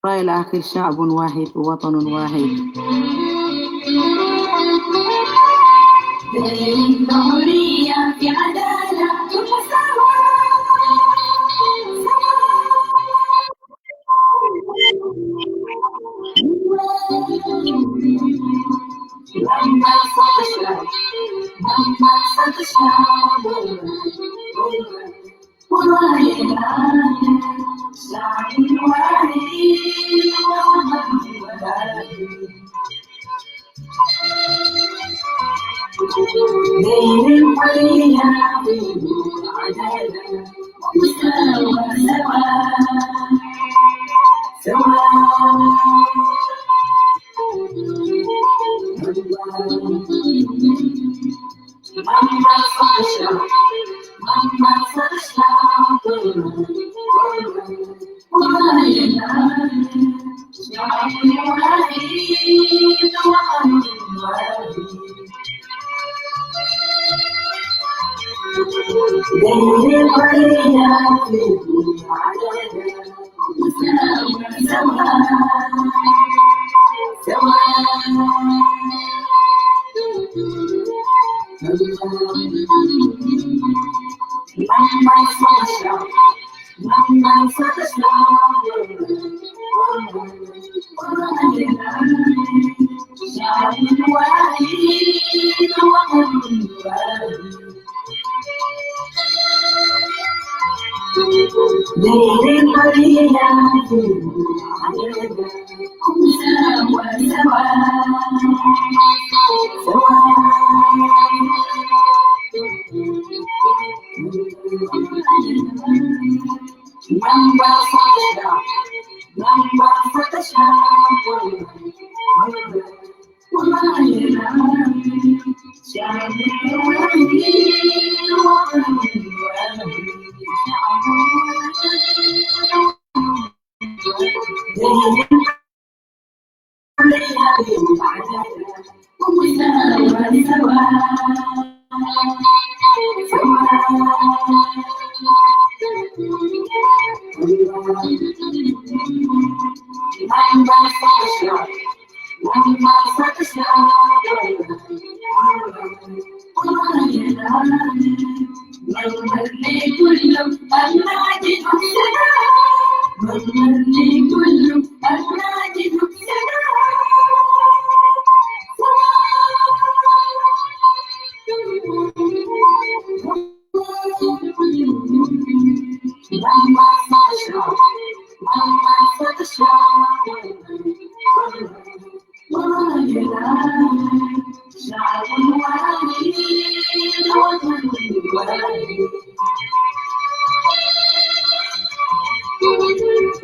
رأي الآخر شعب واحد ووطن واحد. الجمهورية في عدالة ومساواة. لما صار الشعب والله شعب واحد ووطن واحد. دين الحرية وعدالة ومساواة لما صار الشعب والله شعب واحد ووطن واحد. دين الحرية وعدالة ومساواة لما صار الشعب والله شعب واحد ووطن واحد.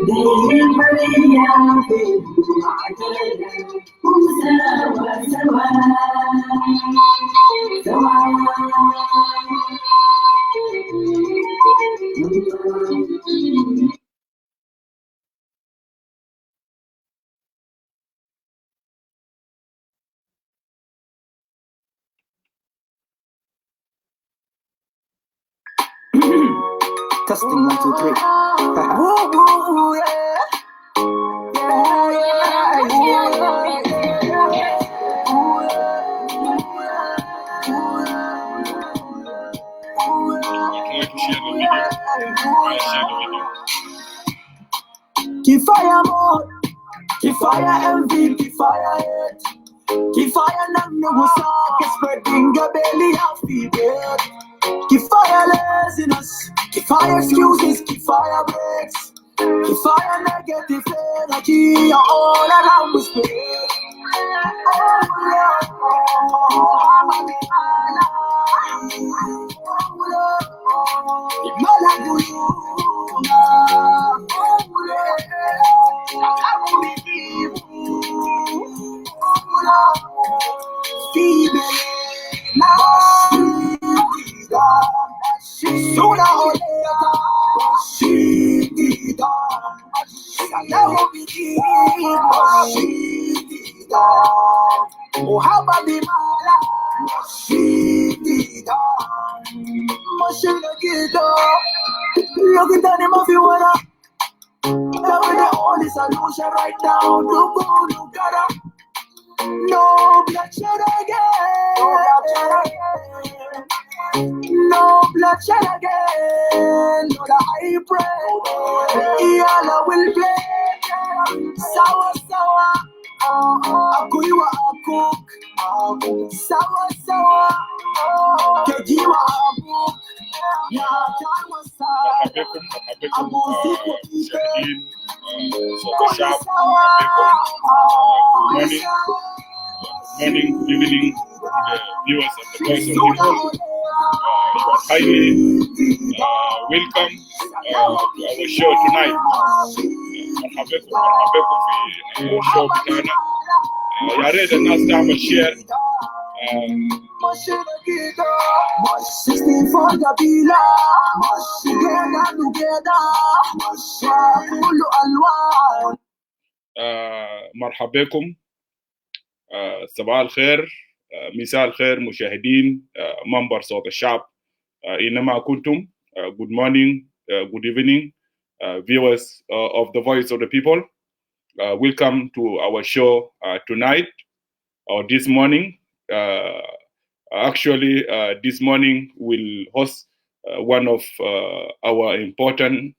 دين الحرية وعدالة Testing 1, 2, 3. Kifaya more, Kifaya MV, Kifaya hate, Kifaya Nanusa, spreading your belly off the bed. Kifaya laziness, Kifaya excuses, Kifaya breaks, Kifaya negative energy, all around the space. Sooner or later, she did oh, how about the mala? She did machine get up. Look at them if you wanna. That way the only solution right now. Do go together. No bloodshed again. No bloodshed again. Lord, I pray. Yalla will play. Sawa sawa. Akuiwa akuk. Sawa sawa. Kejiwa akuk. Ya tawa sawa. مرحبا بكم مشاهدين صوت الشعب. Morning, good evening, viewers of the Voice of People. You are highly welcome to our show tonight. مرحبا بكم في الشو بتاعنا. يا ريت الناس تعمل شير. مرحبا بكم. صباح الخير، مساء الخير مشاهدين منبر صوت الشعب إنما كنتم. Good morning, good evening, viewers of the Voice of the People. Welcome to our show tonight or this morning. Actually, this morning we'll host one of our important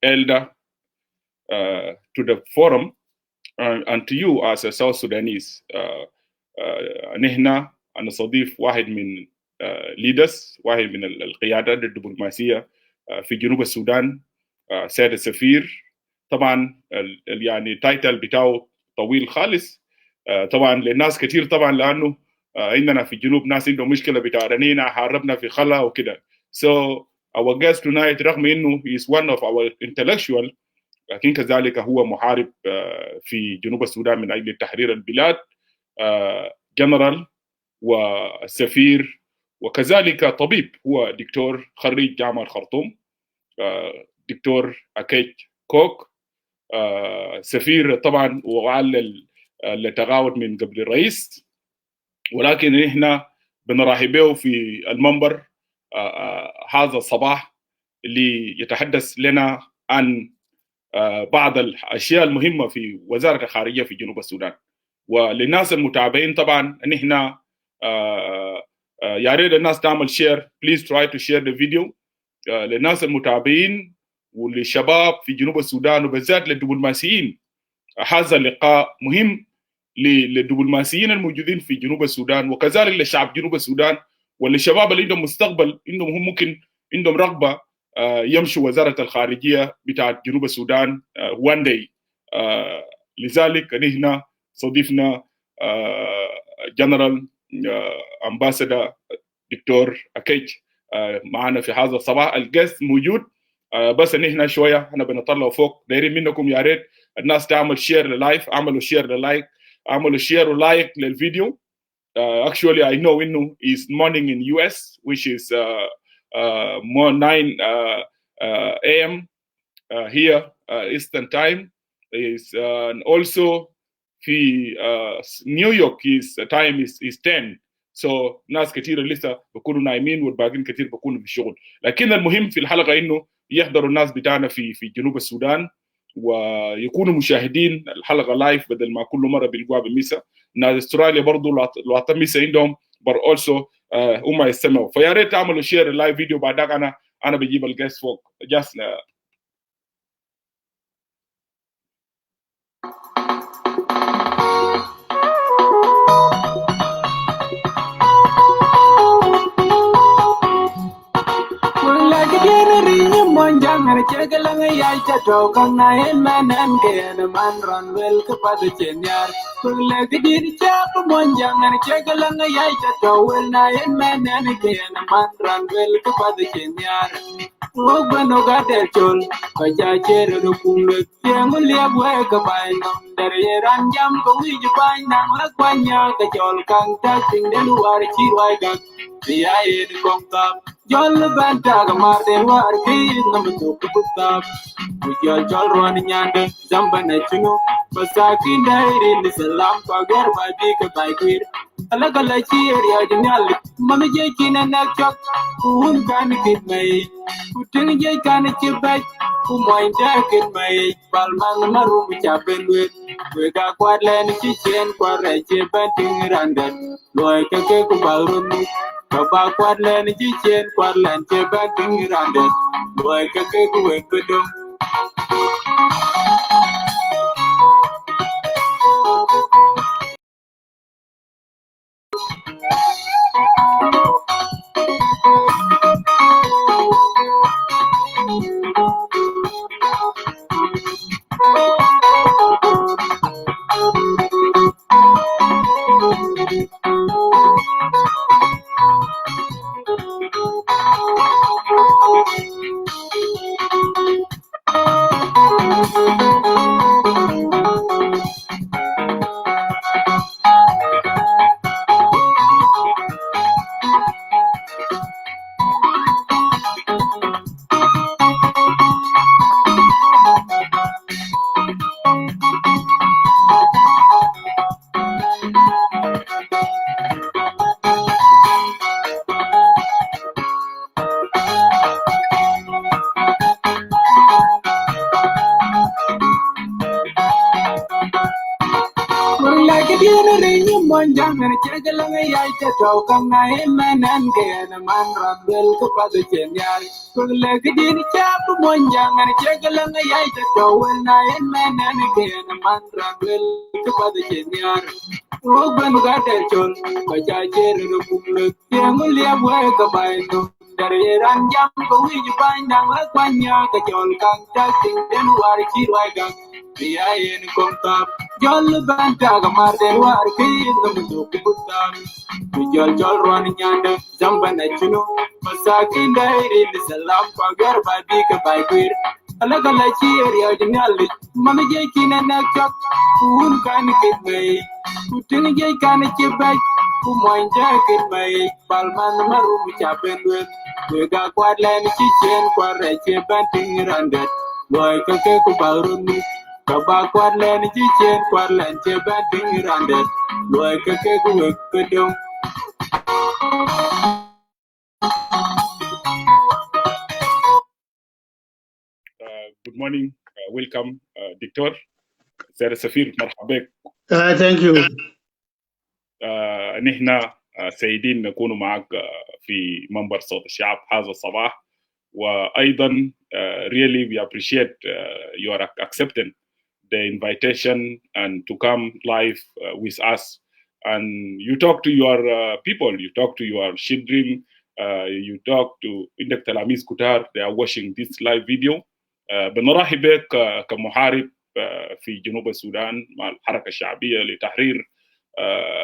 elder to the forum and to you as a South Sudanese. نحن نستضيف واحد من leaders، واحد من القيادة الدبلوماسية في جنوب السودان، سيد السفير. طبعا يعني تايتل بتاعه طويل خالص طبعا للناس كتير، طبعا لأنه عندنا في الجنوب ناس عندهم مشكلة بتاع رنينا حاربنا في خلا وكده. So our guest tonight رغم إنه is one of our intellectual، لكن كذلك هو محارب في جنوب السودان من أجل تحرير البلاد، جنرال وسفير وكذلك طبيب. هو دكتور خريج جامعة الخرطوم، دكتور أكيك كوك، سفير طبعا وعلى التقاعد من قبل الرئيس، ولكن احنا بنرحب به في المنبر هذا الصباح اللي يتحدث لنا عن بعض الاشياء المهمه في وزاره الخارجيه في جنوب السودان. وللناس المتابعين طبعا ان احنا يا ريت الناس تعمل شير، بليز تراي تو شير ذا فيديو للناس المتابعين وللشباب في جنوب السودان وبالذات للدبلوماسيين. هذا اللقاء مهم للدبلوماسيين الموجودين في جنوب السودان وكذلك لشعب جنوب السودان وللشباب اللي عندهم مستقبل، عندهم هم ممكن عندهم رغبه يمشوا وزاره الخارجيه بتاعت جنوب السودان one day. لذلك نحن صديقنا جنرال امباسادور دكتور أكيك معنا في هذا الصباح. الجست موجود بس نحن شويه احنا بنطلع فوق. دايرين منكم يا ريت الناس تعمل شير للايف، اعملوا شير للايك، اعملوا شير ولايك للفيديو. Actually I know انه is morning in US which is more 9 a.m. Here Eastern time is and also في New York is time is 10. So ناس كثير لسه بيكونوا نايمين والباقيين كثير بيكونوا في الشغل. لكن المهم في الحلقه انه يحضروا الناس بتاعنا في جنوب السودان ويكونوا مشاهدين الحلقه لايف بدل ما كل مره بيلقوها بميسا. ناس استراليا برضه لو ميسا عندهم بر اولسو هم يستمعوا. فيا ريت تعملوا شير اللايف فيديو. بعدك انا بجيب الجيست فوق جاست. Jangan cegalang ya jatuh karena imanan kena manran wel kepada cenyar. Lagi diri siapa mon jangan cegalang ya jatuh wel na imanan kena manran wel kepada cenyar. Ogbano gaderchol kaja chere do kumle yang liab we kebain dari ranjam ko wiji bain nang lakwanya kajol kang taking de luar ciwai gak dia ini kongkap jol banta gamar de war ki namtu kutap ujol jol ron nyande zambana chino pasakin dairi ni salam pagar babi ke baikir alagala chier ya jinyal mami je kina nak chok kun kan kit mai kuting je kan chibaj kumoin jakin mai palman marum chapen we ga kwadlen chichen kware chepen tingirandet loy keke kubalrun baba kwadlen chichen kwadlen chepen tingirandet loy keke kuwe kudum. Jangan cegelang ya cetau kang nae manan kena man rambel kepada cenyar. Perlagi diri cap monjangan cegelang ya cetau nae manan kena man rambel kepada cenyar. Oban gade chol baca jeru kumlek yang mulia buat kebainu. Dari ranjam kewij pandang lakwanya kejol kang cacing dan wari cirwagang. Biayin kontak jol banta kamar den war kin numutuk putam jol ron nyanda zambana chuno masakin dairi di salam pagar badi ke baikwir alagala chier ya dinali mama je kinana chok un kan kitmei kutin je kan chibai kumoinja kitmei palman marum chapenwet wega kwadlen chichen kware cheban tingirandet loy kake kubaruni Baba kwadlen chichen kwadlen cheban tingirandet loy kake kuwe kudum. Good morning, welcome, Dictor. سيد السفير مرحبا بك. Thank you. نحن سعيدين نكون معك في منبر صوت الشعب هذا الصباح وأيضا really we appreciate your accepting the invitation and to come live with us and you talk to your people, you talk to your children, you talk to عندك تلاميذ كتار they are watching this live video. بنرحب بك كمحارب في جنوب السودان مع الحركة الشعبية لتحرير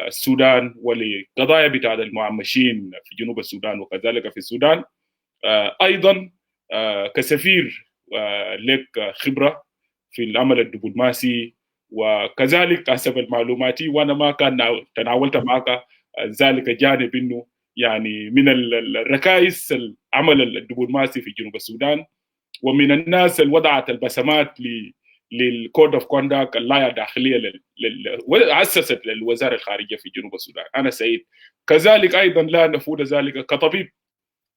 السودان ولقضايا بتاع المعمشين في جنوب السودان وكذلك في السودان. أيضا كسفير لك خبرة في العمل الدبلوماسي وكذلك حسب المعلومات وأنا ما كان تناولت معك ذلك جانب إنه يعني من الركائز العمل الدبلوماسي في جنوب السودان ومن الناس اللي وضعت البسمات للكود اوف كونداكت اللائحه الداخليه واسست للوزاره الخارجيه في جنوب السودان. انا سعيد كذلك ايضا لا نفوت ذلك كطبيب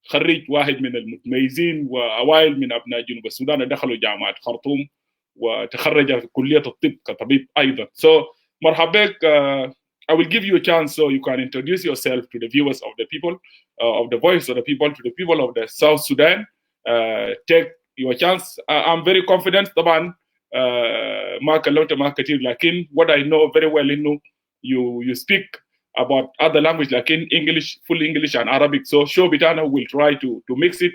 خريج واحد من المتميزين واوائل من ابناء جنوب السودان دخلوا جامعه خرطوم وتخرج في كليه الطب كطبيب ايضا. So مرحبا بك. I will give you a chance so you can introduce yourself to the viewers of the people of the voice of the people of the South Sudan. Take your chance. I'm very confident طبعا ما كلمت معك كثير لكن what I know very well إنه you speak about other language لكن English full English and Arabic so show بتاعنا will try to mix it.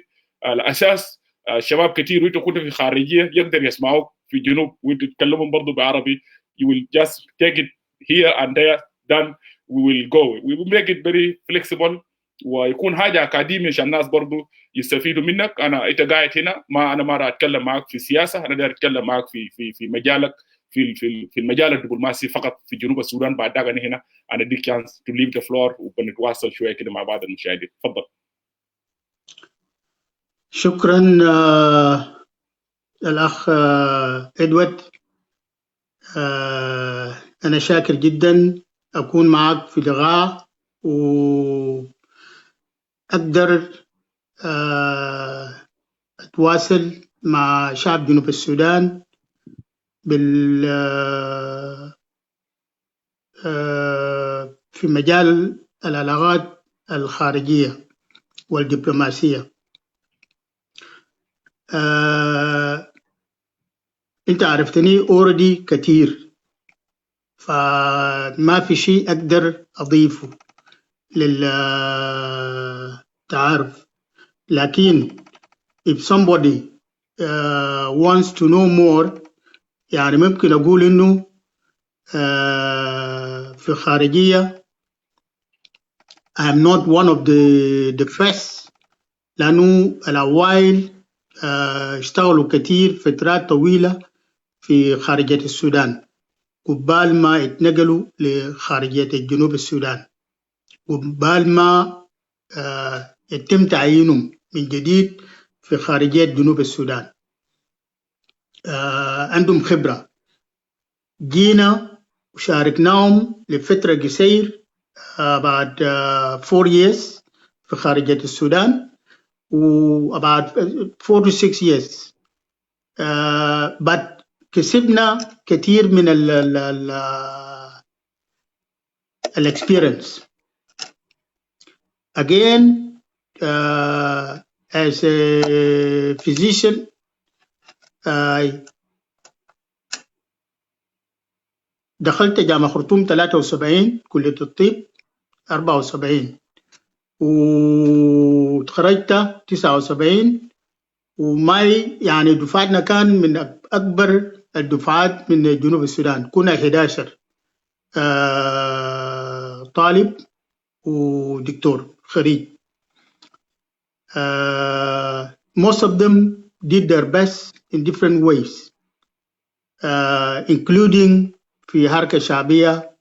الأساس شباب كثير وانتوا كنتوا في خارجية يقدر يسمعوك في جنوب وانتوا تتكلموا برضو بعربي you will just take it here and there then we will go we will make it very flexible ويكون حاجه اكاديميه عشان الناس برضو يستفيدوا منك. انت قاعد هنا ما انا ما راح اتكلم معك في سياسه انا داير اتكلم معك في مجالك في المجال الدبلوماسي فقط في جنوب السودان. بعد ذاك هنا انا اديك chance to leave the floor وبنتواصل شويه كده مع بعض المشاهدين. تفضل. شكرا الاخ ادوارد. انا شاكر جدا اكون معك في لقاء واقدر اتواصل مع شعب جنوب السودان في مجال العلاقات الخارجية والدبلوماسية. أنت عرفتني already كتير، فما في شيء أقدر أضيفه للتعارف. لكن if somebody wants to know more، يعني ممكن أقول إنه في خارجية I am not one of the first، لأنه الأوائل اشتغلوا كتير فترات طويلة في خارجية السودان قبال ما اتنقلوا لخارجية الجنوب السودان، قبال ما يتم تعيينهم من جديد في خارجية جنوب السودان. عندهم خبرة، جينا وشاركناهم لفترة قصير بعد 4 years في خارجية السودان و about 4 to 6 years. but كسبنا كثير من ال experience. Again, as a physician, دخلت جامعة خرطوم 73 كلية الطب 74 وتخرجت 79 وماي يعني دفعتنا كان من أكبر الدفعات من جنوب السودان، كنا 11 طالب ودكتور خريج. Most of them did their best in different ways, including في حركة شعبية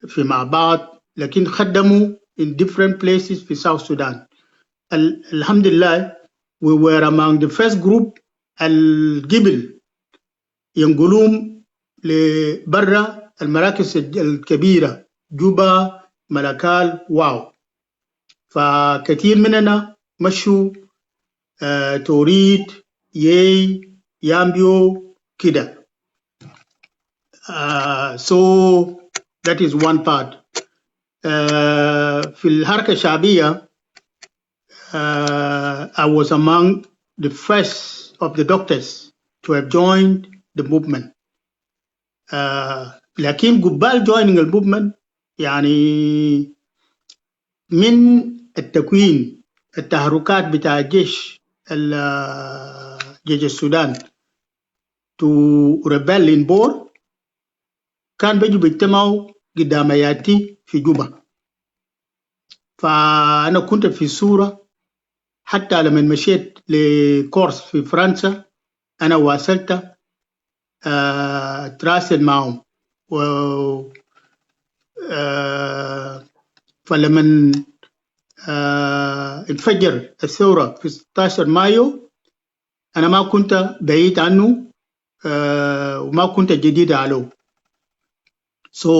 في مع بعض، لكن خدموا in different places في South Sudan. الحمد لله we were among the first group القبل ينقلون لبرا المراكز الكبيرة جوبا ملكال واو، فكثير مننا مشوا توريد يي يامبيو كده. So that is one part. في الحركة الشعبية I was among the first of the doctors to have joined the movement. لكن قبال joining the movement يعني من التكوين التحركات بتاع الجيش جيش السودان to rebel in Bor كان بيجوا بيجتمعوا قدام ياتي في جوبا. فأنا كنت في صورة حتى لما مشيت لكورس في فرنسا أنا واصلت تراسل معهم فلما انفجر الثورة في 16 مايو أنا ما كنت بعيد عنه وما كنت جديد عليه. So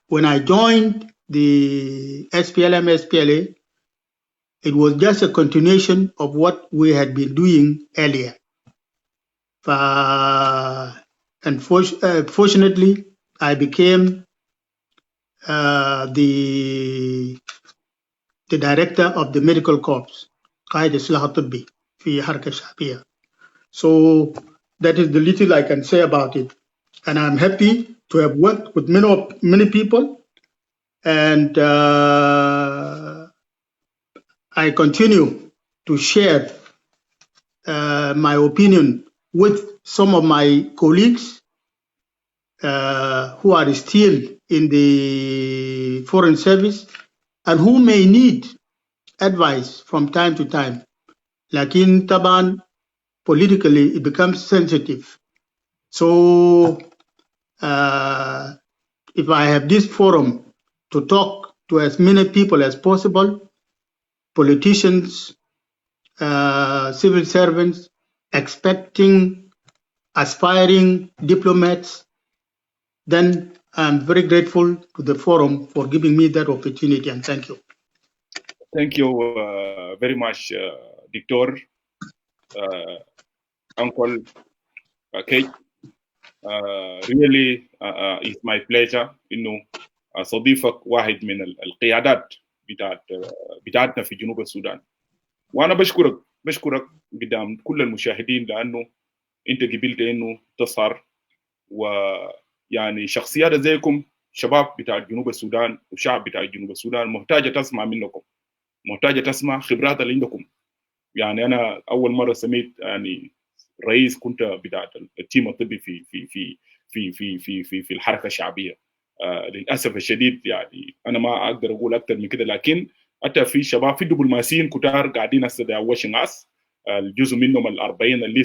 when I joined the SPLA, it was just a continuation of what we had been doing earlier. Fortunately, I became the director of the medical corps, قائد السلاح الطبي في حركة شعبية. So that is the little I can say about it. And I'm happy to have worked with many people, and I continue to share my opinion with some of my colleagues who are still in the foreign service and who may need advice from time to time. Lakin taban politically it becomes sensitive. So if I have this forum to talk to as many people as possible, politicians, civil servants, expecting, aspiring diplomats, then I'm very grateful to the forum for giving me that opportunity, and thank you. Thank you very much, Dictor. Uncle Akec. Really it's my pleasure إنه أستضيفك واحد من القيادات بتاعتنا في جنوب السودان. وأنا بشكرك قدام كل المشاهدين لأنه أنت قبلت إنه تظهر، ويعني شخصيات زيكم شباب بتاع جنوب السودان وشعب بتاع جنوب السودان محتاجة تسمع منكم، محتاجة تسمع خبرات اللي عندكم. يعني أنا أول مرة سميت يعني رئيس كنت بتاع التيم الطبي في الحركة الشعبية. للأسف الشديد يعني أنا ما أقدر أقول أكثر من كده، لكن حتى في شباب في دبلوماسيين كتار قاعدين هسه واشنج اس، الجزء منهم ال40 اللي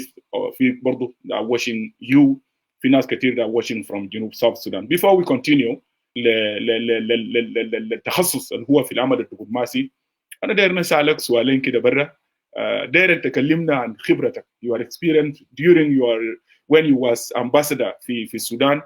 في برضه واشنج يو، في ناس كثير واشنج from جنوب ساوث السودان. Before we continue للتخصص اللي هو في العمل الدبلوماسي، أنا داير نسألك سؤالين كده برا. داير تكلمنا عن خبرتك your experience during your when you was ambassador في السودان.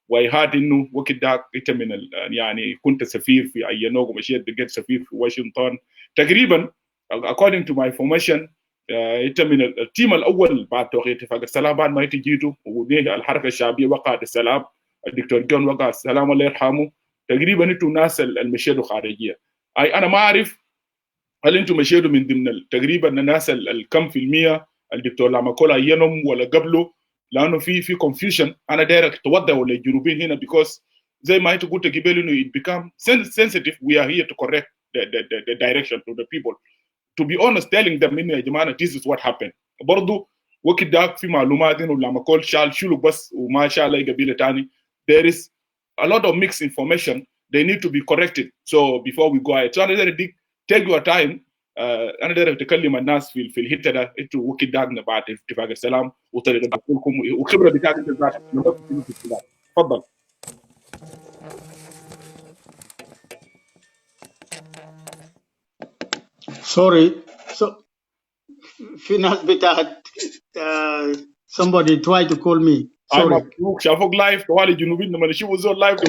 وي هاد انه وقت داك انت من يعني كنت سفير في اينوغ ومشيت بقيت سفير في واشنطن تقريبا according to my information. انت من التيم الاول بعد توقيع اتفاق السلام، بعد ما انت جيتوا والحركه الشعبيه وقعت السلام، الدكتور جون وقع السلام الله يرحمه، تقريبا انتوا الناس المشيتوا خارجيه. انا ما اعرف هل انتم مشيتوا من ضمن تقريبا الناس الكم في المية الدكتور لاماكولا ينم ولا قبله، لانه في confusion. انا داير توضح للجنوبيين هنا because زي ما انت قلت قبل انه it become sensitive. We are here to correct the direction to the people, to be honest telling them انه يا جماعه this is what happened. برضه وقت داك في معلومات انه لاماكول شال شلوك بس وما شال اي قبيله ثاني. There is a lot of mixed information, they need to be corrected. So before we go ahead, so انا داير take your time. انا داير اتكلم الناس في الحته ده، انتوا وقت داقنا بعد اتفاق السلام وطريقه دخولكم وخبره بتاعتك انت ذاتك. تفضل. Sorry. So في ناس بتاعت somebody tried to call me. Sorry. شافوك لايف طوال الجنوبيين لما يشوفوا زول لايف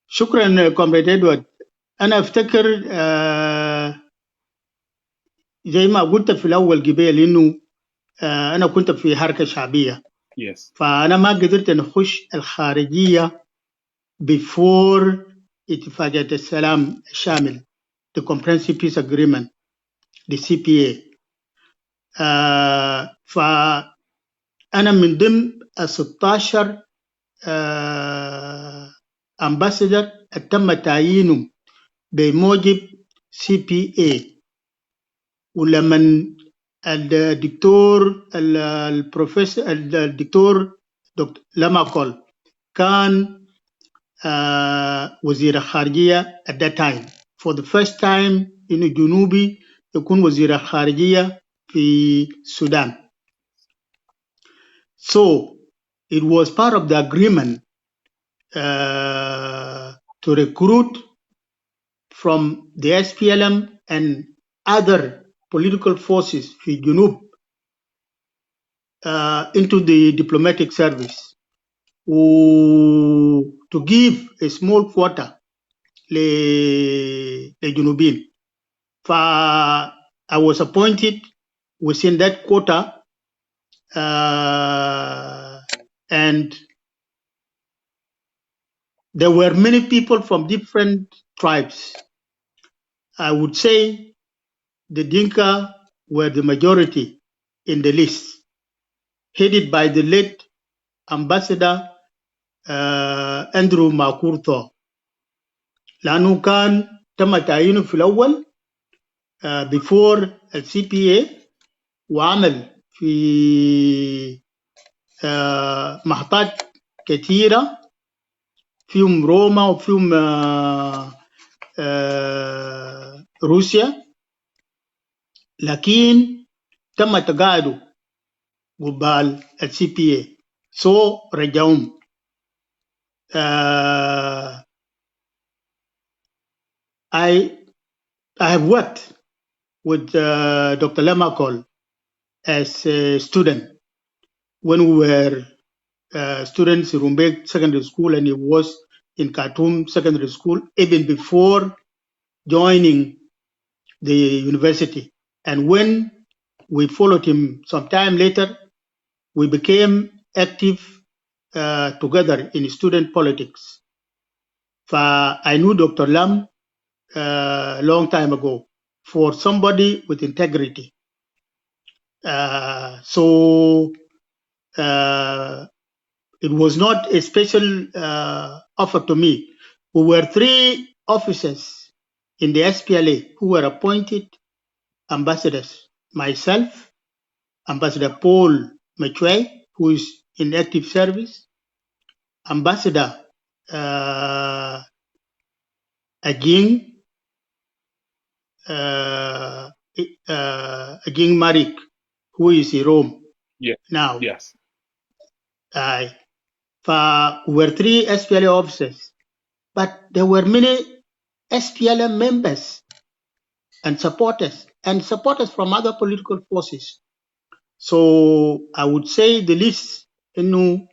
شكرا كومريد ادوارد. انا افتكر زي ما قلت في الاول قبل انه انا كنت في حركه شعبيه. yes. فانا ما قدرت نخش الخارجيه before اتفاقيه السلام الشامل the Comprehensive Peace Agreement the CPA. فانا من ضمن 16 امباسادور تم تعيينه بموجب CPA. ولما الدكتور البروفيسور الدكتور لاماكول كان وزير الخارجية at that time for the first time إنه جنوبي يكون وزير الخارجية في السودان. So it was part of the agreement to recruit from the SPLM and other political forces في جنوب into the diplomatic service to give a small quota للجنوبين. I was appointed within that quota and there were many people from different tribes. I would say the Dinka were the majority in the list, headed by the late Ambassador Andrew Makurtho. لأنه كان تم تعيينه في الأول before الCPA وعمل في محطات كثيرة فيهم روما وفيهم روسيا، لكن تم تقاعده قبال الCPA so رجعهم. I have worked with Dr. Lemakol as a student when we were students in Rumbek Secondary School, and he was in Khartoum Secondary School even before joining the university. And when we followed him some time later, we became active together in student politics. I knew Dr. Lam a long time ago for somebody with integrity. So it was not a special offer to me. We were 3 officers in the SPLA who were appointed ambassadors. Myself, Ambassador Paul Machway, who is in active service, Ambassador Aging Marik, who is in Rome now. Yes. We were 3 SPLA officers, but there were many SPLM members and supporters from other political forces. So I would say the list, personally,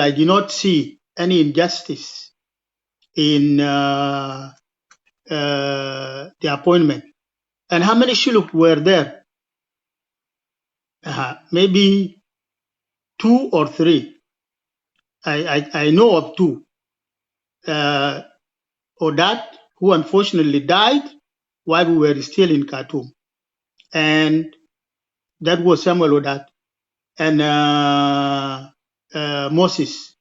I did not see any injustice in the appointment. And how many shuluk were there? Maybe 2 or 3. I know of 2. Odat, who unfortunately died while we were still in Khartoum. And that was Samuel Odat. And Moses.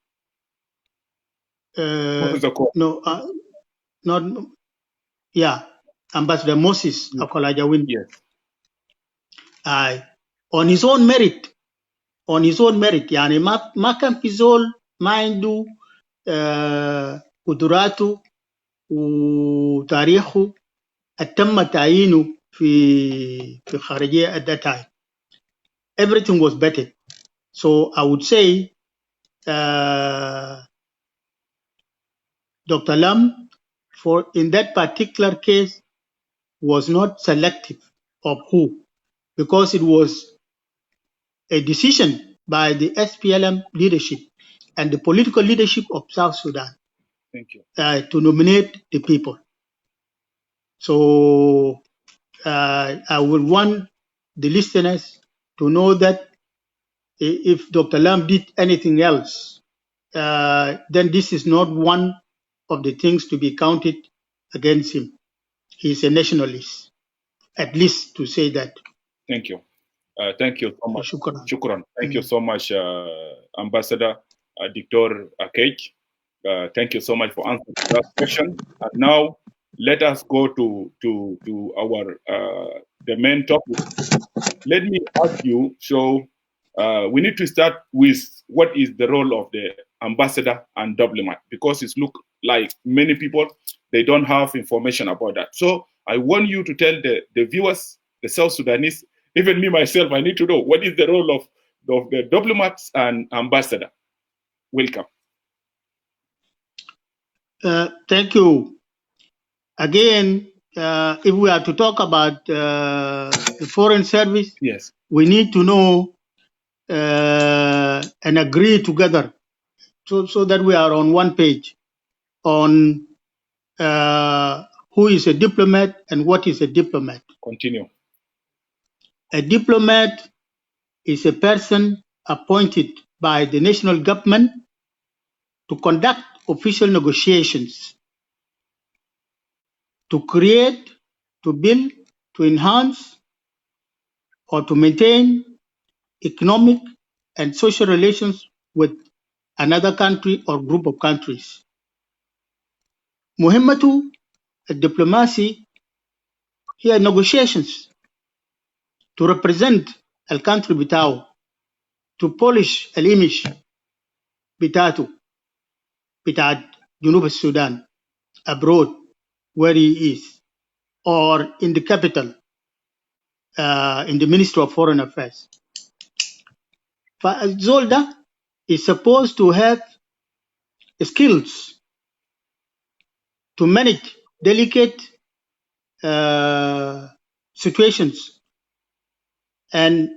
Ambassador Moses Akolajawin. Yes. On his own merit. Yani ma kan fizol mindu قدراته وتاريخه تم تعيينه في خارجية at that time. Everything was better. So I would say Dr. Lam, in that particular case, was not selective of who, because it was a decision by the SPLM leadership and the political leadership of South Sudan. Thank you. To nominate the people. So I would want the listeners to know that if Dr. Lam did anything else, then this is not one of the things to be counted against him. He's a nationalist, at least to say that. Thank you. Thank you so much. Shukran. Thank you so much, Ambassador Dr. Akec. Thank you so much for answering that question. And now let us go to our the main topic. Let me ask you. So we need to start with what is the role of the ambassador and diplomat, because it looks like many people they don't have information about that. So I want you to tell the viewers, the South Sudanese, even me myself, I need to know what is the role of the diplomats and ambassador. Welcome. Thank you. Again, if we are to talk about the foreign service, yes, we need to know and agree together so that we are on one page on who is a diplomat and what is a diplomat. Continue. A diplomat is a person appointed by the national government to conduct official negotiations, to create, to build, to enhance, or to maintain economic and social relations with another country or group of countries. مهمته الدبلوماسي هي negotiations to represent الكانتري بتاعه, to polish الإيمج بتاعته بتاعت جنوب السودان abroad where he is, or in the capital, in the Ministry of Foreign Affairs. Zolda is supposed to have skills to manage delicate situations and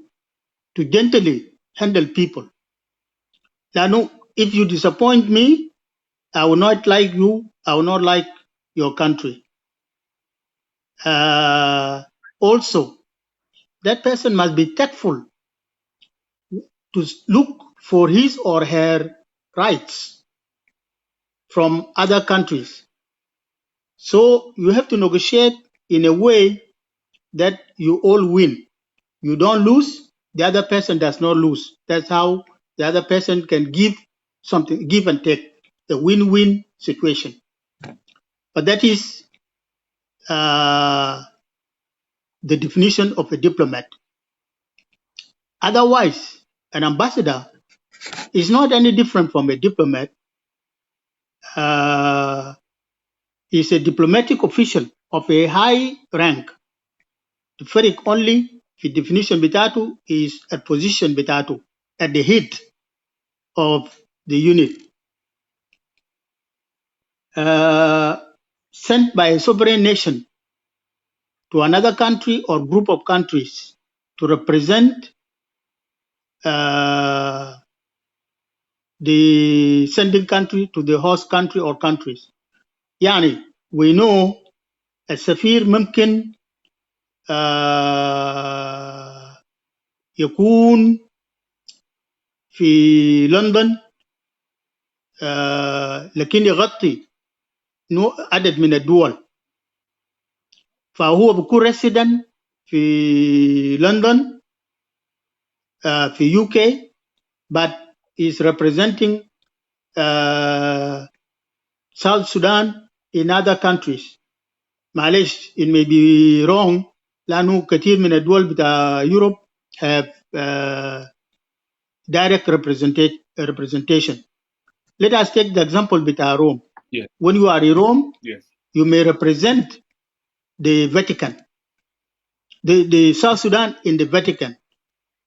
to gently handle people. Now, if you disappoint me, I will not like you. I will not like your country. Also, that person must be tactful to look for his or her rights from other countries. So you have to negotiate in a way that you all win. You don't lose, the other person does not lose. That's how the other person can give something, give and take, a win-win situation. But that is the definition of a diplomat. Otherwise, an ambassador is not any different from a diplomat. Is a diplomatic official of a high rank. The فرق only في definition بتاعته is a position بتاعته at the head of the unit. Sent by a sovereign nation to another country or group of countries to represent the sending country to the host country or countries. يعني we know السفير ممكن يكون في لندن لكن يغطي عدد من الدول، فهو بيكون ريسيدنت في لندن في UK but is representing South Sudan in other countries. معلش it may be wrong لأنه كثير من الدول بتاع يوروب have direct representation. Let us take the example بتاع Rome. Yes. When you are in Rome, Yes. you may represent the Vatican, the South Sudan in the Vatican,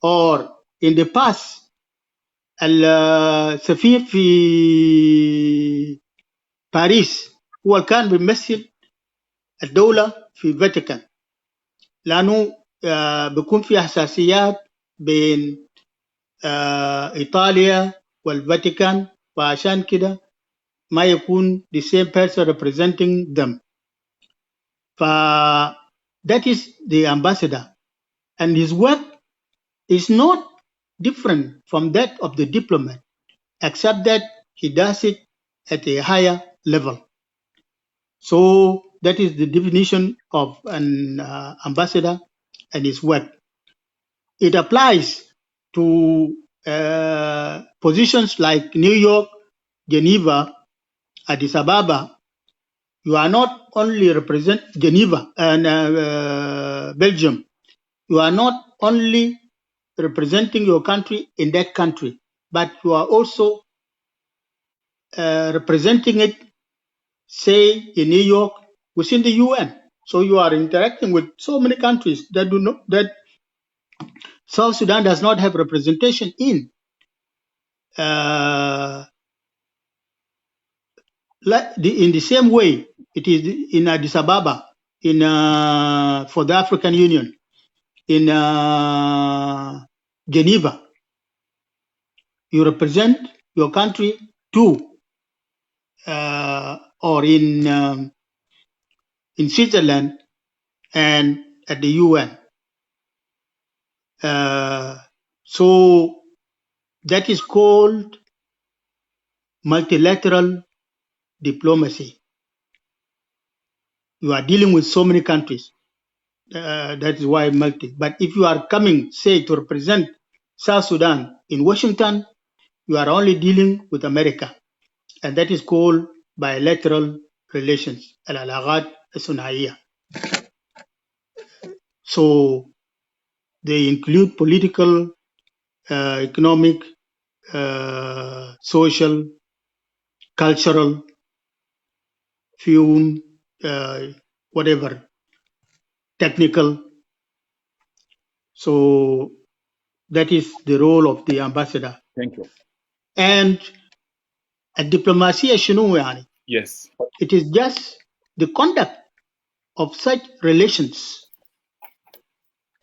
or in the past السفير في باريس هو كان بيمثل الدولة في فاتيكان، لأنه بيكون في حساسيات بين إيطاليا والفاتيكان، فعشان كده ما يكون the same person representing them. That is the ambassador, and his work is not different from that of the diplomat, except that he does it at a higher level. So that is the definition of an ambassador and his work. It applies to positions like New York, Geneva, Addis Ababa. You are not only represent Geneva and Belgium. You are not only representing your country in that country, but you are also representing it, say, in New York, within the UN. So you are interacting with so many countries that that South Sudan does not have representation in. In the same way, it is in Addis Ababa, for the African Union, in Geneva. You represent your country too, or in Switzerland and at the UN. So that is called multilateral diplomacy. You are dealing with so many countries. That is why multi. But if you are coming, say, to represent South Sudan in Washington, you are only dealing with America. And that is called bilateral relations. العلاقات الثنائية. So they include political, economic, social, cultural, film, whatever, technical. So that is the role of the ambassador. Thank you. And الدبلوماسية شنو يعني? Yes. It is just the conduct of such relations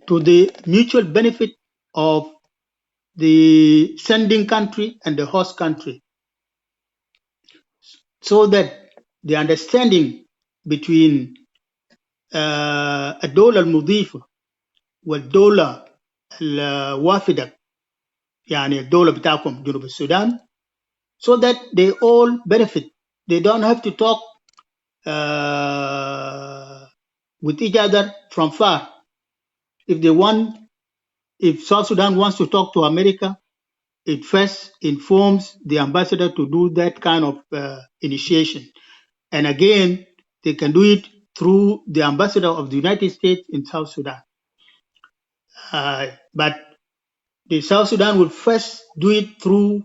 to the mutual benefit of the sending country and the host country. so that the understanding between الدولة المضيفة والدولة الوافدة يعني الدولة بتاعكم جنوب السودان, so that they all benefit. They don't have to talk with each other from far. If they want, if South Sudan wants to talk to America, it first informs the ambassador to do that kind of initiation. And again, they can do it through the ambassador of the United States in South Sudan. But the South Sudan will first do it through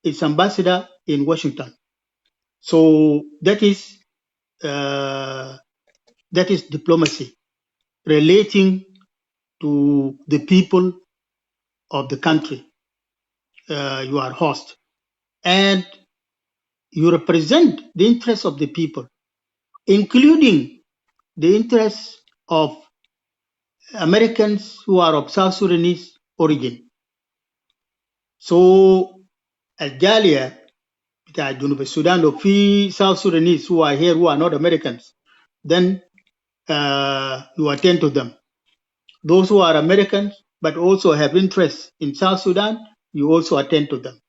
its ambassador in Washington. So that is diplomacy relating to the people of the country you are host, and you represent the interests of the people, including the interests of Americans who are of South Sudanese origin. So الجالية بتاع جنوب السودان لو في South Sudanese who are here who are not Americans, then you attend to them. Those who are Americans but also have interest in South Sudan, you also attend to them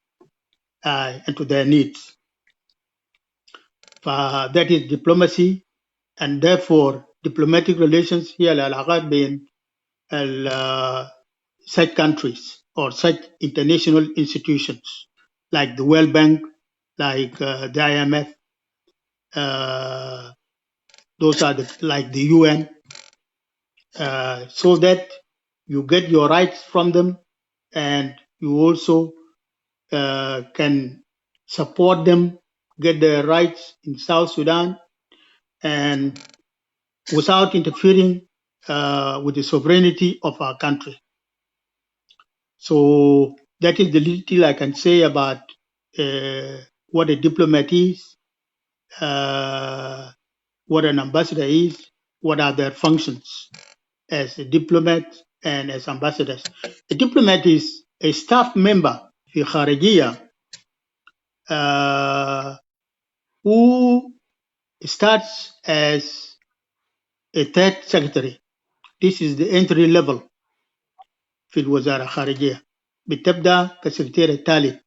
and to their needs. That is diplomacy, and therefore diplomatic relations هي العلاقات بين such countries or such international institutions like the World Bank, like the IMF, those are like the UN, so that you get your rights from them, and you also can support them get their rights in South Sudan, and without interfering with the sovereignty of our country. So that is the little I can say about what a diplomat is, what an ambassador is, what are their functions as a diplomat and as ambassadors. A diplomat is a staff member في خارجية who starts as a third secretary. This is the entry level في الوزارة الخارجية. بتبدأ كسكرتير الثالث.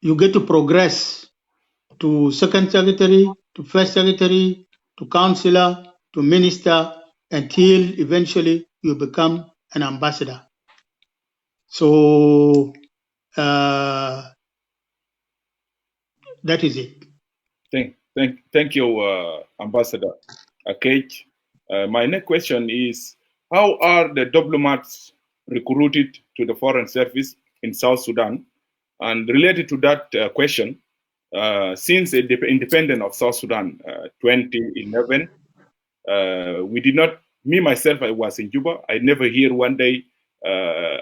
You get to progress to second secretary, to first secretary, to councillor, to minister, until eventually you become an ambassador. So that is it. Thank you, Ambassador Akec. My next question is, how are the diplomats recruited to the Foreign Service in South Sudan? And related to that question, since the independence of South Sudan 2011, we did not, me myself, I was in Juba. I never hear one day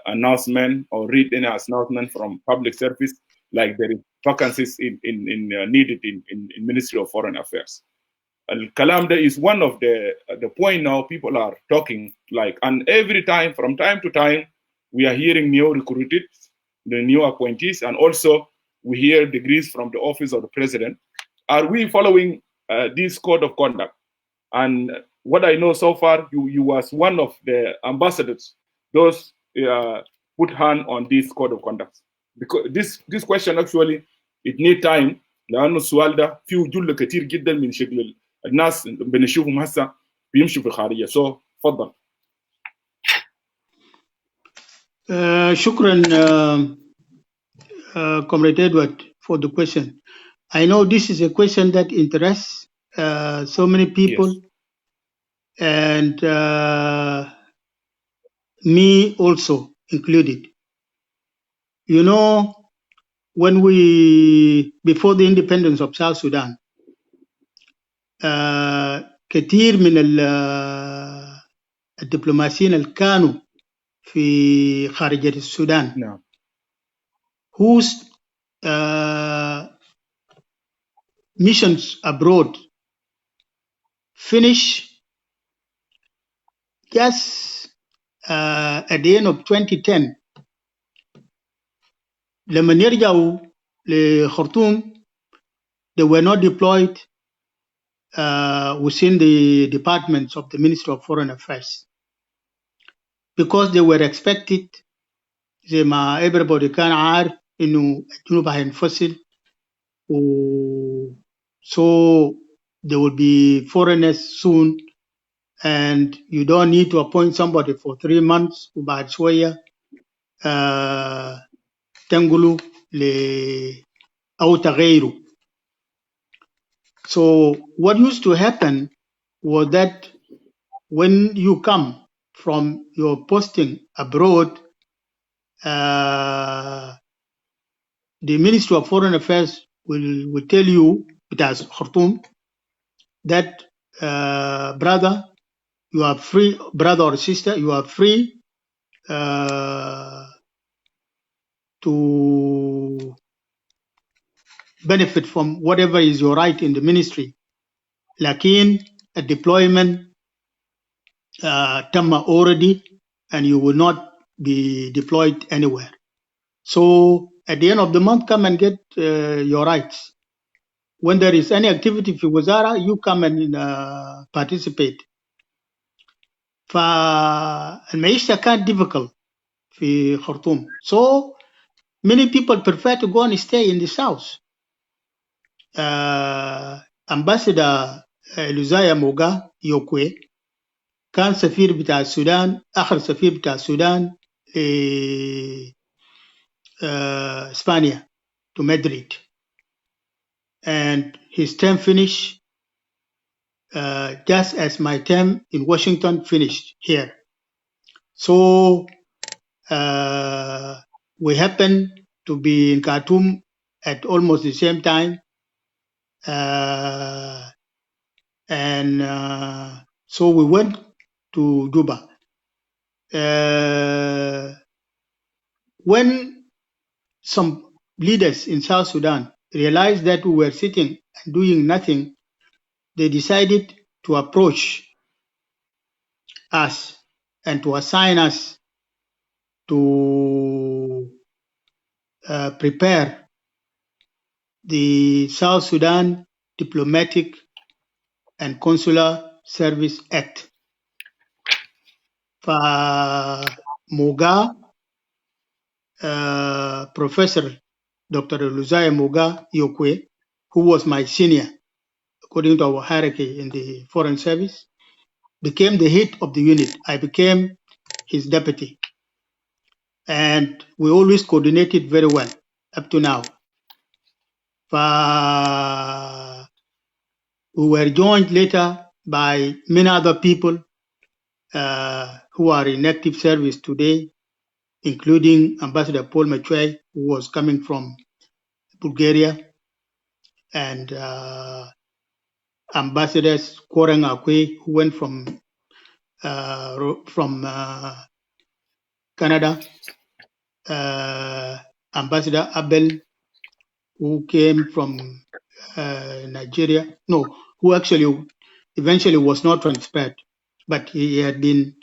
announcement or read any announcement from public service like there is vacancies needed in Ministry of Foreign Affairs. Al-Kalamda is one of the point now people are talking like, and every time, from time to time, we are hearing new recruited, the new appointees, and also we hear degrees from the office of the president. Are we following this code of conduct? And what I know so far, you was one of the ambassadors, those put hand on this code of conduct. Because this question actually, it need time. لأنه السؤال ده فيه جل كتير جدا من شكل الناس بنشوفهم هسه بيمشوا في الخارجية. So تفضل. شكرا Comrade Edward for the question. I know this is a question that interests so many people, Yes. And me also included. You know, when before the independence of South Sudan, كثير من الدبلوماسيين اللي كانوا في خارجية السودان نعم. whose missions abroad finish just at the end of 2010, لما يرجعوا لخرطوم, they were not deployed within the departments of the Ministry of Foreign Affairs because they were expected, زي ما everybody كان عارف إنه الجنوب هينفصل, so there will be foreigners soon, and you don't need to appoint somebody for 3 months وبعد شوية تنقلوا أو تغيروا. So what used to happen was that when you come from your posting abroad, the Ministry of Foreign Affairs will tell you, it has Khartoum, that brother, you are free, brother or sister, you are free to benefit from whatever is your right in the ministry. Lakin a deployment Tamma already, and you will not be deployed anywhere. So at the end of the month, come and get your rights. When there is any activity for Wazara, you come and participate. فالمعيشة كانت difficult في خرطوم. So many people prefer to go and stay in the south. Ambassador Luzaya Moga Yokwe كان سفير بتاع السودان, آخر سفير بتاع السودان إسبانيا to Madrid, and his term finished just as my term in Washington finished here. So we happened to be in Khartoum at almost the same time, and so we went to Juba. When some leaders in South Sudan realized that we were sitting and doing nothing, they decided to approach us and to assign us to prepare the South Sudan Diplomatic and Consular Service Act. For Moga, Professor Dr. Luzaya Moga Yokwe, who was my senior, according to our hierarchy in the Foreign Service, became the head of the unit. I became his deputy. And we always coordinated very well up to now. We were joined later by many other people who are in active service today, including Ambassador Paul Machwei, who was coming from Bulgaria, and Ambassadors Korang Akwe, who went from Canada, Ambassador Abel, who came from Nigeria, no, who actually eventually was not transferred, but he had been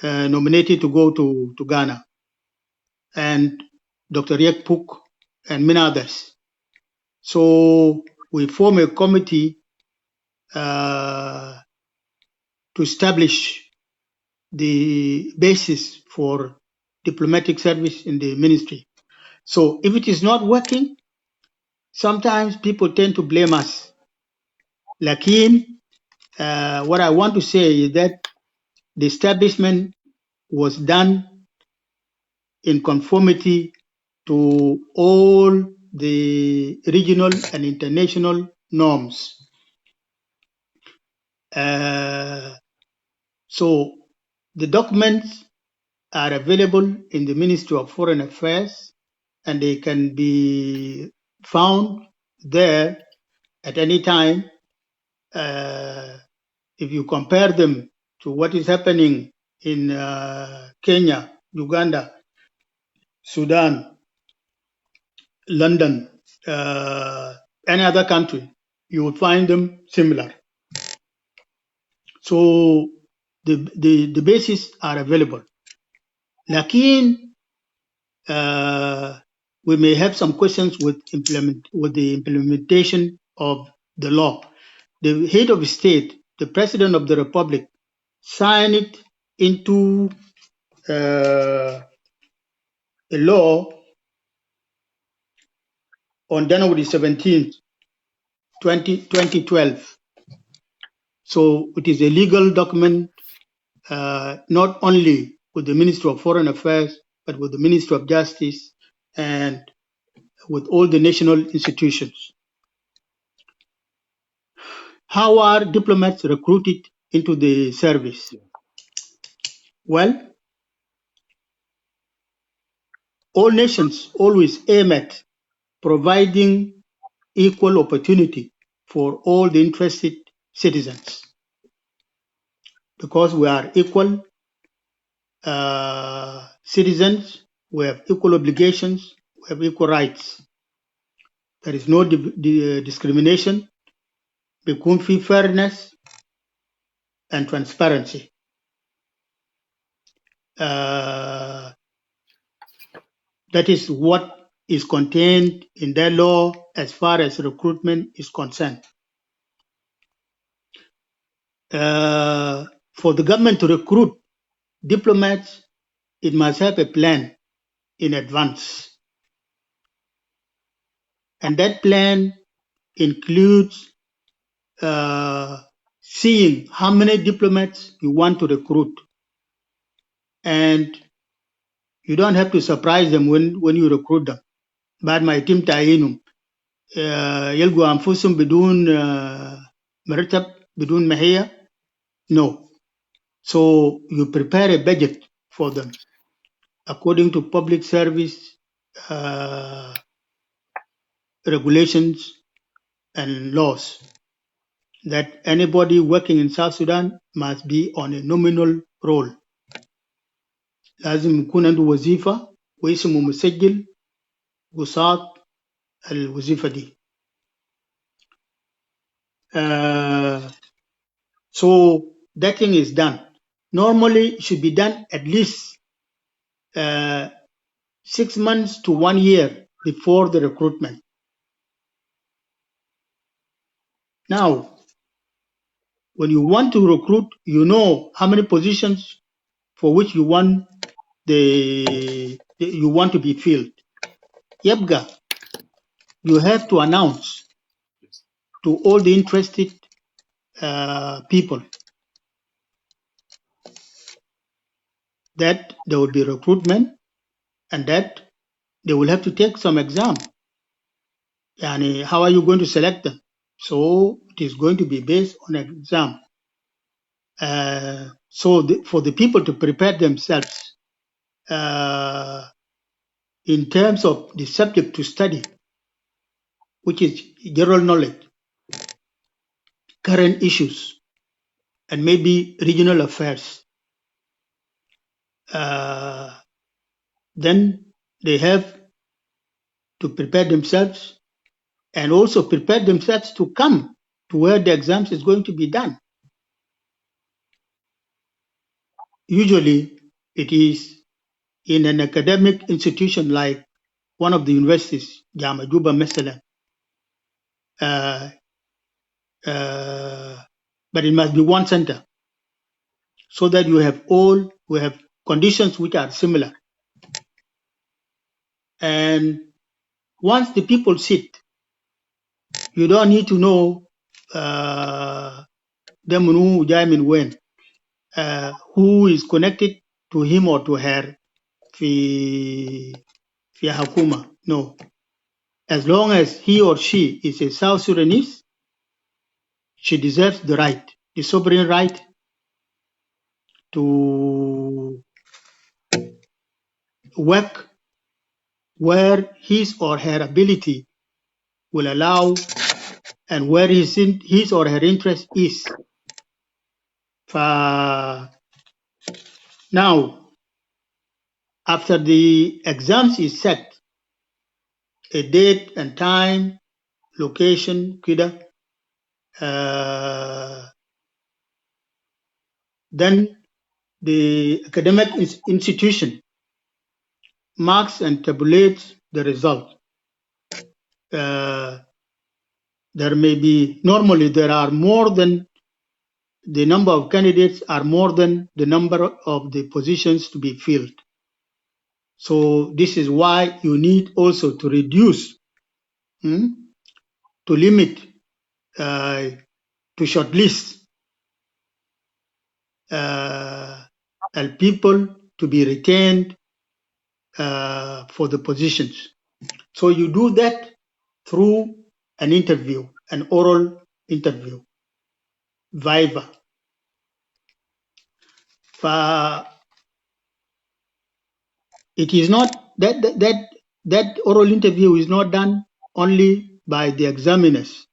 nominated to go to Ghana, and Dr. Riek Puk, and many others. So we form a committee to establish the basis for diplomatic service in the ministry. So if it is not working, sometimes people tend to blame us. Lakin, what I want to say is that the establishment was done in conformity to all the regional and international norms. So the documents are available in the Ministry of Foreign Affairs, and they can be found there at any time. If you compare them to what is happening in Kenya, Uganda, Sudan, London, any other country, you would find them similar. So the bases are available. Lakin, we may have some questions with the implementation of the law. The head of state, the president of the republic, signed it into a law on January 17th, 2012. So it is a legal document, not only with the Ministry of Foreign Affairs, but with the Ministry of Justice and with all the national institutions. How are diplomats recruited into the service? Well, all nations always aim at providing equal opportunity for all the interested citizens, because we are equal citizens, we have equal obligations, we have equal rights. There is no discrimination, بيكون في fairness and transparency. That is what is contained in that law as far as recruitment is concerned. For the government to recruit diplomats, it must have a plan in advance. And that plan includes seeing how many diplomats you want to recruit. And you don't have to surprise them when you recruit them. بعد ما يتم تعيينهم يلقوا أنفسهم بدون مرتب بدون مهية. No. So you prepare a budget for them according to public service regulations and laws, that anybody working in South Sudan must be on a nominal role. لازم يكون عنده وظيفة واسمه مسجل قصاد الوظيفة دي. So that thing is done. Normally it should be done at least 6 months to 1 year before the recruitment. Now, when you want to recruit, you know how many positions for which you want to be filled. Yabga, you have to announce to all the interested people that there will be recruitment and that they will have to take some exam. Yani, how are you going to select them? So it is going to be based on an exam. For the people to prepare themselves in terms of the subject to study, which is general knowledge, current issues, and maybe regional affairs. Then they have to prepare themselves and also prepare themselves to come to where the exams is going to be done. Usually it is in an academic institution like one of the universities, Jama Juba Masalan. But it must be one center so that we have conditions which are similar. And once the people sit, you don't need to know them who Jamin when, who is connected to him or to her fi Hakuma. No. As long as he or she is a South Sudanese, she deserves the right, the sovereign right to work where his or her ability will allow and where his or her interest is. Now, after the exams is set, a date and time, location, kida, then the academic institution marks and tabulates the result. There may be, normally there are more than the number of candidates are more than the number of the positions to be filled. So this is why you need also to reduce, to limit, to shortlist and people to be retained for the positions. So you do that through an interview, an oral interview, viva. It is not that oral interview is not done only by the examiners,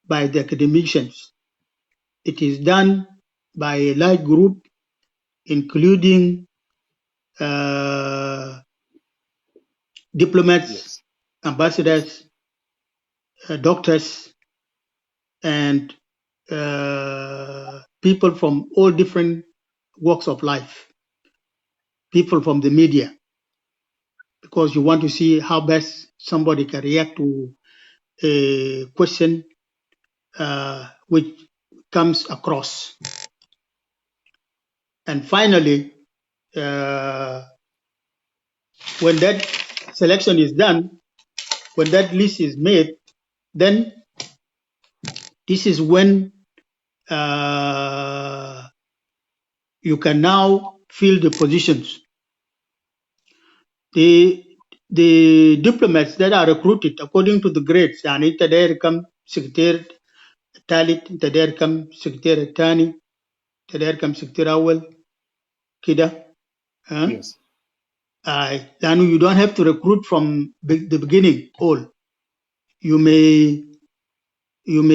by the academicians. It is done by a large group, including diplomats, Yes. ambassadors, doctors, and people from all different walks of life, people from the media, because you want to see how best somebody can react to a question which comes across. And finally, when that selection is done, when that list is made, then this is when you can now fill the positions. The diplomats that are recruited according to the grades, يعني انت داير كم سكرتير ثالث، انت داير كم سكرتير الثاني، انت داير كم سكرتير اول كده. Yes. لأنه you don't have to recruit from the beginning all. You may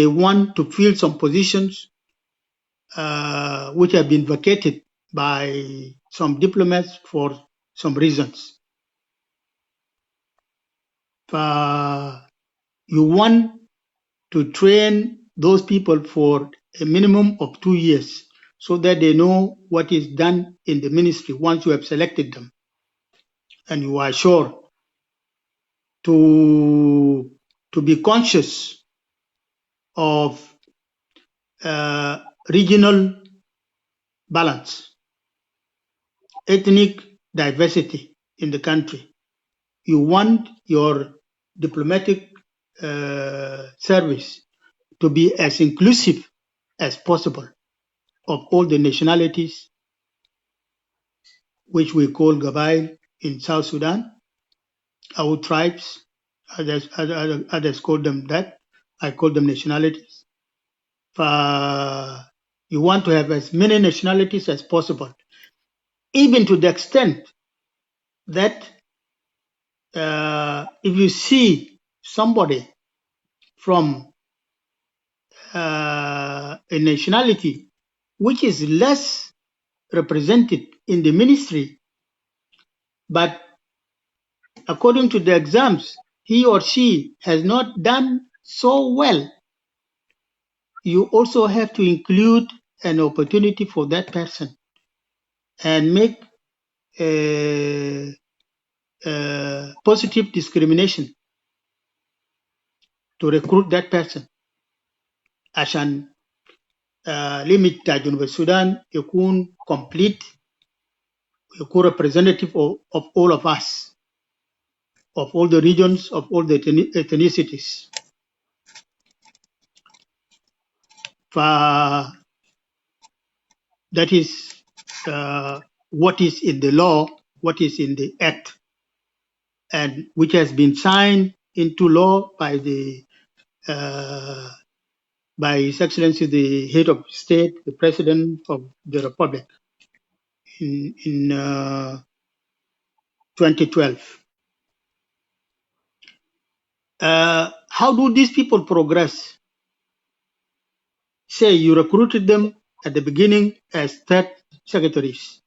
want to fill some positions which have been vacated by some diplomats for some reasons. You want to train those people for a minimum of 2 years so that they know what is done in the ministry once you have selected them. And you are sure to be conscious of regional balance, ethnic diversity in the country. You want your diplomatic service to be as inclusive as possible of all the nationalities, which we call Gabail in South Sudan, our tribes, others call them that. I call them nationalities. You want to have as many nationalities as possible, even to the extent that if you see somebody from a nationality which is less represented in the ministry, but according to the exams, he or she has not done so well, you also have to include an opportunity for that person and make positive discrimination to recruit that person عشان limit بتاع جنوب السودان يكون complete, يكون representative of all of us, of all the regions, of all the ethnicities. That is what is in the law, what is in the act, and which has been signed into law by His Excellency the Head of State, the President of the Republic, in 2012. How do these people progress? Say you recruited them at the beginning as third secretaries.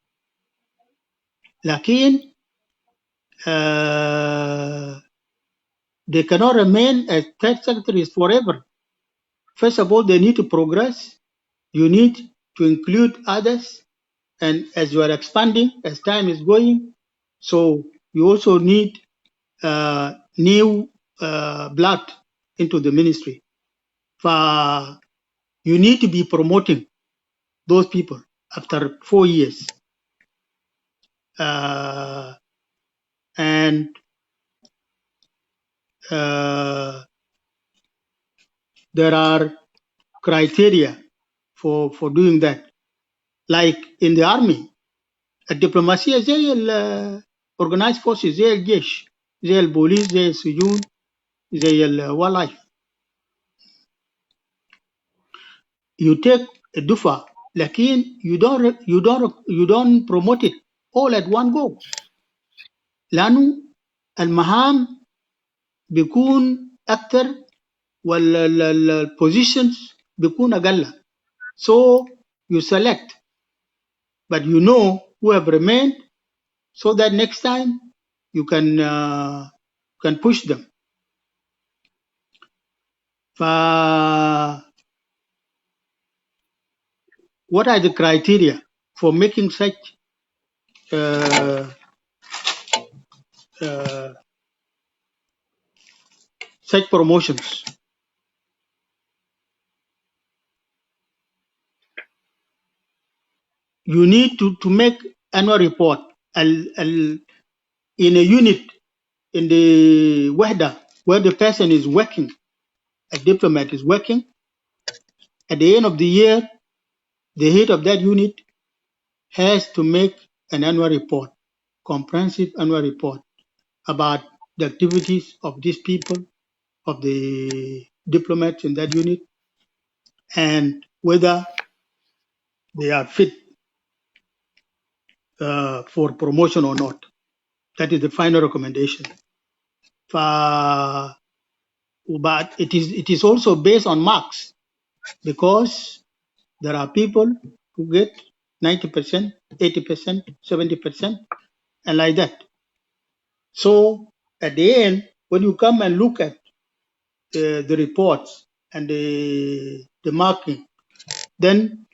Lakin, they cannot remain as third secretaries forever. First of all, they need to progress. You need to include others And as you are expanding, as time is going, so you also need new blood into the ministry. You need to be promoting those people after 4 years. And there are criteria for doing that. Like in the army, الدبلوماسية زي organized forces زي الجيش زي البوليس زي السجون زي الولايف. You take a dufa, لكن you don't promote it all at one go. لأنه المهام بيكون أكثر والpositions بيكون أقل. So you select, but you know who have remained, so that next time you can push them. What are the criteria for making such such promotions? You need to make annual report in a unit in the wahda where the person is working, a diplomat is working. At the end of the year, the head of that unit has to make an annual report, comprehensive annual report about the activities of these people, of the diplomats in that unit, and whether they are fit for promotion or not. That is the final recommendation. But it is also based on marks, because there are people who get 90%, 80%, 70%, and like that. So at the end, when you come and look at the reports and the marking, then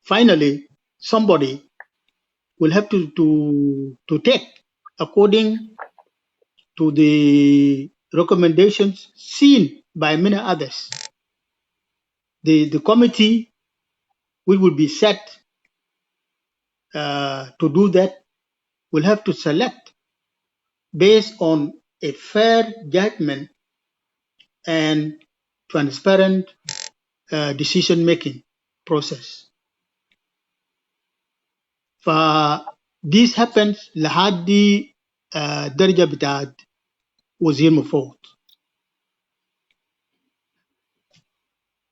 finally somebody will have to take according to the recommendations seen by many others. The committee will be set to do that, will have to select based on a fair judgment and transparent decision-making process. This happens لحد درجة بتاعت وزير مفوض.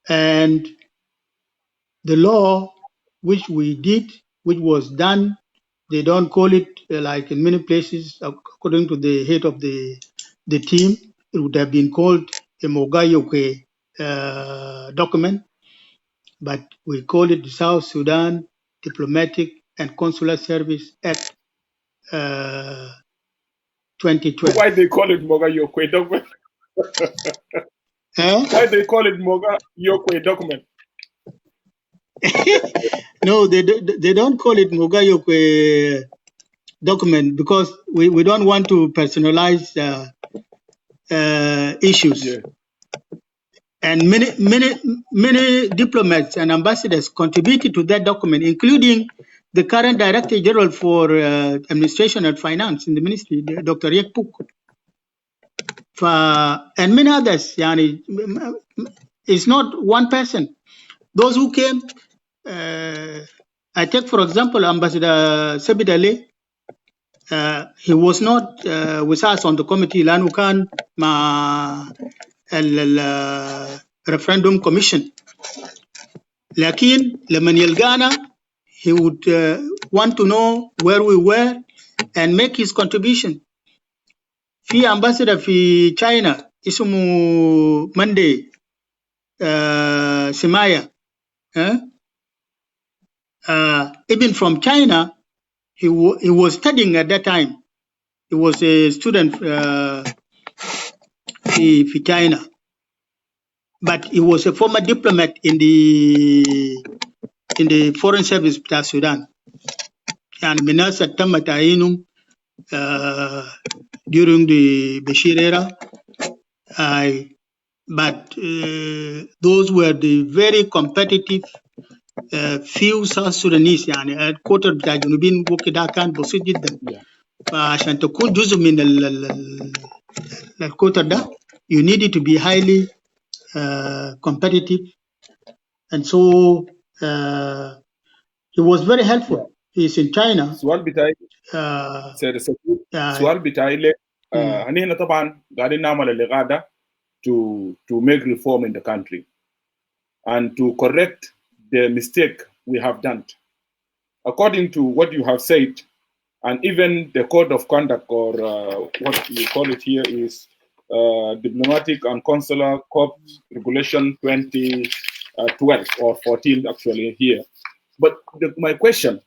And the law which was done, they don't call it like in many places, according to the head of the team, it would have been called a Mogayoke document, but we call it the South Sudan Diplomatic and Consular Service Act 2012. Why they call it Mogayoke document? Why they call it Mogayoke document? No, they don't call it Mogayoke document because we don't want to personalize issues. Yeah. And many diplomats and ambassadors contributed to that document, including the current Director General for Administration and Finance in the Ministry, Dr. Akec. And many others. Yani, it's not one person. Those who came, I take for example Ambassador Sebidale. He was not with us on the committee. Lanu kan ma referendum commission. Lakin leman yelgana, he would want to know where we were and make his contribution. Fi ambassador fi China, isumu Monday, Simaya. Even from China, he was studying at that time. He was a student in China, but he was a former diplomat in the Foreign Service of Sudan. يعني من الناس اللي تم تعيينهم during the Bashir era. But those were the very competitive few South Sudanese. يعني الكوتا بتاع الجنوبيين وكده كان بسيط جدا. Yeah. فعشان تكون جزء من الكوتا ده you needed to be highly competitive, and so he was very helpful. He's in China. السؤال بتاعي سيد السفير، السؤال بتاعي لك هنا طبعا قاعدين نعمل اللغة to make reform in the country and to correct the mistake we have done. According to what you have said, and even the code of conduct, or what you call it here is Diplomatic and Consular Corps Regulation 2012 or 14 actually here. But my question,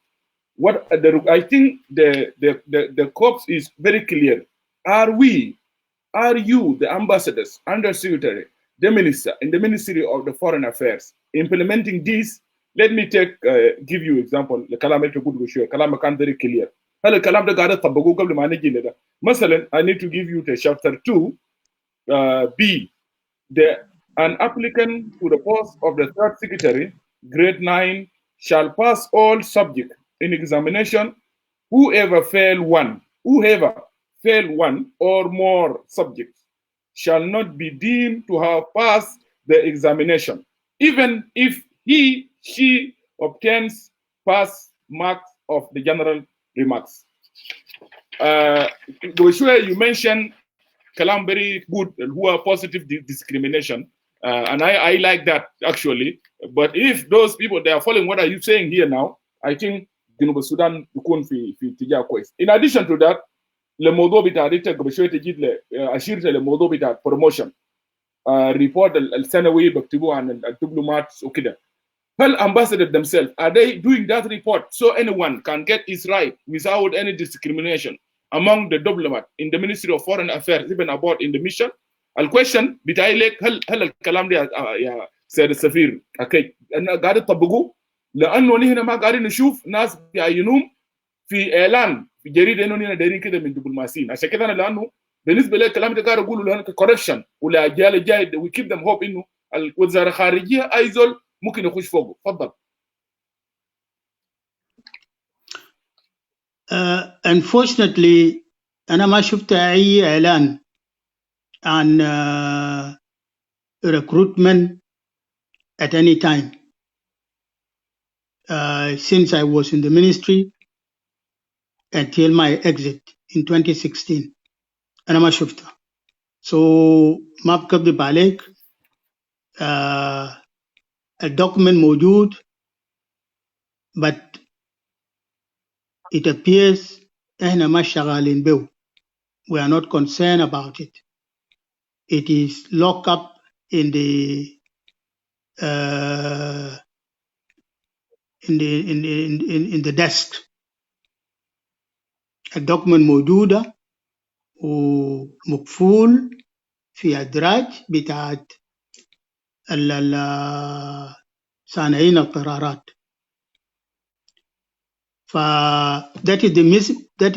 I think the corps is very clear. Are you, the ambassadors, undersecretary, the minister, in the Ministry of the Foreign Affairs, implementing this? Let me give you example. الكلام اللي تقول بشوية كلام كان very clear. هل الكلام ده قاعد تطبقوه قبل ما نجي لده؟ مثلا I need to give you the chapter 2 B. An applicant to the post of the third secretary, grade 9, shall pass all subjects in examination. Whoever fail one or more subjects shall not be deemed to have passed the examination, even if she obtains pass marks of the general remarks. You mentioned kalam very good, who are positive discrimination, and I like that actually. But if those people, they are following what are you saying here now, I think Sudan يكون في اتجاه كويس. In addition to that, الموضوع بتاع ريتك بشوية تجيب له أشيرت للموضوع بتاع promotion report السنوي بكتبوه عن الدبلوماتس وكده. هل ambassadors themselves, are they doing that report so anyone can get his right without any discrimination among the diplomat in the Ministry of Foreign Affairs, even about in the mission? الquestion بتاعي لك هل الكلام ده يا سيد السفير أكيد قاعد تطبقوه؟ لأنه نحن ما قاعدين نشوف ناس بيعينوهم في إعلان في جريدة إنه نحن دايرين كده من دبلوماسيين. عشان كده أنا لأنه بالنسبة لي الكلام ده قاعد أقوله لأنه correction والأجيال الجاية we keep them hope إنه الوزارة الخارجية أي زول ممكن يخش فوقه. تفضل. Unfortunately أنا ما شفت أي إعلان عن recruitment at any time since I was in the ministry until my exit in 2016. أنا ما شفتها. So ما بكذب عليك. الdocument موجود, but it appears إحنا ما شغالين به. We are not concerned about it. It is locked up in the desk. الدوكمنت موجودة ومقفول في أدراج بتاعت صانعين القرارات. that is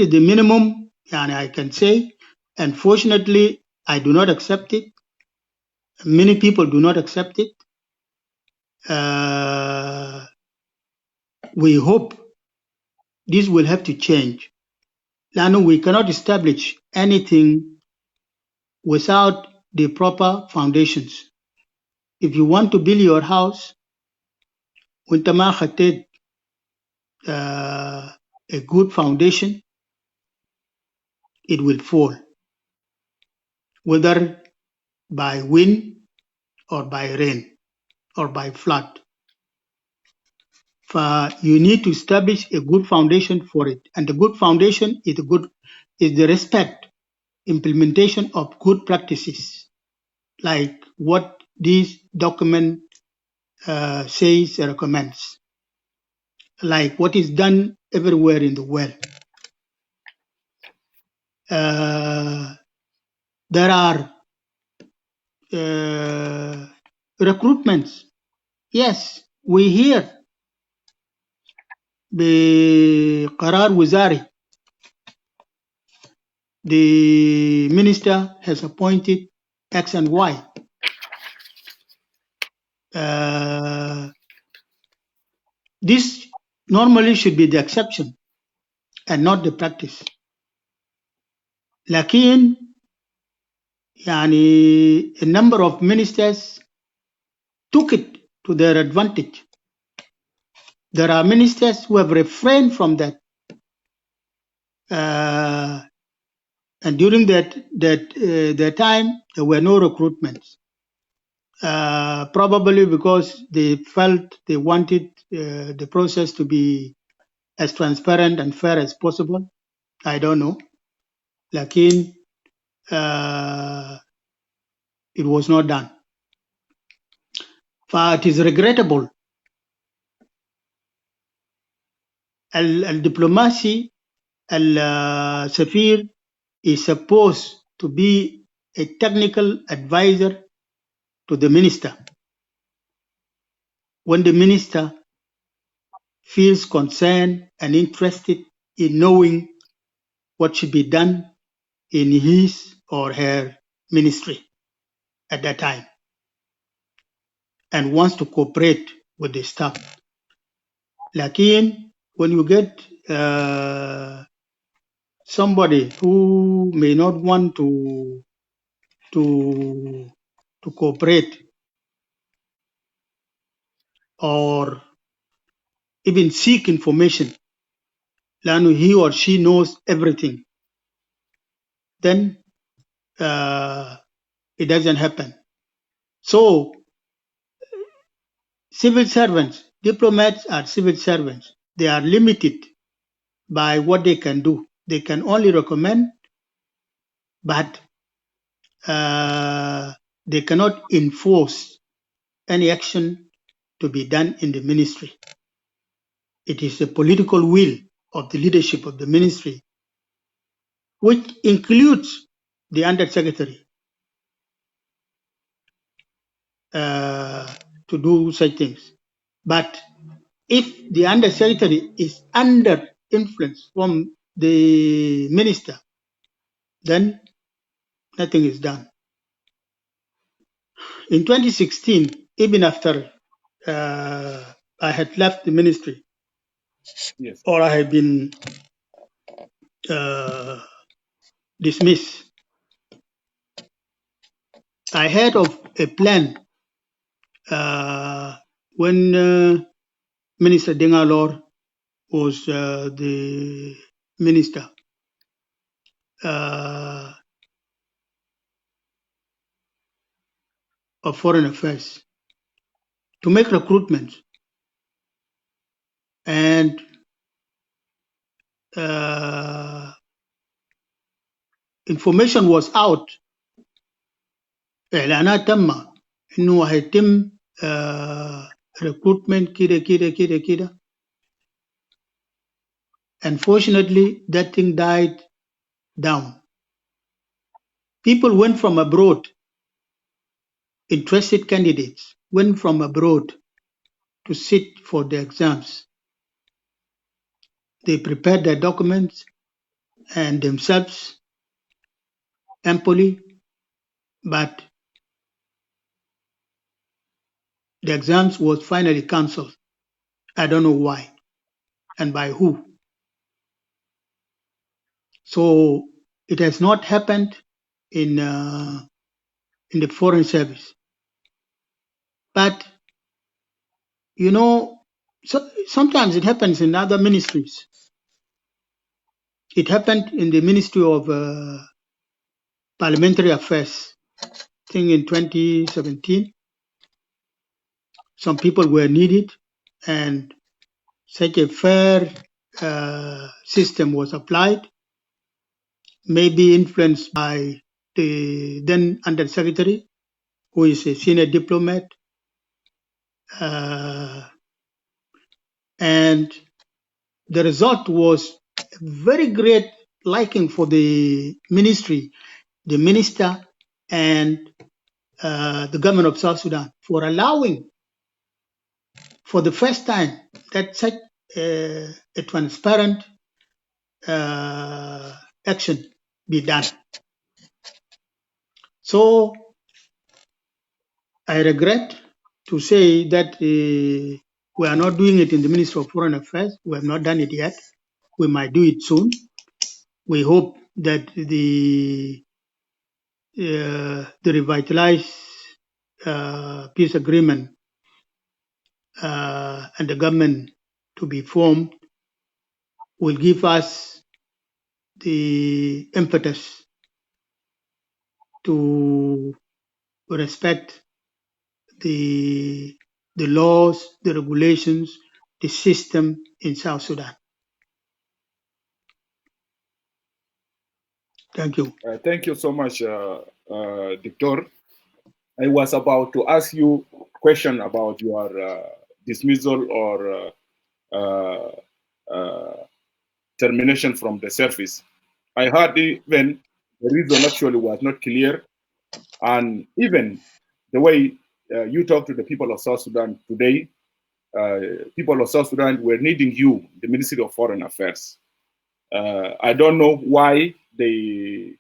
the minimum يعني I can say. Unfortunately, I do not accept it. Many people do not accept it. We hope this will have to change. Now we cannot establish anything without the proper foundations. If you want to build your house, وانت ما خطيت a good foundation, it will fall, whether by wind or by rain or by flood. You need to establish a good foundation for it, and the good foundation is the respect, implementation of good practices, like what this document says and recommends, like what is done everywhere in the world. There are recruitments. Yes, we hear بقرار وزاري the minister has appointed X and Y. This normally should be the exception and not the practice. لكن يعني a number of ministers took it to their advantage. There are ministers who have refrained from that. And during that time, there were no recruitments. Probably because they felt they wanted the process to be as transparent and fair as possible. I don't know. Lakin, it was not done. It is regrettable. Diplomacy, Safir is supposed to be a technical advisor to the minister. When the minister feels concerned and interested in knowing what should be done in his or her ministry at that time and wants to cooperate with the staff. Lakin, when you get somebody who may not want to cooperate or even seek information, he or she knows everything, then it doesn't happen. So, civil servants, diplomats are civil servants. They are limited by what they can do. They can only recommend, but they cannot enforce any action to be done in the ministry. It is the political will of the leadership of the ministry, which includes the undersecretary, to do such things. But if the undersecretary is under influence from the minister, then nothing is done. In 2016, even after I had left the ministry, Yes. or I had been dismissed, I heard of a plan when Minister Dengalor was the minister of Foreign Affairs to make recruitment, and information was out. إعلانات تم إنه هيتم recruitment كده. Unfortunately, that thing died down. People went from abroad. Interested candidates went from abroad to sit for the exams. They prepared their documents and themselves amply, but the exams was finally cancelled. I don't know why and by who. So it has not happened in the foreign service. But sometimes it happens in other ministries. It happened in the Ministry of Parliamentary Affairs. I think in 2017, some people were needed, and such a fair system was applied, maybe influenced by the then Undersecretary, who is a senior diplomat, and the result was a very great liking for the ministry, the minister, and the government of South Sudan for allowing, for the first time, that such a transparent action be done. So I regret to say that we are not doing it in the Ministry of Foreign Affairs. We have not done it yet. We might do it soon. We hope that the revitalized peace agreement and the government to be formed will give us the impetus to respect the laws, the regulations, the system in South Sudan. Thank you. Thank you so much, Dictor. I was about to ask you a question about your dismissal or termination from the service. I heard even the reason actually was not clear, and even the way you talk to the people of South Sudan today, people of South Sudan were needing you, the Ministry of Foreign Affairs. I don't know why they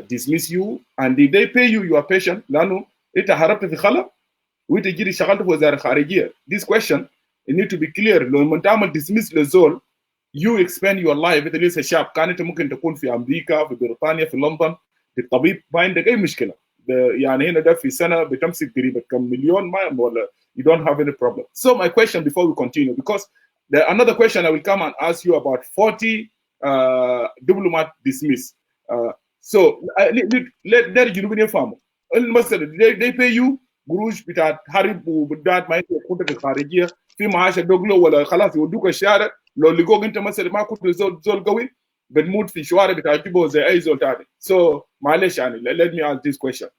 dismiss you, and did they pay you your pension? لأنه أنت هربت في خلا وأنت جيت اشتغلت في وزارة الخارجية. This question it need to be clear. لما تعمل dismiss لزول you expend your life. أنت لسه شاب، كانت ممكن تكون في أمريكا، في بريطانيا، في لندن، في الطبيب، ما عندك أي مشكلة. يعني هنا ده في سنة بتمسك قريبا كم مليون ما ولا you don't have any problem. So my question before we continue, because another question I will come and ask you about 40 diplomat dismiss. So let you know they pay you قروش بتاعت حرب وبدات ما انت كنت في الخارجيه في معاش دوغلو ولا خلاص يودوك الشارع لو لقوك انت مثلا ما كنت زول قوي بتموت في الشوارع بتاعت جيبه زي اي زول تاني. So معلش يعني let me ask this question.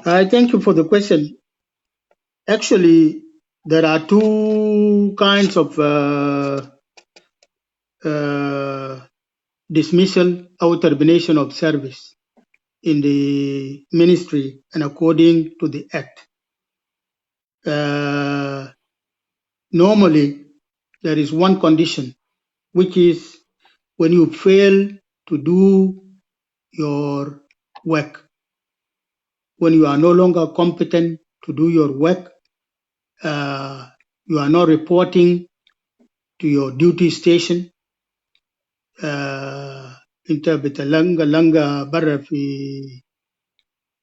I thank you for the question. Actually, there are two kinds of dismissal or termination of service in the ministry and according to the act. Normally, there is one condition, which is when you fail to do your work, when you are no longer competent to do your work, you are not reporting to your duty station. انت بتلنقى برا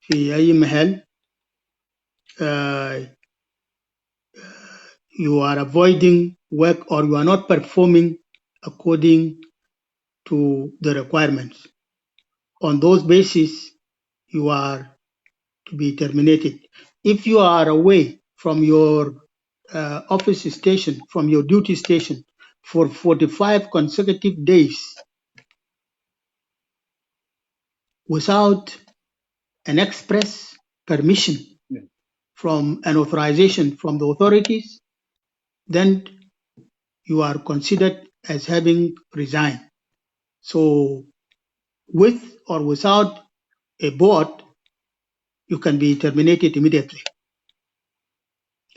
في اي محل. You are avoiding work or you are not performing according to the requirements. On those basis, you are to be terminated. If you are away from your office station, from your duty station for 45 consecutive days without an express permission from an authorization from the authorities, then you are considered as having resigned. So with or without a board, you can be terminated immediately.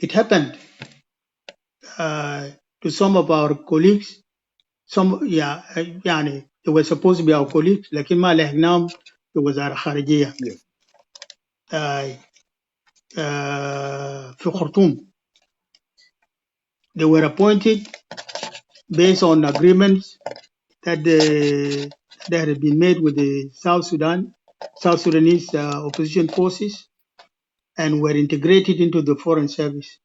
It happened to some of our colleagues. They were supposed to be our colleagues, لكن ما لحقناهم في وزارة الخارجية في خرطوم. They were appointed based on agreements that had been made with the South Sudanese opposition forces, and were integrated into the foreign service.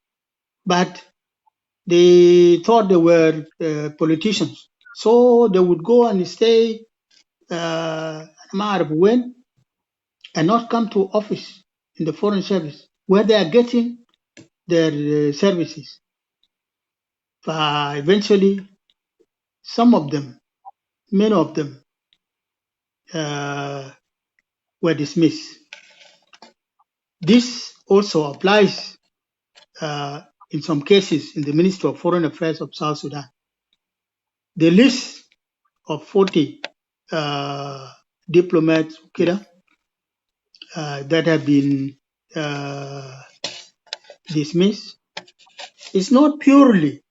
But they thought they were politicians, so they would go and stay when and not come to office in the foreign service where they are getting their services. Eventually, many of them were dismissed. This also applies in some cases in the Ministry of Foreign Affairs of South Sudan. The list of 40 diplomats that have been dismissed is not purely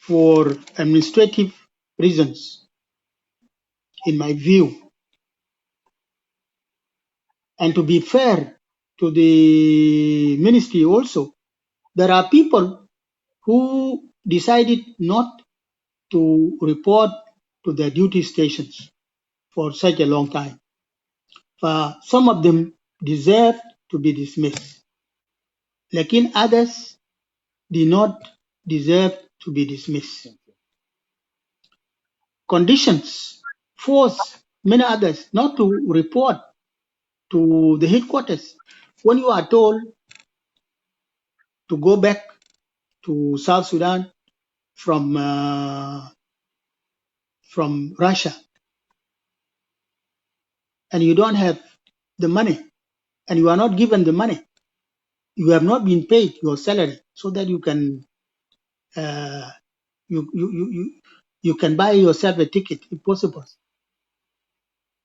for administrative reasons, in my view. And to be fair to the ministry also, there are people who decided not to report to their duty stations for such a long time. Some of them deserve to be dismissed. Lakin others did not deserve to be dismissed. Conditions force many others not to report to the headquarters. When you are told to go back to South Sudan from Russia, and you don't have the money, and you are not given the money, you have not been paid your salary, so that you can you can buy yourself a ticket if possible.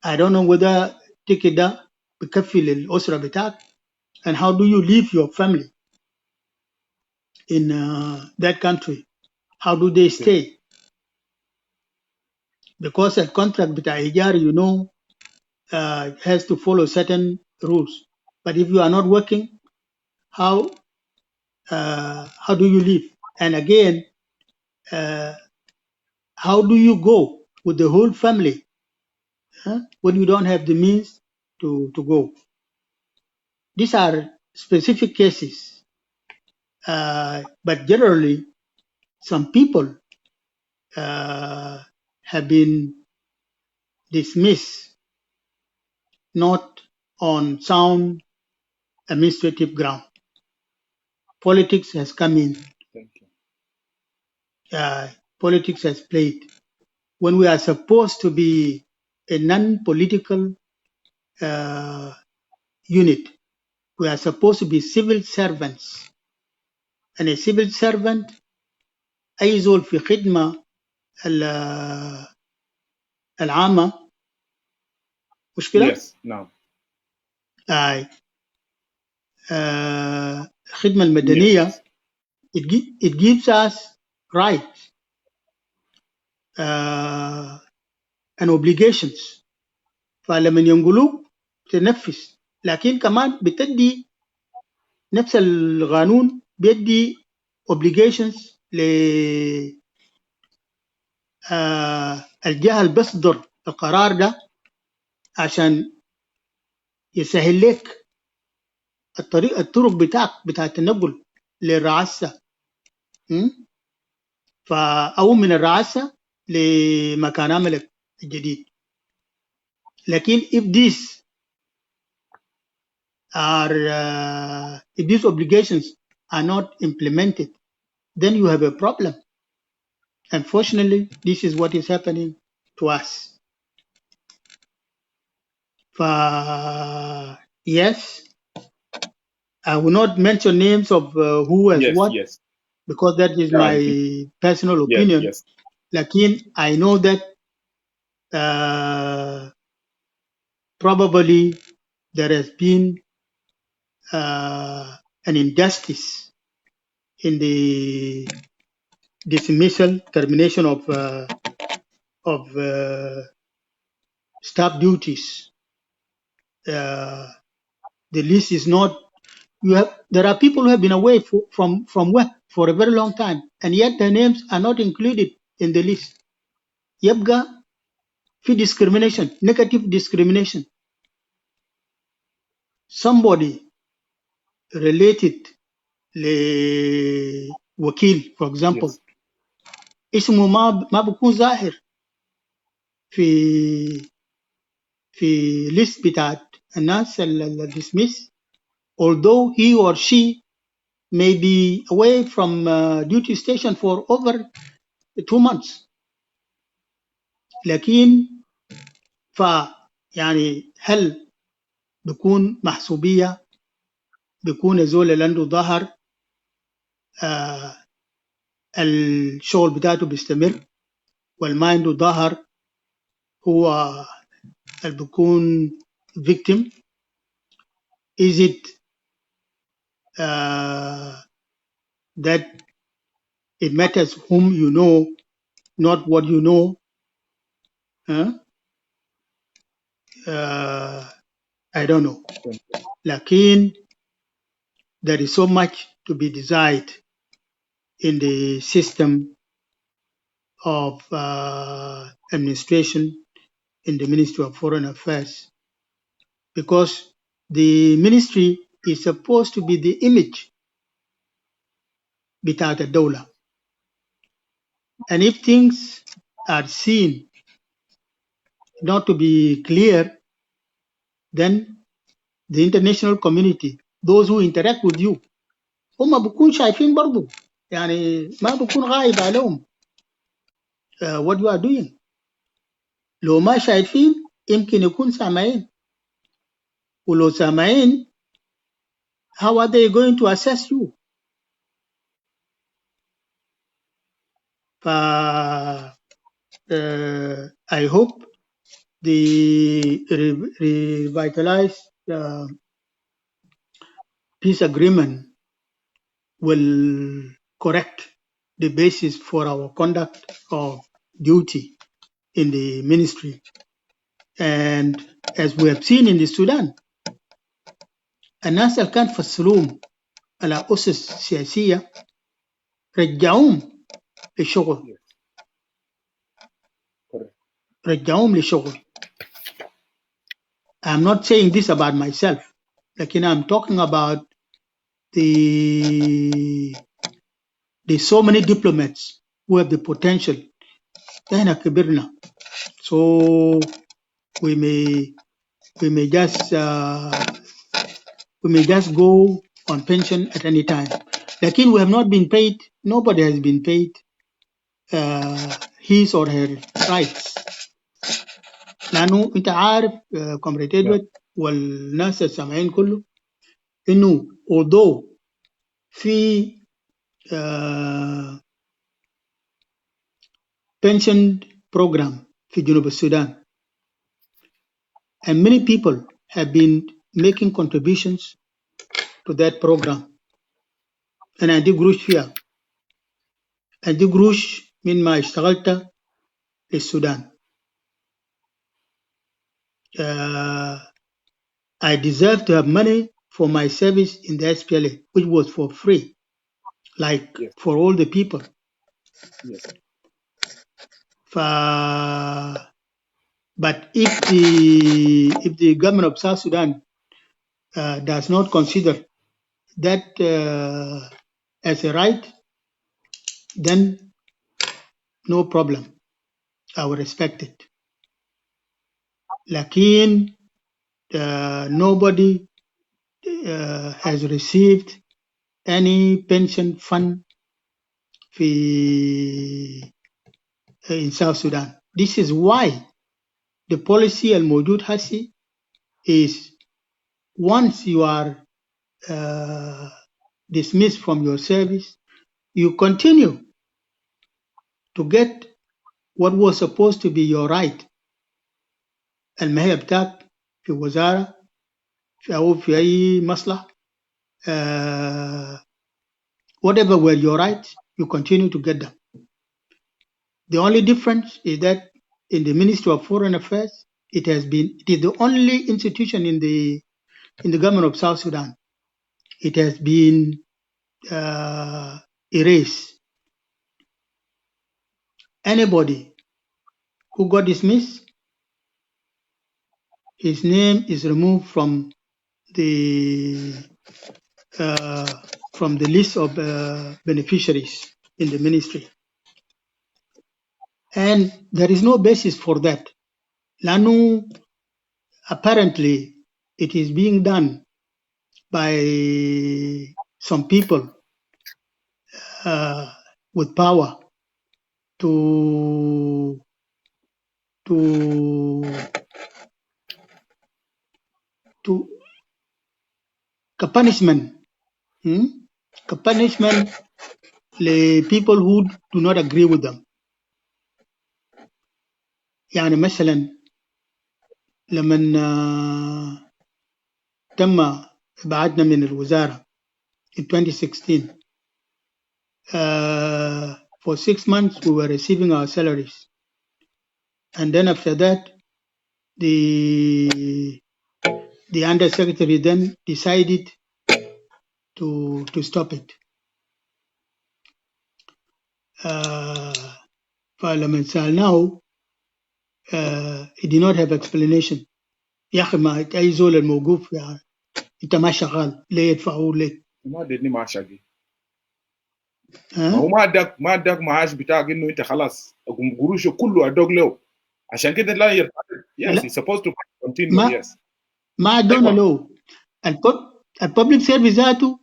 I don't know whether ticket da بكفي الأسرة بتاعك, and how do you leave your family in that country? How do they stay? Because a contract بتاع إيجار, you know, has to follow certain rules. But if you are not working, how do you live? And again, how do you go with the whole family when you don't have the means to go? These are specific cases, but generally, some people have been dismissed not on sound administrative ground. Politics has come in. Thank you. Politics has played. When we are supposed to be a non-political unit, we are supposed to be civil servants. And a civil servant أي زول في خدمة العامة مش كده؟ Yes, now. الخدمة المدنية, Yes. it gives us rights and obligations. فلما ينقلوك تنفذ, لكن كمان بتدي نفس القانون بيدي obligations الجهة اللي بيصدر القرار ده عشان يسهل لك الطرق بتاعت التنقل للرعاسة, أو من الرعاسة لمكان عملك الجديد. لكن if these obligations are not implemented, then you have a problem. Unfortunately, this is what is happening to us. Yes, I will not mention names of who has what, Yes. because that is my personal opinion. Yes. Lakin I know that probably there has been an injustice in the dismissal, termination of staff duties. The list is not. There are people who have been away from work for a very long time, and yet their names are not included in the list. يبقى في discrimination, negative discrimination. Somebody related لوكيل, for example, Yes. اسمه ما بيكون ظاهر في list بتاعت الناس اللي dismiss, although he or she may be away from duty station for over 2 months. لكن يعني هل بيكون محسوبية, بيكون الزول اللي عنده ظهر الشغل بتاعته بيستمر, والما عنده ظهر هو اللي بيكون victim? Is it that it matters whom you know, not what you know. I don't know. Lakin, there is so much to be desired in the system of administration in the Ministry of Foreign Affairs, because the ministry is supposed to be the image without a dollar. And if things are seen not to be clear, then the international community, those who interact with you, هم بكون شايفين برضو، يعني ما بكون غايب عليهم what you are doing. لو ما شايفين يمكن يكون سامعين، ولو سامعين how are they going to assess you? I hope the revitalized peace agreement will correct the basis for our conduct of duty in the ministry. And as we have seen in the Sudan, الناس اللي كان فصلوهم على أسس سياسية رجعوهم للشغل. I'm not saying this about myself, لكن I'm talking about the so many diplomats who have the potential. احنا كبرنا, so we may just go on pension at any time. لكن we have not been paid. Nobody has been paid his or her rights. لأنه أنت عارف كومريد إدوارد والناس السامعين كله إنه although في pension program في جنوب السودان, and many people have been making contributions to that program, and عندي قروش فيها, عندي قروش من ما اشتغلت للسودان. I deserve to have money for my service in the SPLA, which was for free, like for all the people. But if the government of South Sudan does not consider that as a right, then no problem. I will respect it. Lakin nobody has received any pension fund in South Sudan. This is why the policy al-Mawjud Hasi is once you are dismissed from your service, you continue to get what was supposed to be your right. المهية بتاعك في وزارة أو في أي مصلحة, whatever were your rights, you continue to get them. The only difference is that in the Ministry of Foreign Affairs, it is the only institution in the government of South Sudan. It has been erased. Anybody who got dismissed, his name is removed from the list of beneficiaries in the ministry. And there is no basis for that. Lanu, apparently, it is being done by some people with power to punishment the people who do not agree with them. يعني مثلا لما تم إبعادنا من الوزارة in 2016. For 6 months, we were receiving our salaries. And then after that, the undersecretary then decided to stop it. Parliament now, it did not have explanation. يا أخي ما أي زول الموقوف يعني أنت ما شغال ليه يدفعوا لك؟ ما ادتني معاش شاقي. ها؟ ما هو ما اداك معاش بتاعك انه انت خلاص قروشه كله ادوك له عشان كده لا يرفع. Yes, he's supposed to continue. Yes. ما ادونا له. الببليك سيرفيس ذاته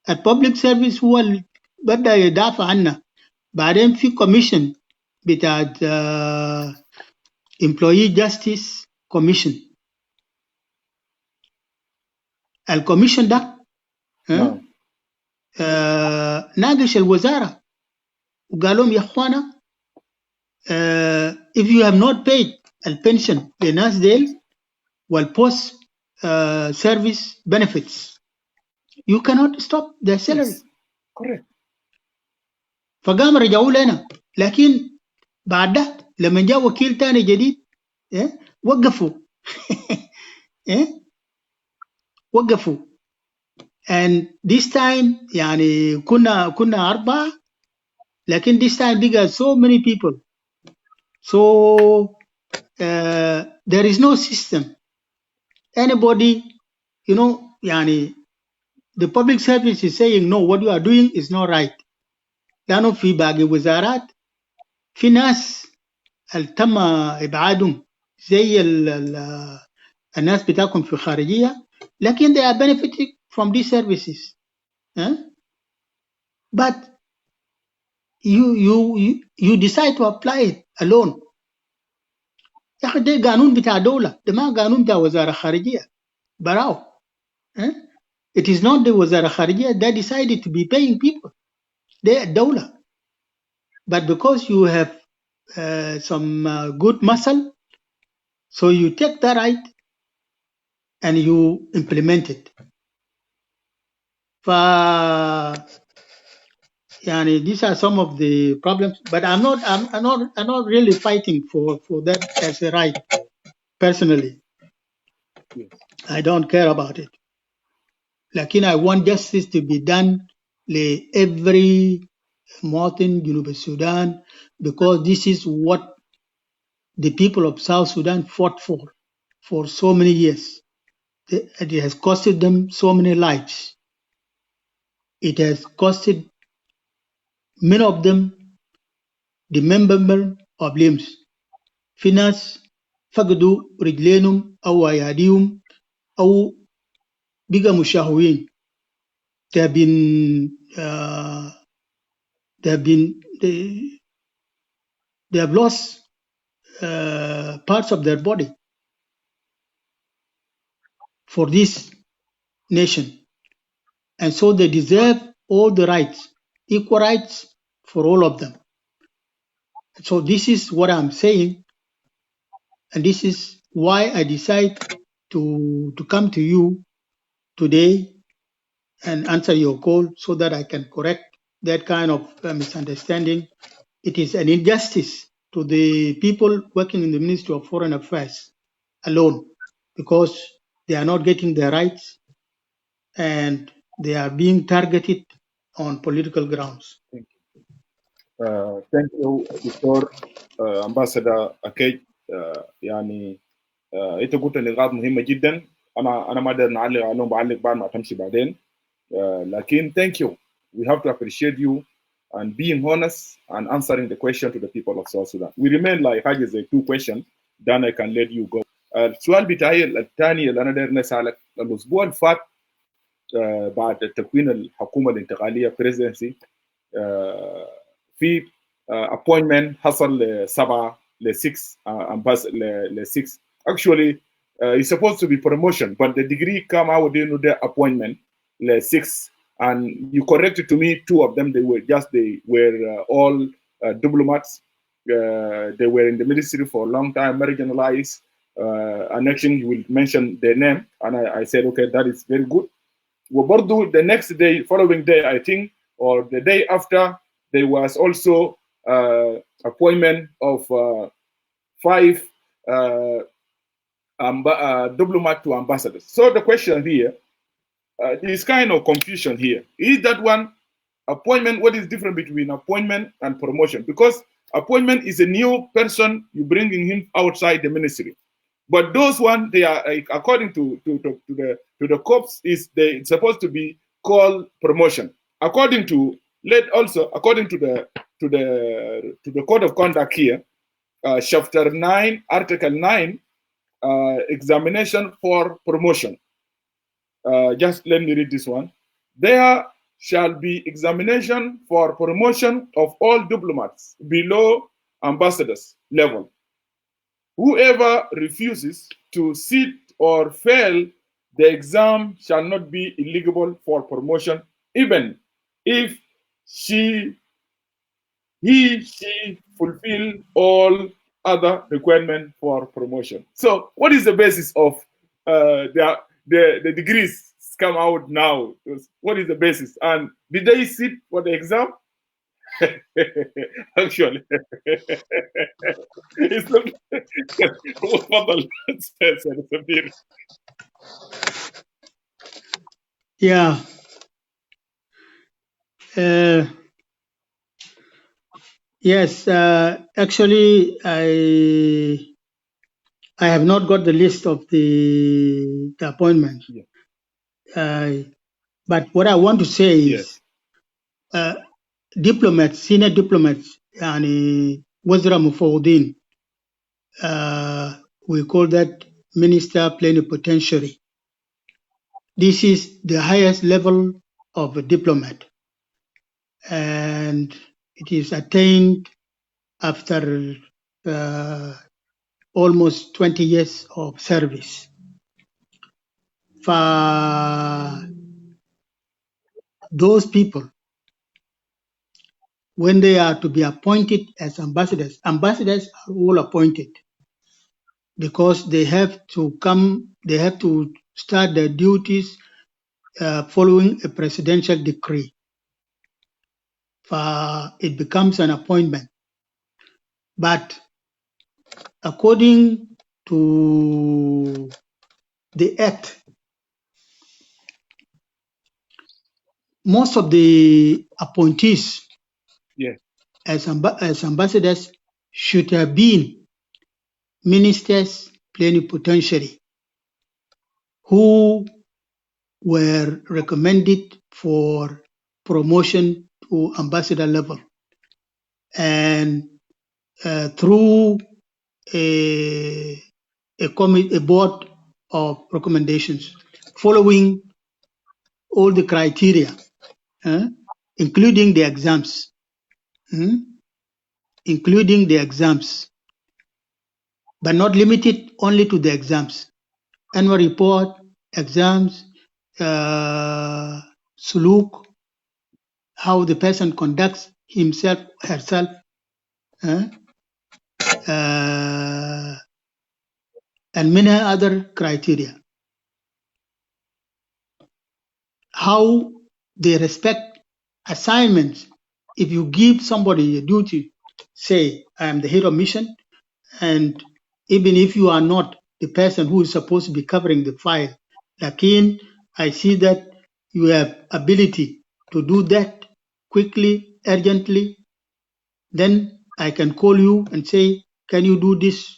الببليك سيرفيس هو اللي بدا يدافع عنه. بعدين في كوميشن بتاعت employee justice commission. الكوميشن ده ناقش الوزاره وقال لهم يا اخوانا if you have not paid البنشن للناس ديل والبوست service benefits you cannot stop their salary. Yes. Correct. فقام رجعوا لنا. لكن بعد ده لما جاء وكيل تاني جديد وقفوا وقفوا. and this time يعني كنا 4 لكن this time بقى so many people. So there is no system. Anybody, يعني the public service is saying no, what you are doing is not right. لأنه في باقي وزارات في ناس تم إبعادهم زي الناس بتاعكم في الخارجية لكن they are benefiting from these services. But you decide to apply it alone. يا أخي ده قانون بتاع دولة، ده ما قانون بتاع وزارة خارجية براو. It is not the وزارة خارجية that decided to be paying people. They are دولة. But because you have some good muscle, so you take that right and you implement it. Yani, these are some of the problems, but I'm not really fighting for that as a right. Personally, Yes. I don't care about it. Lakin I want justice to be done to every Martin, Sudan, because this is what the people of South Sudan fought for so many years. It has costed them so many lives. It has costed many of them the member of limbs. في ناس فقدوا رجلينهم أو أياديهم أو بقى مشاهوين. They have lost parts of their body for this nation, and so they deserve all the rights, equal rights for all of them. So this is what I'm saying, and this is why I decide to come to you today and answer your call so that I can correct that kind of misunderstanding. It is an injustice to the people working in the Ministry of Foreign Affairs alone, because they are not getting their rights and they are being targeted on political grounds. Thank you, دكتور Ambassador Akec. يعني انت قلت نقاط مهمه جدا. انا ما اقدر نعلق عليهم، بعلق بعد ما تمشي بعدين. لكن thank you. We have to appreciate you and being honest and answering the question to the people of South Sudan. We remain like حاجه زي 2 questions, then I can let you go. السؤال بتاعي الثاني اللي انا داير نسالك، الاسبوع اللي فات بعد تكوين الحكومه الانتقاليه presidency في appointment حصل ل7 ل6 actually it's supposed to be promotion, but the degree come out with the appointment ل6, and you corrected to me 2 of them. They were all diplomats. They were in the ministry for a long time, marginalized. And next thing you will mention their name, and I said okay, that is very good. وبرضه the next day, following day, I think, or the day after, there was also appointment of 5 diplomat to ambassadors. So the question here, is kind of confusion here. Is that one appointment? What is different between appointment and promotion? Because appointment is a new person, you bringing him outside the ministry. But those one, they are like, according to the Khoc, is they supposed to be called promotion. According to according to the code of conduct here, chapter 9, article 9, examination for promotion. Just let me read this one. There shall be examination for promotion of all diplomats below ambassadors level. Whoever refuses to sit or fail the exam shall not be eligible for promotion, even if she fulfill all other requirements for promotion. So, what is the basis of the degrees come out now? What is the basis? And did they sit for the exam? Actually, it's not. Yeah. Yes. Actually, I have not got the list of the appointments. Yeah. But what I want to say is, diplomats, senior diplomats, yani wazira mufawdin, we call that minister plenipotentiary. This is the highest level of a diplomat, and it is attained after almost 20 years of service. For those people, when they are to be appointed as ambassadors, ambassadors are all appointed because they have to start their duties following a presidential decree. It becomes an appointment. But according to the Act, most of the appointees as ambassadors should have been ministers plenipotentiary who were recommended for promotion to ambassador level, and through a board of recommendations following all the criteria, including the exams, but not limited only to the exams. Annual report, exams, suluk, how the person conducts himself, herself, and many other criteria. How they respect assignments. If you give somebody a duty, say, I am the head of mission, and even if you are not the person who is supposed to be covering the file, again, I see that you have ability to do that quickly, urgently, then I can call you and say, can you do this,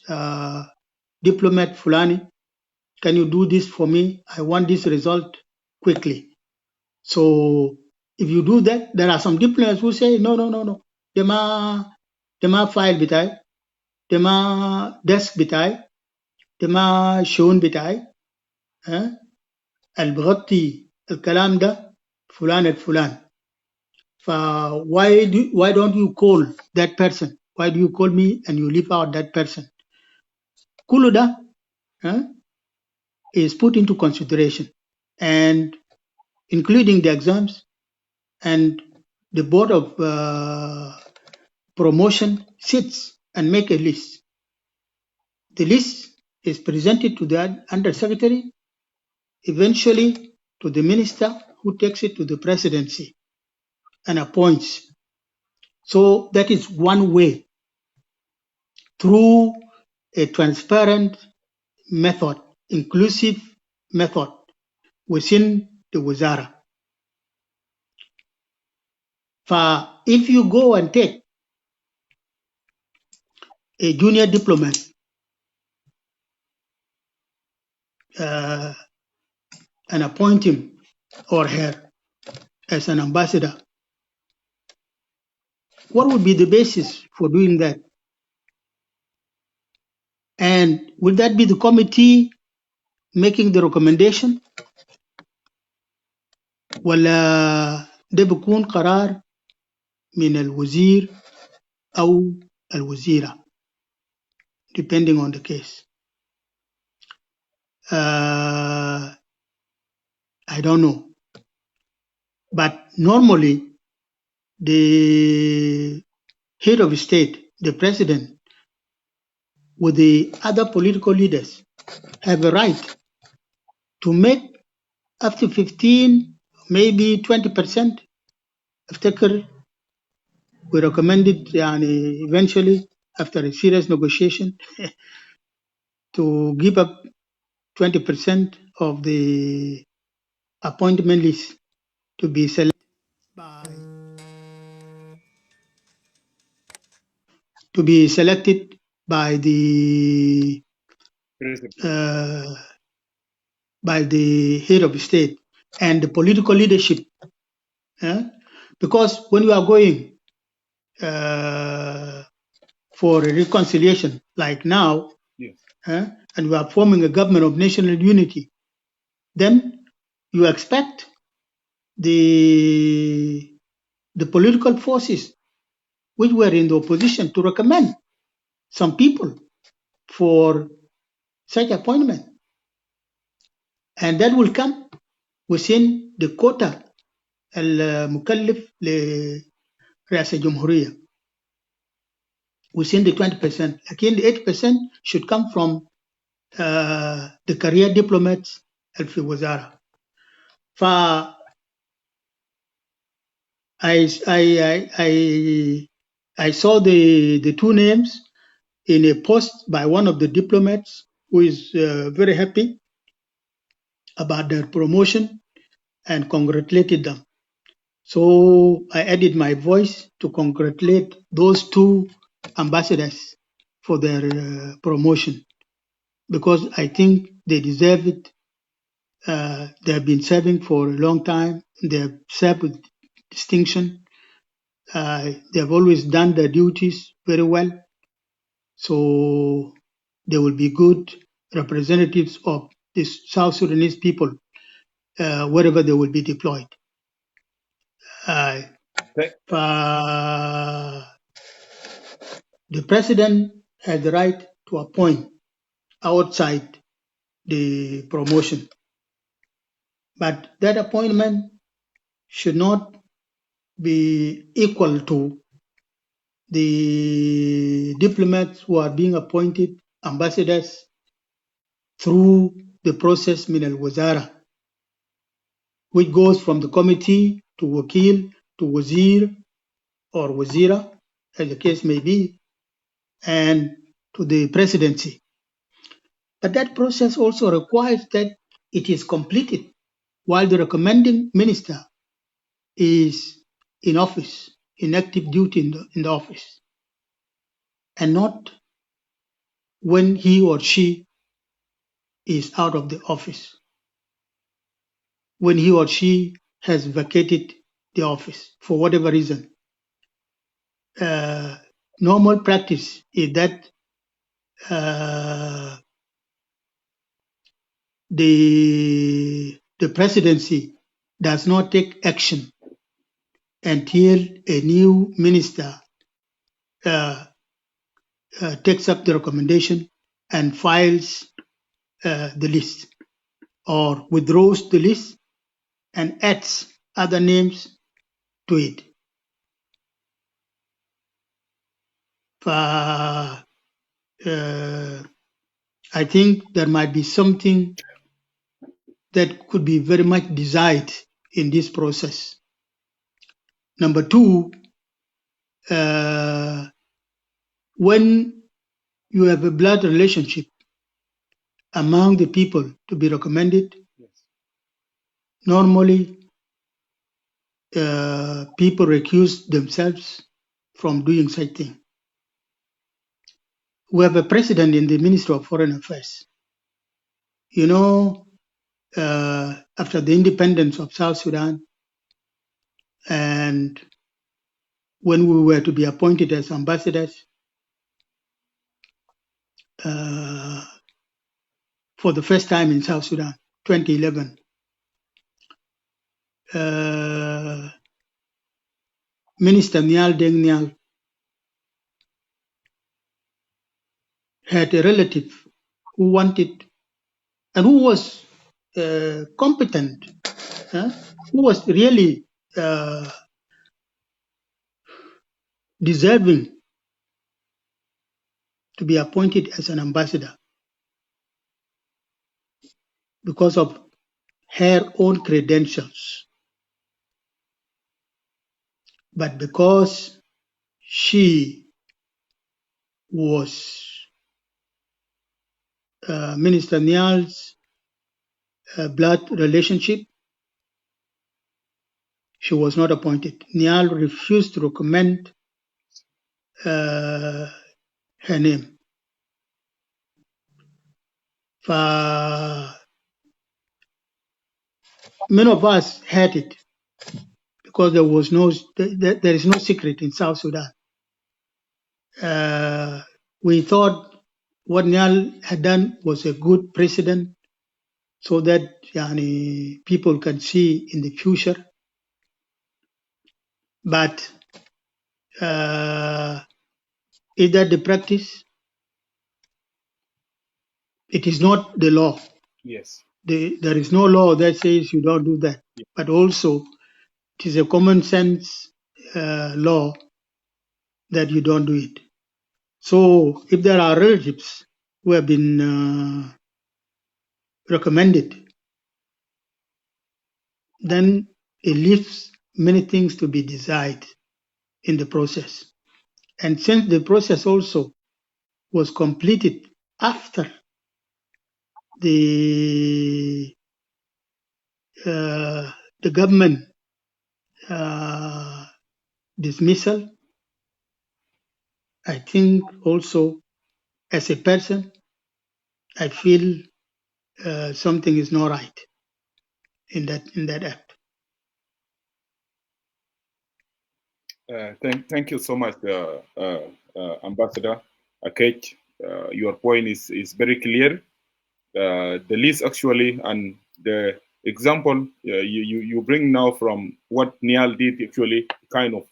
diplomat Fulani? Can you do this for me? I want this result quickly. So if you do that, there are some diplomats who say, no. Dema file bitai, dema desk bitai, dema shown bitai, البغطي الكلام ده فلان الفلان. Why don't you call that person? Why do you call me and you leave out that person? Kuluda is put into consideration, and including the exams, and the board of promotion sits and make a list. The list is presented to the undersecretary. Eventually, to the minister, who takes it to the presidency and appoints. So that is one way, through a transparent method, inclusive method within the Wizara. If you go and take a junior diplomat and appoint him or her as an ambassador, what would be the basis for doing that? And would that be the committee making the recommendation? ولا ده بيكون قرار من الوزير أو الوزيرة, depending on the case. I don't know. But normally, the head of state, the president, with the other political leaders, have a right to make up to 15, maybe 20%. افتكر we recommended eventually, after a serious negotiation, to give up 20% of the appointment list to be selected by the head of state and the political leadership. Because when you are going for a reconciliation like now, yes, and we are forming a government of national unity, then you expect the political forces which were in the opposition to recommend some people for such appointment. And that will come within the quota المكلف لرئاسة الجمهورية, within the 20%. Again, the 80% should come from the career diplomats في الوزارة. I saw the two names in a post by one of the diplomats who is very happy about their promotion and congratulated them. So I added my voice to congratulate those two ambassadors for their promotion, because I think they deserve it. They have been serving for a long time. They have served with distinction. They have always done their duties very well. So they will be good representatives of the South Sudanese people wherever they will be deployed. The president has the right to appoint outside the promotion, but that appointment should not be equal to the diplomats who are being appointed ambassadors through the process min al-wazara, which goes from the committee to wakil to wazir or wazira, as the case may be, and to the presidency. But that process also requires that it is completed while the recommending minister is in office, in active duty in the office, and not when he or she is out of the office, when he or she has vacated the office for whatever reason. Normal practice is that the presidency does not take action until a new minister takes up the recommendation and files the list, or withdraws the list and adds other names to it. I think there might be something that could be very much desired in this process. Number two, when you have a blood relationship among the people to be recommended, normally people recuse themselves from doing such thing. We have a president in the Ministry of Foreign Affairs. You know, after the independence of South Sudan, and when we were to be appointed as ambassadors for the first time in South Sudan, 2011, Minister Nial Deng Nial had a relative who wanted and who was competent, who was really deserving to be appointed as an ambassador because of her own credentials. But because she was Minister Nial's blood relationship, she was not appointed. Nial refused to recommend her name. Many of us had it because there is no secret in South Sudan. We thought what Nial had done was a good precedent so that people can see in the future. But is that the practice? It is not the law. Yes. There is no law that says you don't do that. Yeah. But also, it is a common sense law that you don't do it. So if there are relatives who have been recommended, then it leaves many things to be desired in the process. And since the process also was completed after the government dismissal, I think also as a person, I feel something is not right in that act. Thank you so much, Ambassador Akec. Your point is very clear. The list actually and the example you bring now from what Nial did actually kind of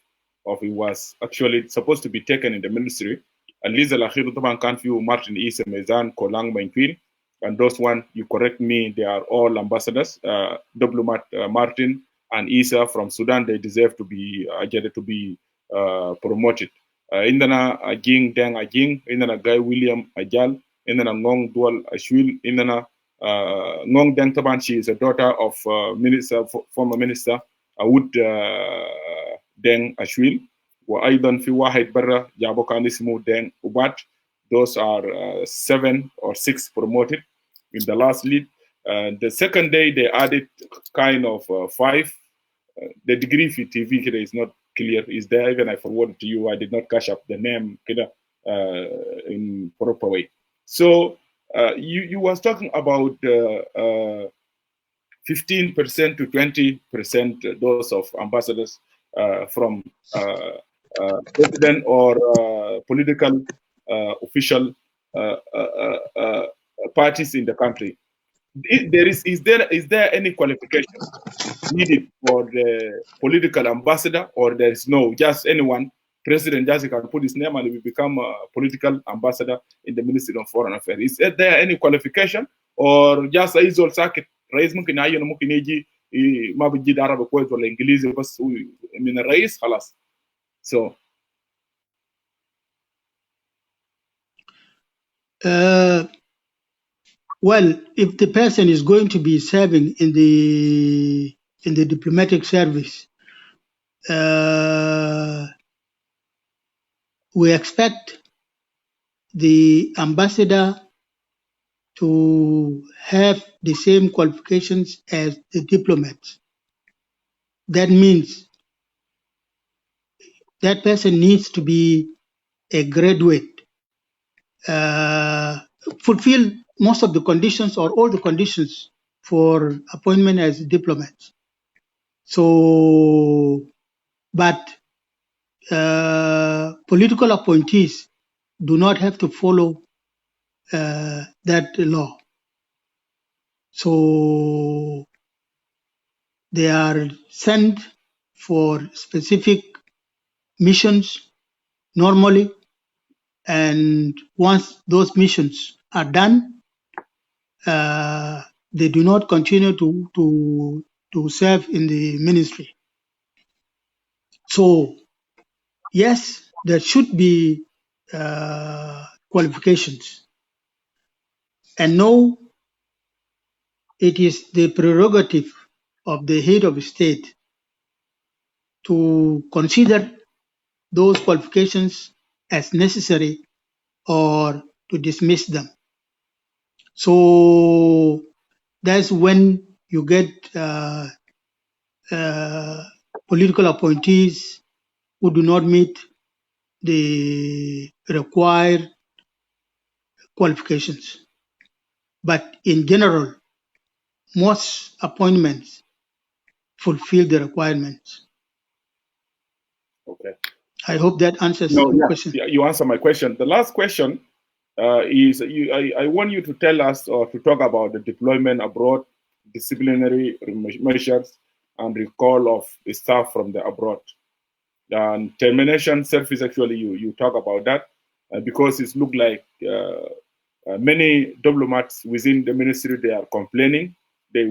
it was actually supposed to be taken in the ministry. At least الأخير طبعا كان فيه Martin Isa Mezan Kolang Mainquin, and those one you correct me, they are all ambassadors. Diplomat Martin and Isa from Sudan, they deserve to be promoted. Indana Ajing Deng Ajing, Indana Guy William Ajal, Indana Ngong Dual Ashwil, Indana Ngong Deng Taban, she is a daughter of former minister Awud Deng Ashwil. وأيضا في واحد برا جابوا كان اسمه دين أوبات. Those are 7 or 6 promoted in the last lead. The second day they added kind of 5. The degree for TV is not clear. Is there? Even I forwarded to you. I did not catch up the name in proper way. So you was talking about 15% to 20% those of ambassadors from president or political official parties in the country. Is there any qualification needed for the political ambassador, or there is no, just anyone, president just can put his name and he will become a political ambassador in the Ministry of Foreign Affairs? Is there any qualification, or just a isol circuit رئيس ممكن يعين ممكن يجي ما بيجي عربي كويس ولا انجليزي بس من الرئيس خلاص. So Well, if the person is going to be serving in the diplomatic service, we expect the ambassador to have the same qualifications as the diplomats. That means that person needs to be a graduate, fulfill most of the conditions or all the conditions for appointment as diplomats. So, but political appointees do not have to follow that law. So they are sent for specific missions normally, and once those missions are done, they do not continue to serve in the ministry. So yes, there should be qualifications, and no, it is the prerogative of the head of state to consider those qualifications as necessary or to dismiss them. So that's when you get political appointees who do not meet the required qualifications. But in general, most appointments fulfill the requirements. Okay. I hope that answers No, your yeah, question. yeah, you answer my question. The last question is I want you to tell us or to talk about the deployment abroad, disciplinary measures, and recall of the staff from the abroad. And termination service, actually, you talk about that because it looked like many diplomats within the ministry, they are complaining. They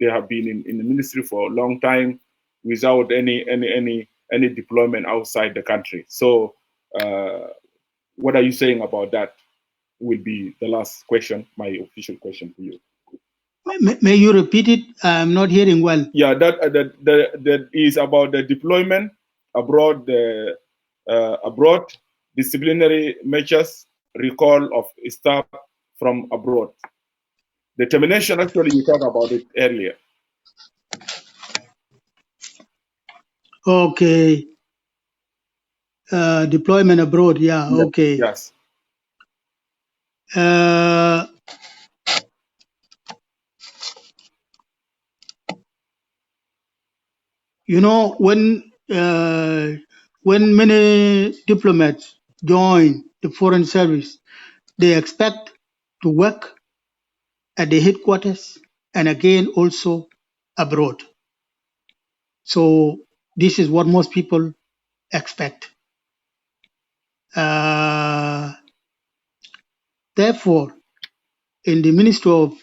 have been in the ministry for a long time without any deployment outside the country. So what are you saying about that? Will be the last question, my official question to you. May you repeat it? I'm not hearing well. Yeah, that is about the deployment abroad, abroad, disciplinary measures, recall of staff from abroad. The termination, actually, you talked about it earlier. Okay. Deployment abroad, yeah, Yes. okay. Yes. You know, when many diplomats join the foreign service, they expect to work at the headquarters and again also abroad. So this is what most people expect. Therefore, in the Ministry of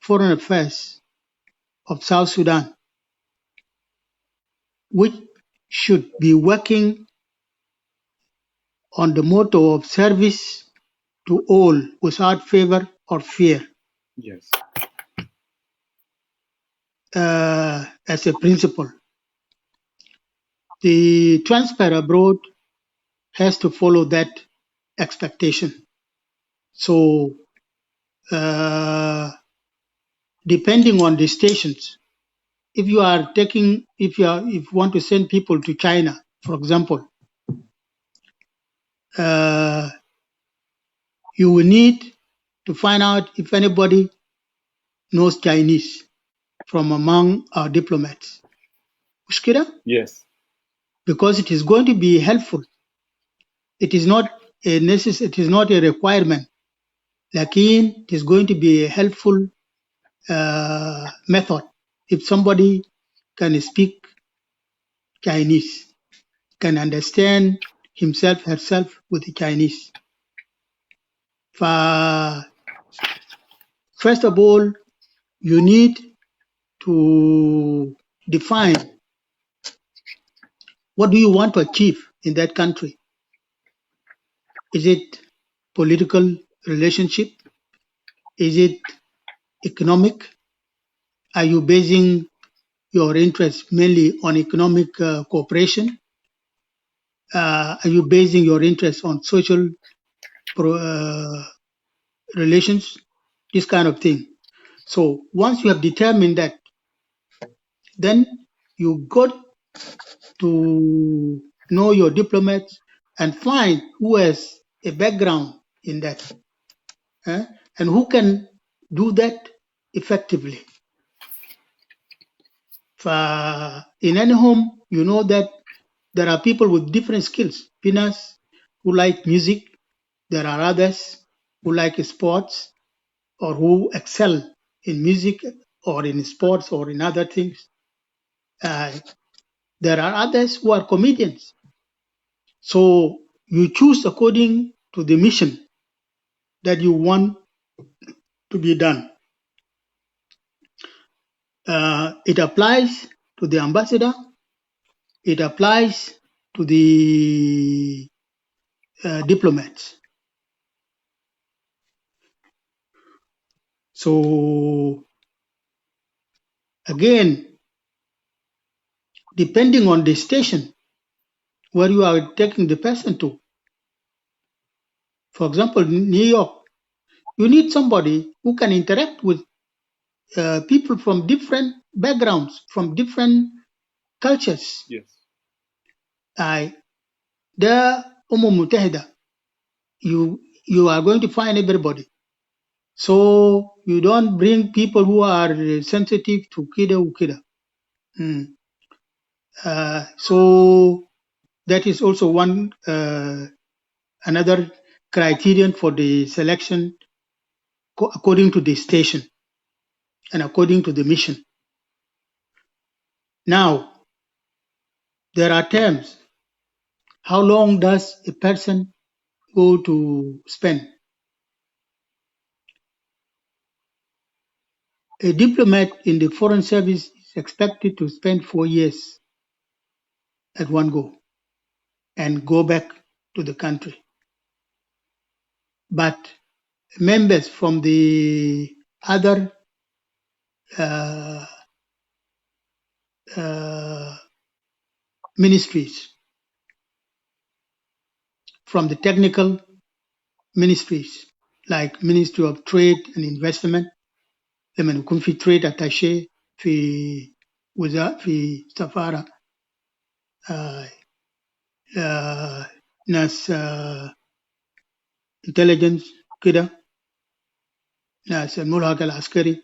Foreign Affairs of South Sudan, which should be working on the motto of service to all without favor or fear. Yes. As a principle. The transfer abroad has to follow that expectation. So, depending on the stations, if you want to send people to China, for example, you will need to find out if anybody knows Chinese from among our diplomats. Yes. Because it is going to be helpful. It is not a requirement. Lakin it is going to be a helpful method. If somebody can speak Chinese, can understand himself, herself with the Chinese. First of all, you need to define what do you want to achieve in that country. Is it political relationship? Is it economic? Are you basing your interest mainly on economic cooperation? Are you basing your interest on social relations? This kind of thing. So once you have determined that, then you got to know your diplomats and find who has a background in that, and who can do that effectively. In any home, you know that there are people with different skills. Pinas who like music, there are others who like sports or who excel in music or in sports or in other things. There are others who are comedians. So you choose according to the mission that you want to be done. It applies to the ambassador. It applies to the diplomats. So again, depending on the station where you are taking the person to, for example, New York, you need somebody who can interact with people from different backgrounds, from different cultures. Yes. The Mutahida, you are going to find everybody. So you don't bring people who are sensitive to kida ukida. So that is also one another criterion for the selection according to the station and according to the mission. Now, there are terms. How long does a person go to spend? A diplomat in the foreign service is expected to spend 4 years at one go and go back to the country. But members from the other ministries, from the technical ministries, like Ministry of Trade and Investment, لما يكون في trade attaché في في سفارة ناس intelligence كده ناس الملحق العسكري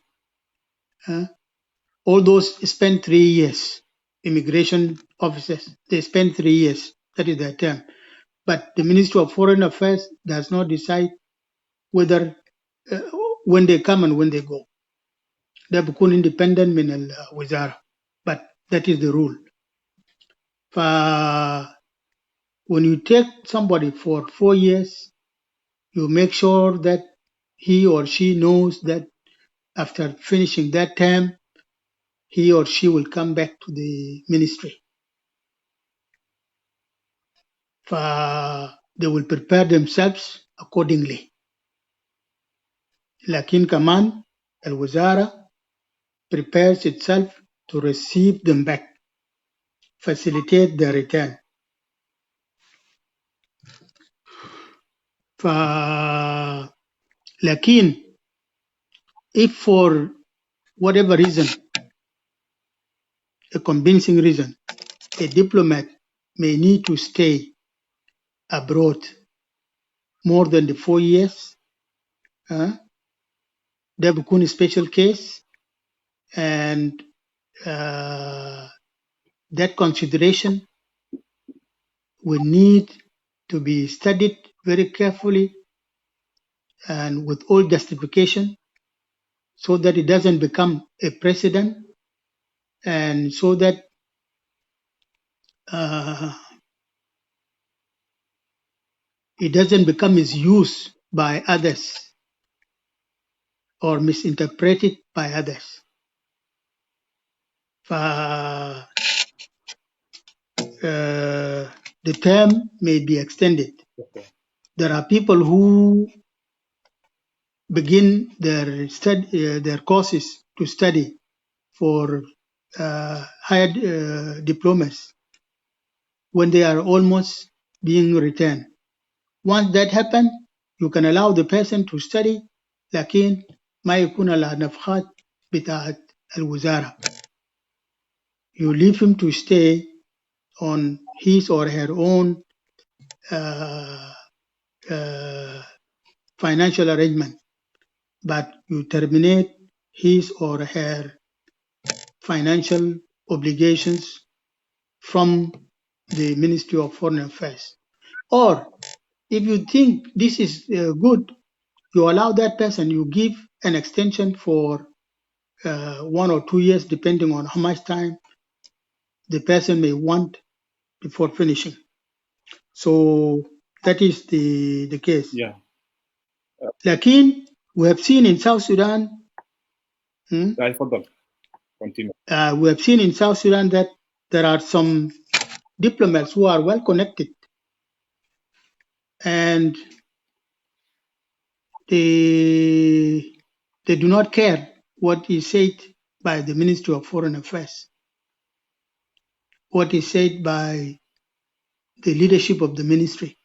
all those spend 3 years. Immigration officers, they spend 3 years. That is their term. But the Ministry of Foreign Affairs does not decide whether when they come and when they go. They become independent من الوزارة. But that is the rule. When you take somebody for 4 years, you make sure that he or she knows that after finishing that term, he or she will come back to the ministry. They will prepare themselves accordingly. لكن كمان الوزارة prepares itself to receive them back, facilitate their return. لكن if for whatever reason, a convincing reason, a diplomat may need to stay abroad more than the 4 years, ده بيكون a special case, and that consideration will need to be studied very carefully and with all justification so that it doesn't become a precedent and so that it doesn't become misused by others or misinterpreted by others. The term may be extended. There are people who begin their courses to study for higher diplomas when they are almost being returned. Once that happens, you can allow the person to study, لكن ما يكون على نفقات بتاعت الوزارة. You leave him to stay on his or her own financial arrangement, but you terminate his or her financial obligations from the Ministry of Foreign Affairs. Or if you think this is good, you allow that person, you give an extension for 1 or 2 years, depending on how much time the person may want before finishing. So that is the case. Yeah. Lakin, we have seen in South Sudan, I forgot. Continue. we have seen in South Sudan that there are some diplomats who are well connected, and they do not care what is said by the Ministry of Foreign Affairs, what is said by the leadership of the ministry.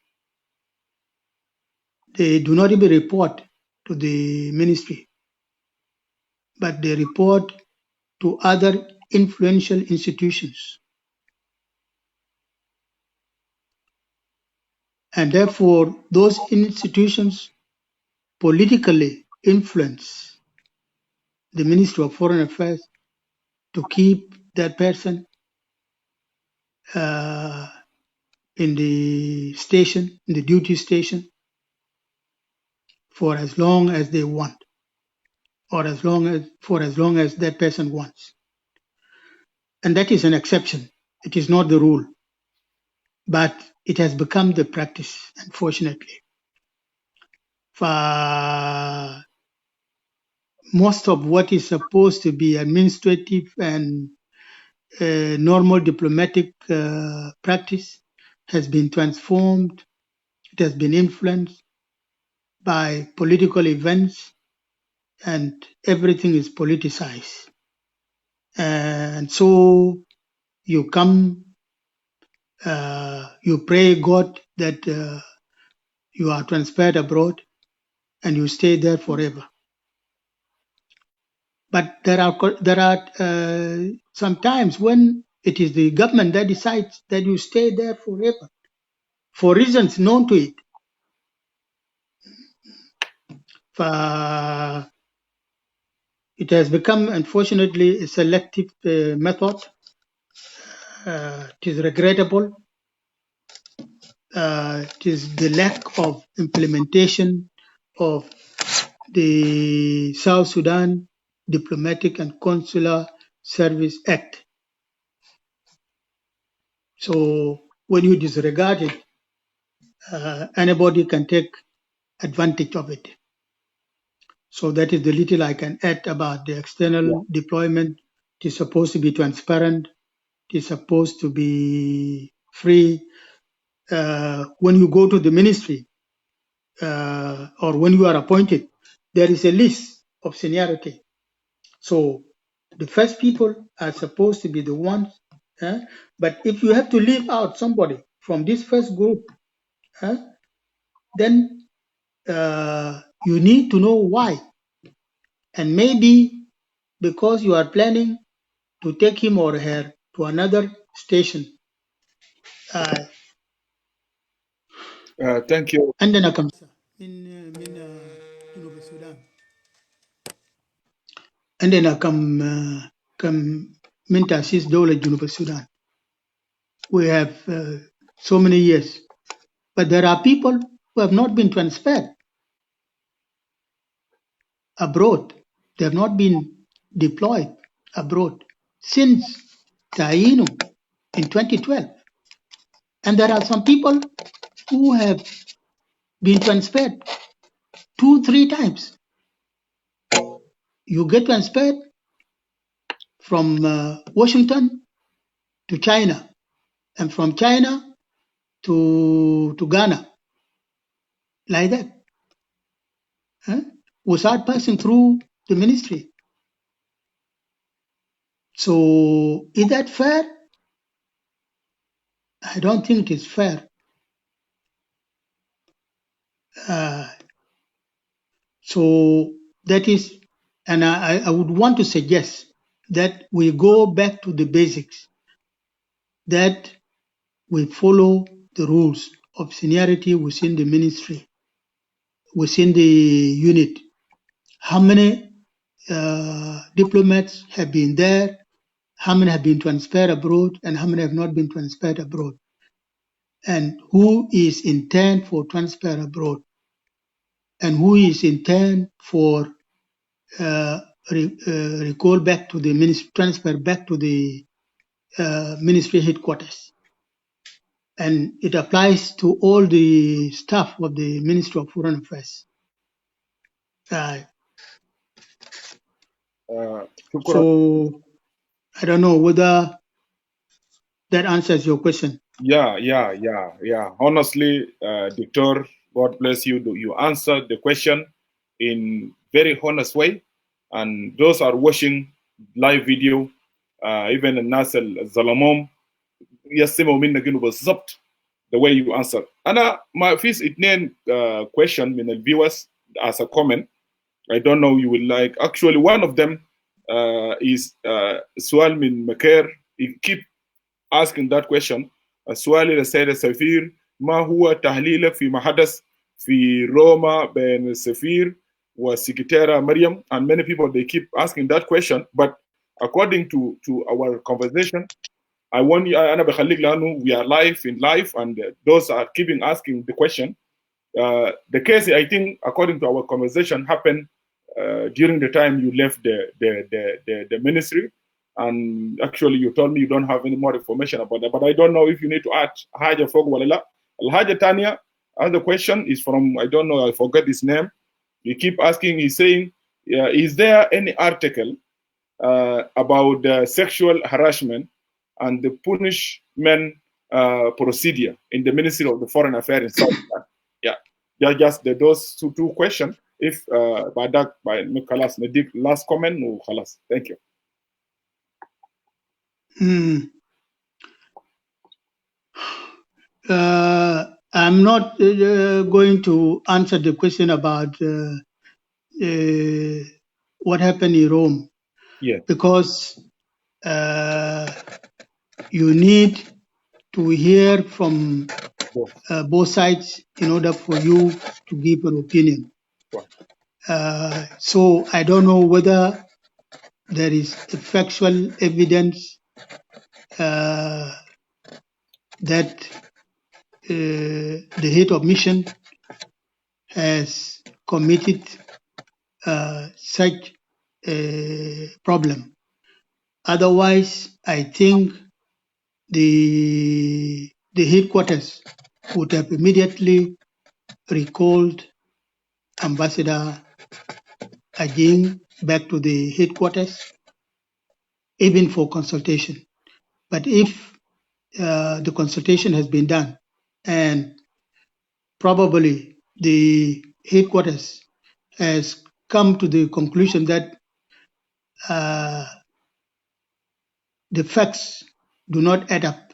They do not even report to the ministry, but they report to other influential institutions. And therefore, those institutions politically influence the Ministry of Foreign Affairs to keep that person in the station, in the duty station, for as long as they want, or for as long as that person wants. And that is an exception. It is not the rule, but it has become the practice, unfortunately. For most of what is supposed to be administrative and normal diplomatic practice has been transformed. It has been influenced by political events, and everything is politicized. And so you come, you pray God that you are transferred abroad and you stay there forever. But there are some times when it is the government that decides that you stay there forever for reasons known to it. It has become, unfortunately, a selective method. It is regrettable. It is the lack of implementation of the South Sudan Diplomatic and Consular Service Act. So when you disregard it, anybody can take advantage of it. So that is the little I can add about the external deployment. It is supposed to be transparent. It is supposed to be free. When you go to the ministry or when you are appointed, there is a list of seniority. So the first people are supposed to be the ones. But if you have to leave out somebody from this first group, then you need to know why. And maybe because you are planning to take him or her to another station. Thank you. عندنا كم من جنوب السودان عندنا كم من تأسيس دولة جنوب السودان. We have so many years, but there are people who have not been transferred abroad. They have not been deployed abroad since Taino in 2012. And there are some people who have been transferred 2-3 times. You get transferred from Washington to China, and from China to Ghana, like that. without passing through the ministry. So is that fair? I don't think it is fair. So that is, and I would want to suggest that we go back to the basics, that we follow the rules of seniority within the ministry, within the unit. How many diplomats have been there? How many have been transferred abroad, and how many have not been transferred abroad? And who is intended for transfer abroad? And who is intended for recall back to the ministry, transfer back to the ministry headquarters? And it applies to all the staff of the Ministry of Foreign Affairs. Shukran. So I don't know whether that answers your question. Yeah. Honestly, Doctor, God bless you. You answered the question in very honest way, and those are watching live video, even Nasser Zalamom, يسمعوا منك إنه بالضبط the way you answer. أنا ما فيش اثنين question من the viewers as a comment. I don't know you will like. Actually, one of them is سؤال من مكير. He keep asking that question. السؤال للسيد السفير ما هو تحليلك فيما حدث في روما بين السفير والسكرتيرة مريم? And many people they keep asking that question, but according to our conversation, I want you, أنا بخليك لأنه we are live in live, and those are keeping asking the question. The case, I think, according to our conversation, happened during the time you left the ministry, and actually you told me you don't have any more information about that. But I don't know if you need to add حاجة فوق ولا لا. الحاجة الثانية, other question is from, I don't know, I forget his name. You keep asking, he's saying, is there any article about sexual harassment and the punishment procedure in the Ministry of the Foreign Affairs in South Sudan? Yeah, just those two questions. If by that, by Nicholas Nadik, last comment, no, Khalas. Thank you. I'm not going to answer the question about what happened in Rome. Yeah. Because you need to hear from both sides in order for you to give an opinion. So I don't know whether there is factual evidence that the head of mission has committed such a problem. Otherwise, I think the headquarters would have immediately recalled Ambassador Ajing back to the headquarters, even for consultation. But if the consultation has been done and probably the headquarters has come to the conclusion that the facts do not add up,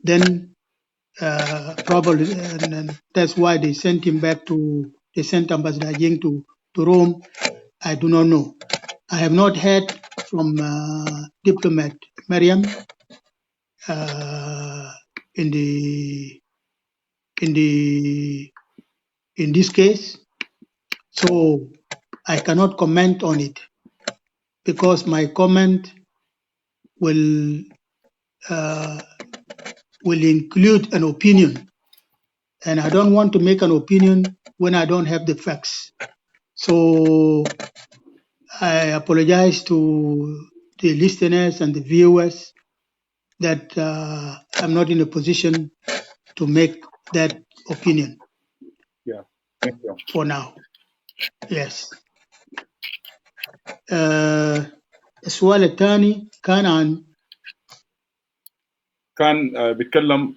then probably that's why they sent him back they sent Ambassador Ajing to Rome. I do not know. I have not heard from Diplomat Miriam in this case, so I cannot comment on it because my comment will include an opinion, and I don't want to make an opinion when I don't have the facts. So I apologize to the listeners and the viewers that I'm not in a position to make that opinion. Yeah, thank you. For now. Yes. السؤال الثاني كان عن كان بيتكلم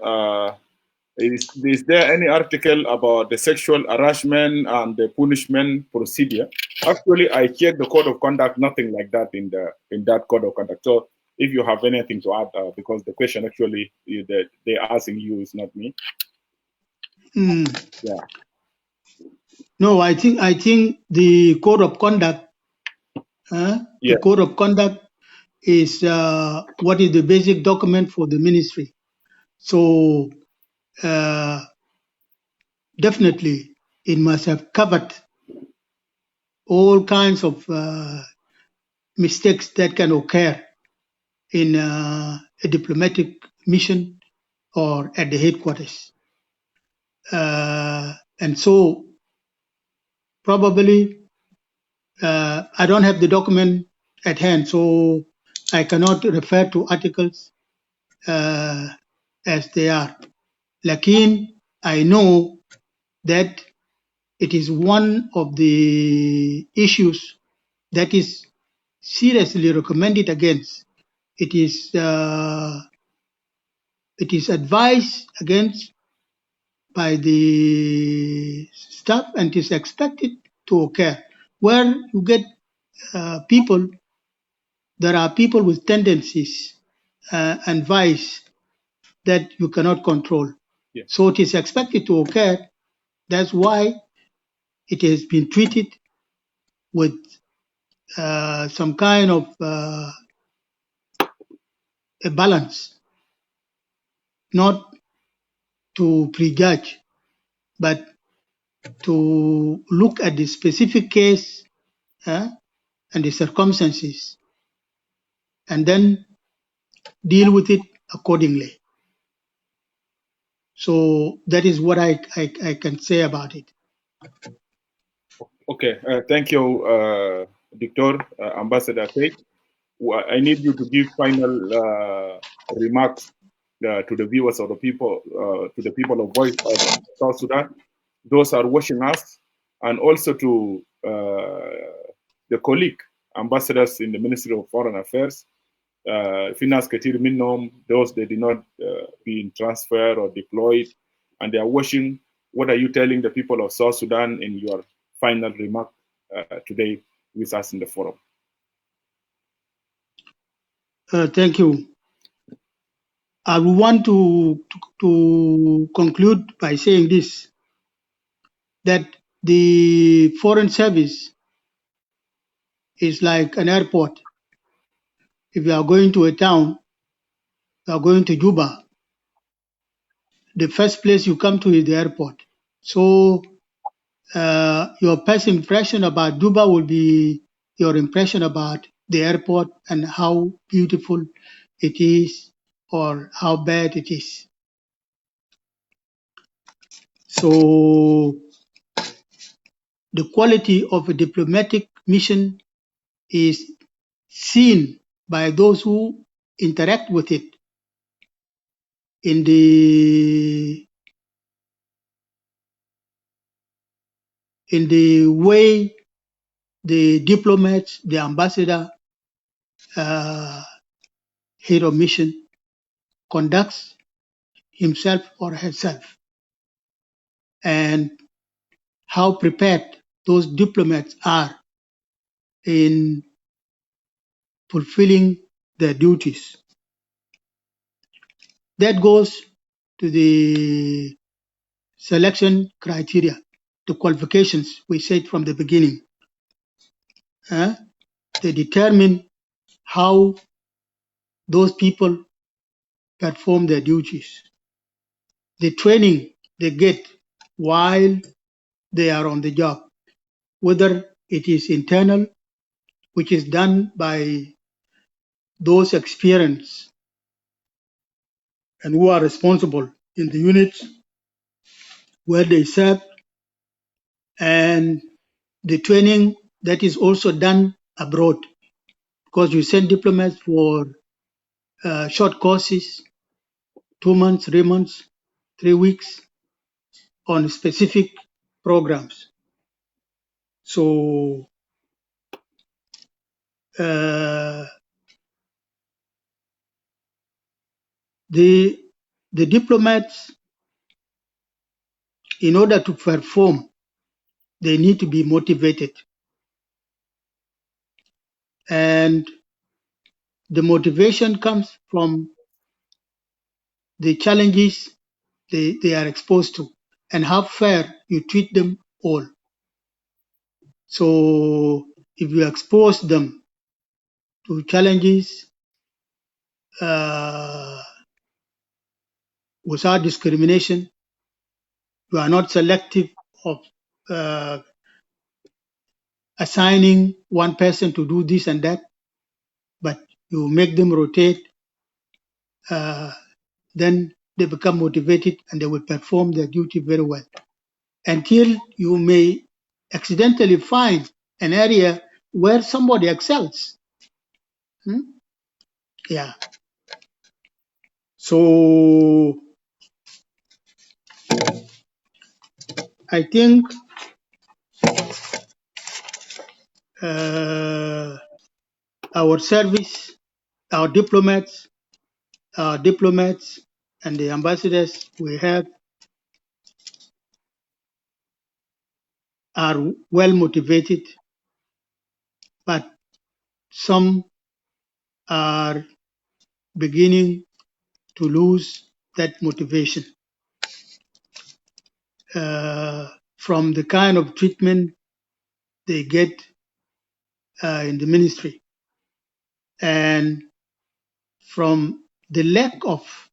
Is there any article about the sexual harassment and the punishment procedure? Actually, I checked the code of conduct, nothing like that in that code of conduct. So if you have anything to add, because the question actually that they're asking you is not me. Yeah. No, I think the code of conduct, the code of conduct is what is the basic document for the ministry. So definitely it must have covered all kinds of mistakes that can occur in a diplomatic mission or at the headquarters. And so probably I don't have the document at hand, so I cannot refer to articles as they are. Lakin, I know that it is one of the issues that is seriously recommended against. It is advised against by the staff and is expected to occur. Where you get people, there are people with tendencies and vice that you cannot control. Yeah. So it is expected to occur. That's why it has been treated with some kind of a balance, not to prejudge, but to look at the specific case and the circumstances, and then deal with it accordingly. So that is what I can say about it. Okay, thank you, Dr. Ambassador Akec. I need you to give final remarks to the viewers or the people, to the people of Voice of South Sudan, those are watching us, and also to the colleague ambassadors in the Ministry of Foreign Affairs. Finance Katir Minom, those that did not be transferred or deployed, and they are watching. What are you telling the people of South Sudan in your final remark today with us in the forum? Thank you. I want to conclude by saying this, that the foreign service is like an airport. If you are going to a town, you are going to Juba, the first place you come to is the airport. So your first impression about Juba will be your impression about the airport and how beautiful it is or how bad it is. So the quality of a diplomatic mission is seen by those who interact with it in the way the diplomats, the ambassador, head of mission conducts himself or herself, and how prepared those diplomats are in fulfilling their duties. That goes to the selection criteria, the qualifications we said from the beginning. They determine how those people perform their duties. The training they get while they are on the job, whether it is internal, which is done by those experienced and who are responsible in the units where they serve, and the training that is also done abroad, because you send diplomats for short courses, 2 months, 3 months, 3 weeks on specific programs. So the diplomats in order to perform, they need to be motivated. And the motivation comes from the challenges they are exposed to and how fair you treat them all. So if you expose them to challenges without discrimination, you are not selective of uh, assigning one person to do this and that, but you make them rotate, then they become motivated and they will perform their duty very well until you may accidentally find an area where somebody excels. Yeah. So I think our service, our diplomats, and the ambassadors we have are well motivated, but some are beginning to lose that motivation from the kind of treatment they get in the ministry and from the lack of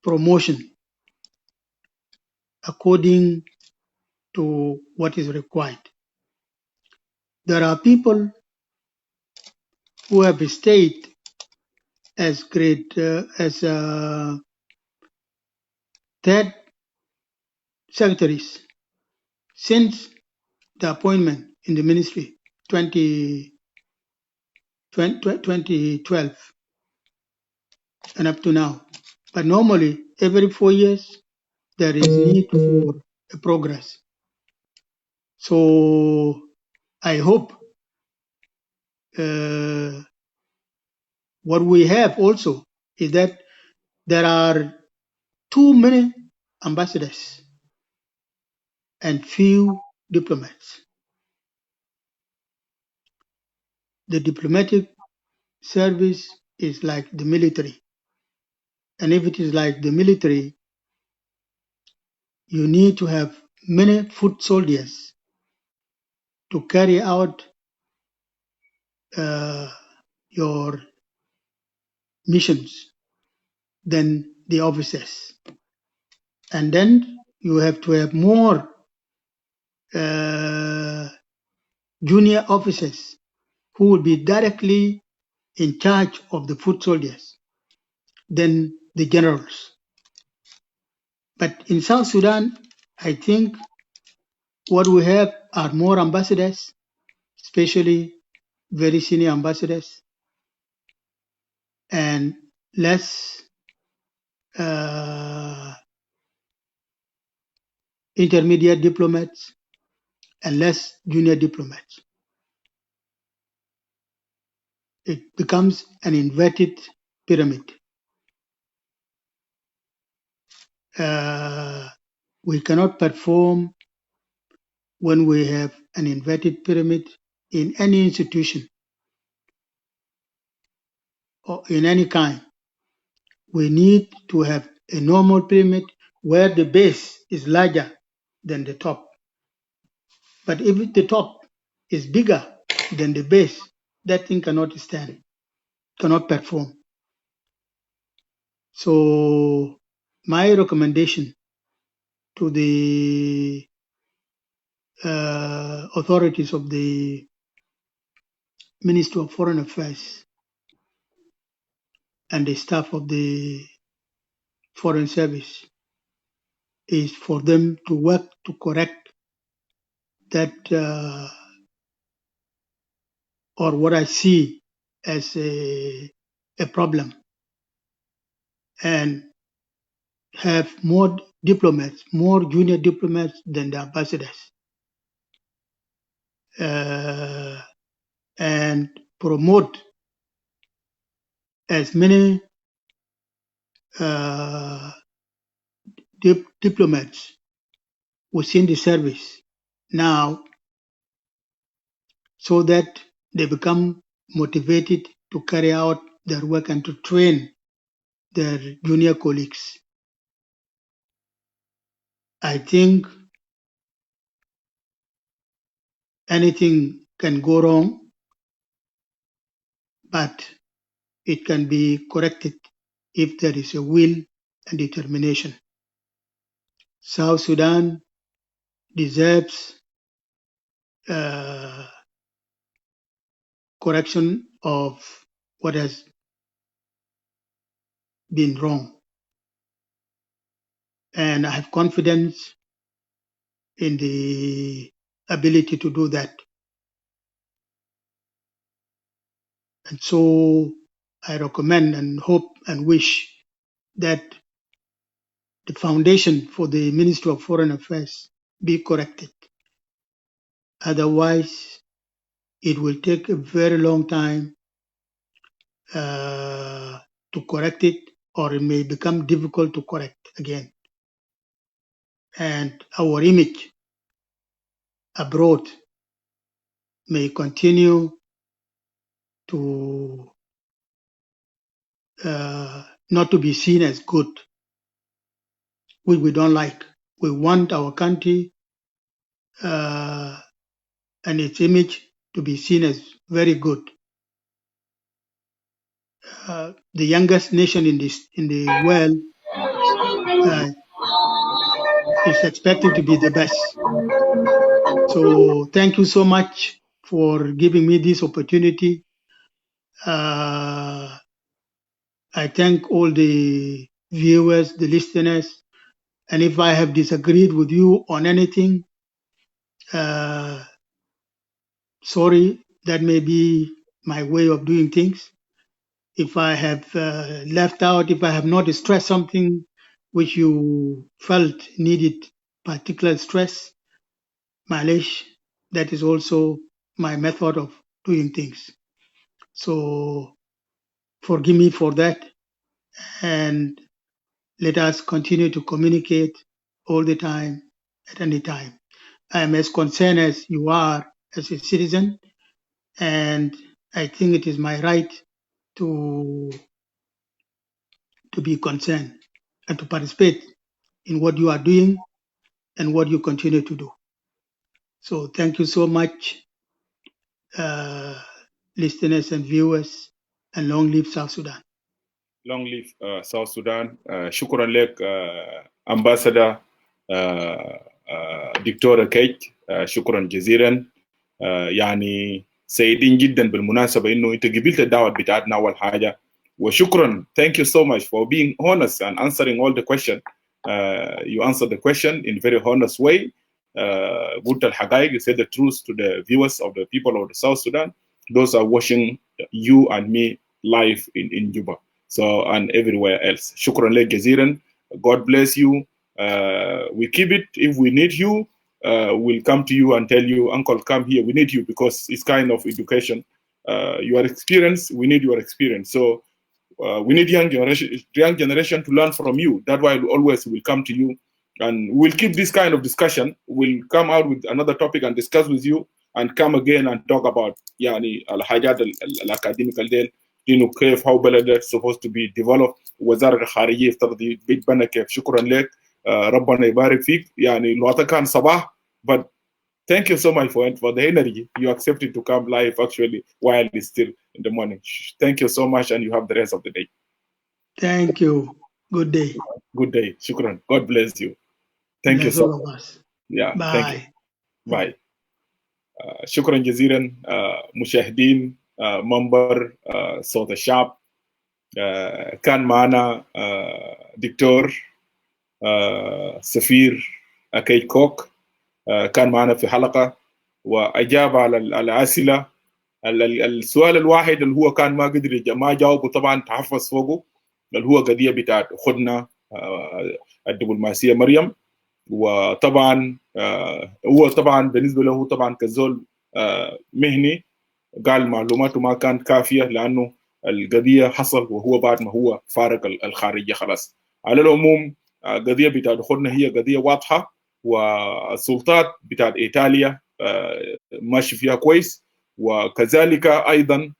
promotion according to what is required. There are people who have stayed as third secretaries since the appointment in the ministry 2012 and up to now. But normally, every 4 years, there is need for a progress. So I hope what we have also is that there are too many ambassadors and few diplomats. The diplomatic service is like the military. And if it is like the military, you need to have many foot soldiers to carry out your missions than the officers. And then you have to have more junior officers who will be directly in charge of the foot soldiers than the generals. But in South Sudan, I think what we have are more ambassadors, especially very senior ambassadors, and less intermediate diplomats and less junior diplomats. It becomes an inverted pyramid. We cannot perform when we have an inverted pyramid in any institution or in any kind. We need to have a normal pyramid where the base is larger than the top. But if the top is bigger than the base, that thing cannot stand, cannot perform. So my recommendation to the authorities of the Ministry of Foreign Affairs and the staff of the Foreign Service is for them to work to correct that, or what I see as a problem, and have more diplomats, more junior diplomats than the ambassadors, and promote as many diplomats within the service now so that they become motivated to carry out their work and to train their junior colleagues. I think anything can go wrong, but it can be corrected if there is a will and determination. South Sudan deserves correction of what has been wrong. And I have confidence in the ability to do that. And so I recommend and hope and wish that the foundation for the Ministry of Foreign Affairs be corrected. Otherwise, it will take a very long time to correct it, or it may become difficult to correct again. And our image abroad may continue to not to be seen as good, which we don't like. We want our country and its image to be seen as very good. The youngest nation in the world is expected to be the best. So thank you so much for giving me this opportunity. I thank all the viewers, the listeners, and if I have disagreed with you on anything, sorry, that may be my way of doing things. If I have left out, if I have not stressed something which you felt needed particular stress, Malish, that is also my method of doing things. So forgive me for that, and let us continue to communicate all the time, at any time. I am as concerned as you are as a citizen, and I think it is my right to be concerned and to participate in what you are doing and what you continue to do. So thank you so much, listeners and viewers, and long live South Sudan. Long live South Sudan. شكرا لك Ambassador دكتور أكيك. شكرا جزيلا. يعني سعيدين جدا بالمناسبة إنه أنت قبلت الدعوة بتاعتنا أول حاجة. وشكرا. Thank you so much for being honest and answering all the questions. You answered the question in a very honest way. قلت الحقائق, you said the truth to the viewers of the people of the South Sudan. Those are watching you and me live in Juba. So, and everywhere else. Shukran lek jaziran. God bless you. We keep it. If we need you, we'll come to you and tell you, Uncle, come here. We need you because it's kind of education. Your experience, we need your experience. So we need young generation to learn from you. That's why we always will come to you. And we'll keep this kind of discussion. We'll come out with another topic and discuss with you and come again and talk about يعني الحاجات الأكاديمية ديل. إنه كيف how بلد supposed to be developed. وزارة الخارجية يفترض بيتبنى كيف. شكرا لك. ربنا يبارك فيك. يعني الوقت كان صباح, but thank you so much for the energy. You accepted to come live actually while it's still in the morning. Thank you so much, and you have the rest of the day. Thank you. Good day. Good day. Shukran. God bless you. Thank you Bless so all much. of us. Yeah. Bye. Thank you. Bye. شكرا جزيلا مشاهدين منبر صوت الشعب. كان معنا دكتور سفير أكيد كوك. كان معنا في حلقة وأجاب على الأسئلة. السؤال الواحد اللي هو كان ما قدر ما جاوبه طبعا تحفظ فوقه, اللي هو قضية بتاعت خدنا الدبلوماسية مريم. وطبعا هو طبعا بالنسبة له طبعا كزول مهني قال معلوماته ما كانت كافية لأنه القضية حصل وهو بعد ما هو فارق الخارجية خلاص. على العموم قضيه بتاع دخولنا هي قضيه واضحه، والسلطات بتاعت ايطاليا ماشي فيها كويس. وكذلك ايضا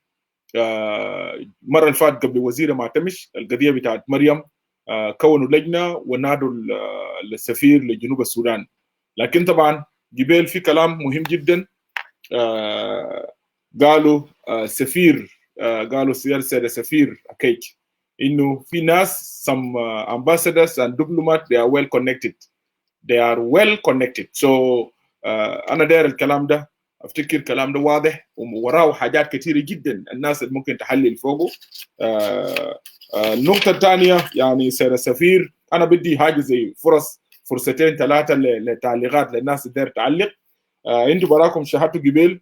المره اللي فاتت قبل وزيره ما تمش القضيه بتاعت مريم كونوا لجنه ونادوا السفير لجنوب السودان. لكن طبعا جبال في كلام مهم جدا قالوا سفير قالوا سيادة سفير أكيك إنه في ناس some ambassadors and diplomats they are well connected. They are well connected. So أنا داير الكلام ده، أفتكر الكلام ده واضح ووراه حاجات كثيرة جدا الناس اللي ممكن تحلل فوقه. النقطة الثانية يعني سيادة السفير أنا بدي حاجة زي فرصتين ثلاثة لتعليقات للناس اللي داير تعلق. أنتوا براكم شاهدتوا قبل